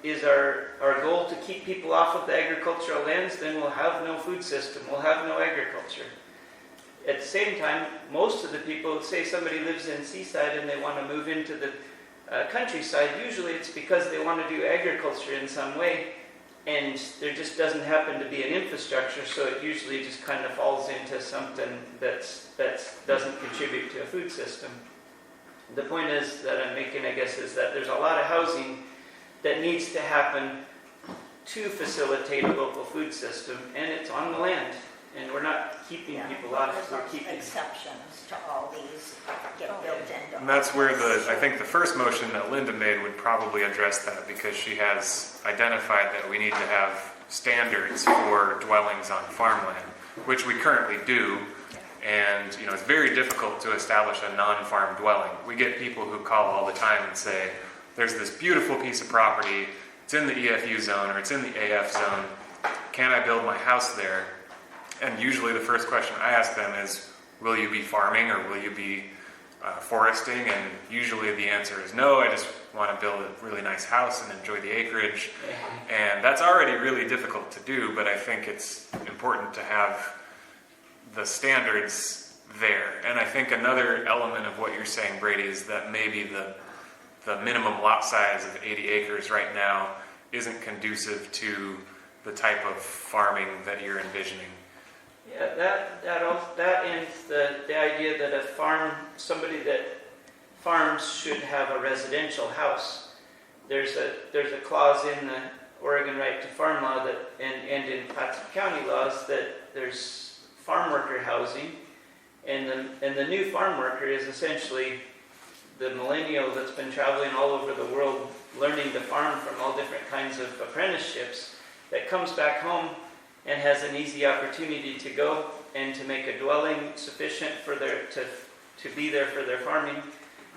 Is our goal to keep people off of the agricultural lands, then we'll have no food system, we'll have no agriculture. At the same time, most of the people, say somebody lives in Seaside and they want to move into the countryside, usually it's because they want to do agriculture in some way, and there just doesn't happen to be an infrastructure, so it usually just kind of falls into something that doesn't contribute to a food system. The point is that I'm making, I guess, is that there's a lot of housing that needs to happen to facilitate a local food system, and it's on the land. And we're not keeping people out, we're keeping... exceptions to all these get built into. And that's where I think the first motion that Linda made would probably address that, because she has identified that we need to have standards for dwellings on farmland, which we currently do. And, it's very difficult to establish a non-farm dwelling. We get people who call all the time and say, there's this beautiful piece of property, it's in the EFU zone or it's in the AF zone, can I build my house there? And usually the first question I ask them is, will you be farming or will you be foresting? And usually the answer is no, I just want to build a really nice house and enjoy the acreage. And that's already really difficult to do, but I think it's important to have the standards there. And I think another element of what you're saying, Brady, is that maybe the minimum lot size of 80 acres right now isn't conducive to the type of farming that you're envisioning. Yeah, that ends the idea that somebody that farms should have a residential house. There's a clause in the Oregon right to farm law that and in Clattson County laws that there's farm worker housing, and the new farm worker is essentially the millennial that's been traveling all over the world learning to farm from all different kinds of apprenticeships, that comes back home and has an easy opportunity to go and to make a dwelling sufficient for to be there for their farming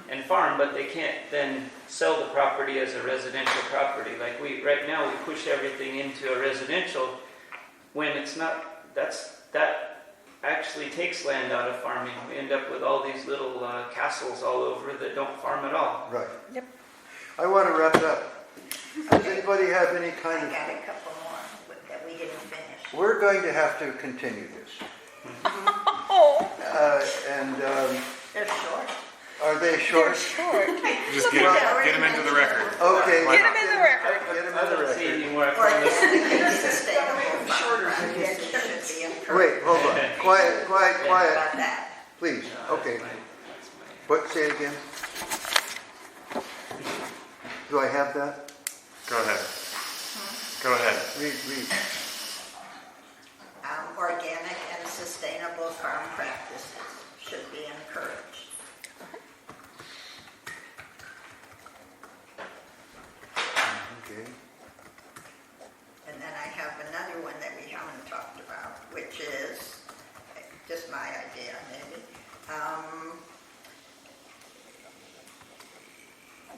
and farm, but they can't then sell the property as a residential property. Like right now we push everything into a residential when it's not, that actually takes land out of farming. We end up with all these little castles all over that don't farm at all. Right. Yep. I want to wrap it up. Does anybody have any kind I of... got a couple more that we didn't finish. We're going to have to continue this. Oh, They're short. Are they they're short? short. Just get them into the record. Okay. Why Get not? them in the record. Get them I in the don't see record. any more. I promise. Organic and sustainable farm projects should be encouraged. Wait, hold on. Quiet, What about that? please. No, Okay. that's my- What, say it again? Do I have that? Go ahead. Go ahead. Read. Organic and sustainable farm practices should be encouraged. Okay. And then I have another one that we haven't talked about, which is just my idea, maybe.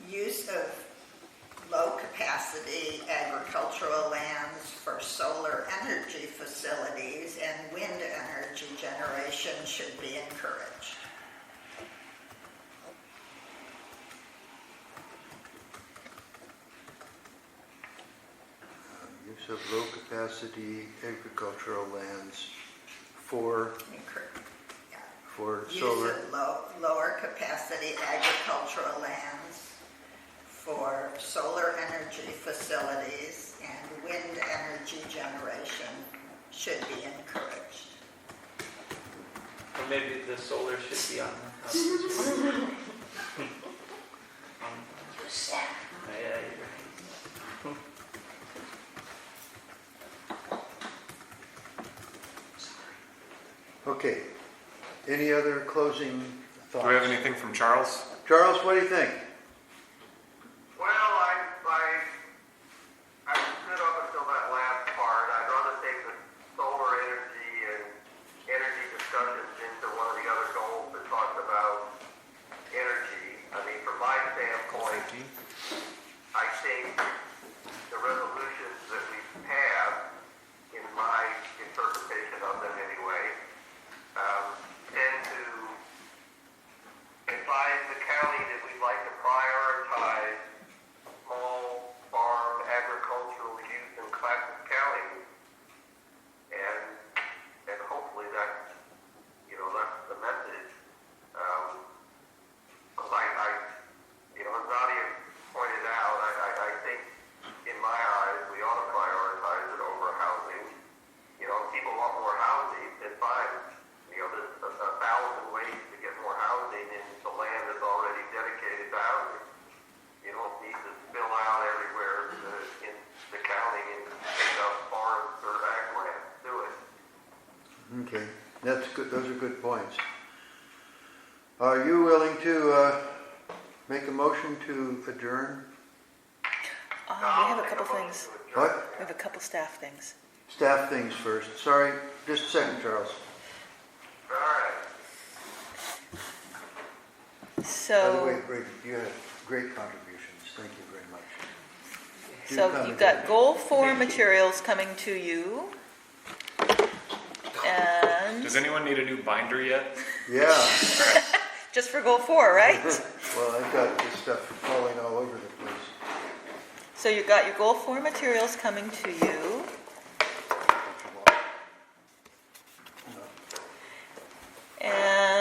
Use of low-capacity agricultural lands for solar energy facilities and wind energy generation should be encouraged. Use of low-capacity agricultural lands for solar. Use of lower capacity agricultural lands for solar energy facilities and wind energy generation should be encouraged. Or maybe the solar should be on the house as well. Yeah, you're right. Okay. Any other closing thoughts? Do we have anything from Charles? Charles, what do you think? Well, I stood up until that last part. I'd rather take the solar energy and energy discussions into one of the other goals that talks about energy. I mean, from my standpoint, I think the resolutions that we have, in my interpretation of them anyway, tend to advise the county that we'd like to prioritize small farm agricultural use in Clattson County, and hopefully that's the message. As Nadia pointed out, I think in my eyes we ought to prioritize it over housing. If people want more housing, then fine. There's 1,000 ways to get more housing in the land that's already dedicated to housing. You don't need to spill out everywhere in the county and take up forests or ag land. Do it. Okay, that's good. Those are good points. Are you willing to make a motion to adjourn? We have a couple things. What? We have a couple staff things. Staff things first. Sorry, just a second, Charles. All right. By the So, way, Brady, you had great contributions. Thank you very much. Do so come you've got again. goal 4 materials coming to you. And Does anyone need a new binder yet? Yeah. just for goal 4, right? Well, I've got this stuff falling all over the place. So you've got your goal 4 materials coming to you. And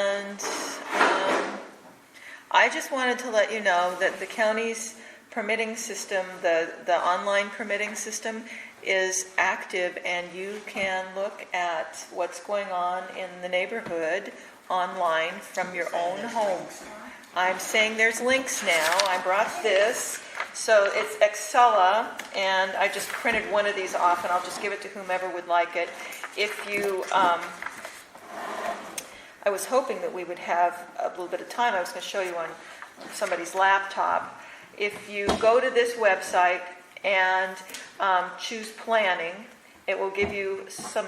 I just wanted to let you know that the county's permitting system, the online permitting system is active, and you can look at what's going on in the neighborhood online from your own home. I'm saying there's links now. I brought this. So it's Excella, and I just printed one of these off, and I'll just give it to whomever would like it. If you, I was hoping that we would have a little bit of time. I was going to show you on somebody's laptop. If you go to this website and choose planning, it will give you some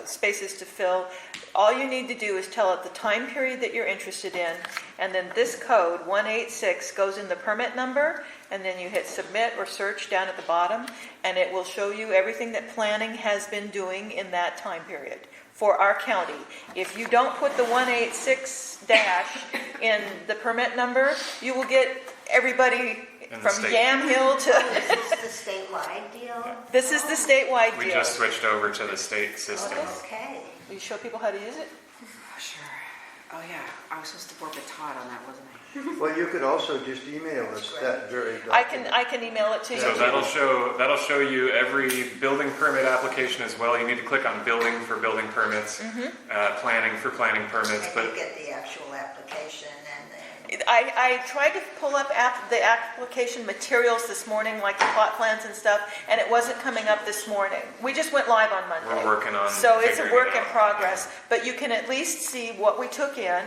spaces to fill. All you need to do is tell it the time period that you're interested in, and then this code, 186, goes in the permit number, and then you hit submit or search down at the bottom, and it will show you everything that planning has been doing in that time period for our county. If you don't put the 186 dash in the permit number, you will get everybody from Yamhill to... Is this the statewide deal? This is the statewide deal. We just switched over to the state system. Okay. Will you show people how to use it? Sure. Oh yeah, I was supposed to work with Todd on that, wasn't I? Well, you could also just email us that very I document. can email it to you. So that'll show you every building permit application as well. You need to click on building for building permits, planning for planning permits. And But you get the actual application and then... I tried to pull up the application materials this morning, like the plot plans and stuff, and it wasn't coming up this morning. We just went live on Monday. we're working on So it's a figuring work it in out. progress, but you can at least see what we took in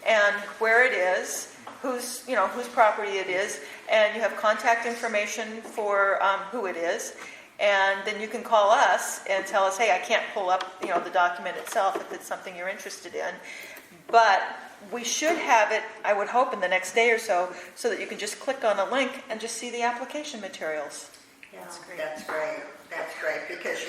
and where it is, whose property it is, and you have contact information for who it is, and then you can call us and tell us, hey, I can't pull up the document itself if it's something you're interested in, but we should have it, I would hope, in the next day or so that you can just click on a link and just see the application materials. Yeah, that's great. That's great, because,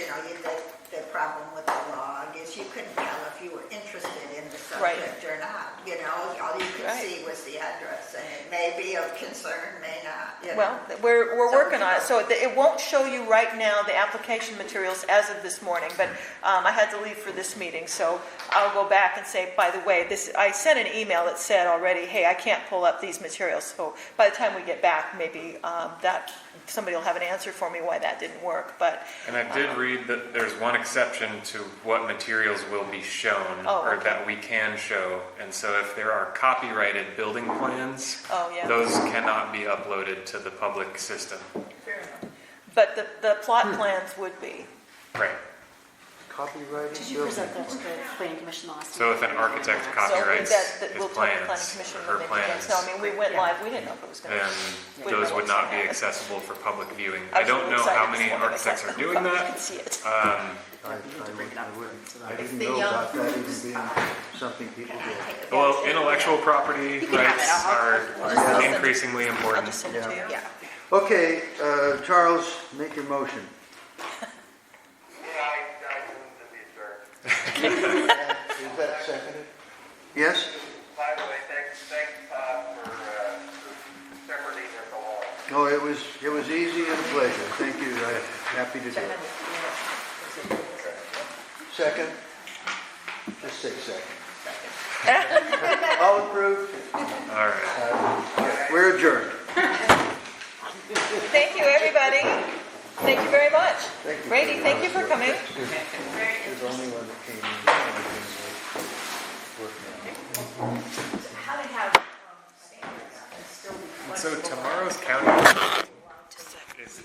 the problem with the log is you couldn't tell if you were interested in the subject or not. All you could see was the address, and it may be of concern, may not. Well, we're working on it, so it won't show you right now the application materials as of this morning, but I had to leave for this meeting, so I'll go back and say, by the way, I sent an email that said already, hey, I can't pull up these materials, so by the time we get back, maybe that somebody will have an answer for me why that didn't work. But And I did read that there's one exception to what materials will be shown, or that we can show. And so if there are copyrighted building plans, those cannot be uploaded to the public system. Fair enough. But the plot plans would be. Right. Copyrighted Did you building. present that to the planning commission last So if an architect copyrights that his we'll tell the planning plans, commission or when her they begin. plans, So I mean, we went live. We didn't know if it was going to. then We those know would what's not gonna be happen. accessible for public viewing. I I was don't really know excited how this many morning. architects are doing You that. can see it. I didn't know about that even being something people did. Well, intellectual property can have rights it. are I'll send it. increasingly I'll important. just send it to you. Yeah. Okay, Charles, make your motion. I move to be adjourned. Is that seconded? Yes? By the way, thanks, Todd, for shepherding us along. Oh, it was easy and a pleasure. Thank you. I'm happy to do it. Second? Just say second. All approved? All right. We're adjourned. Thank you, everybody. Thank you very much. Thank you. Brady, thank you for coming. There's only one that came in. How to have standards and still be So flexible. tomorrow's county is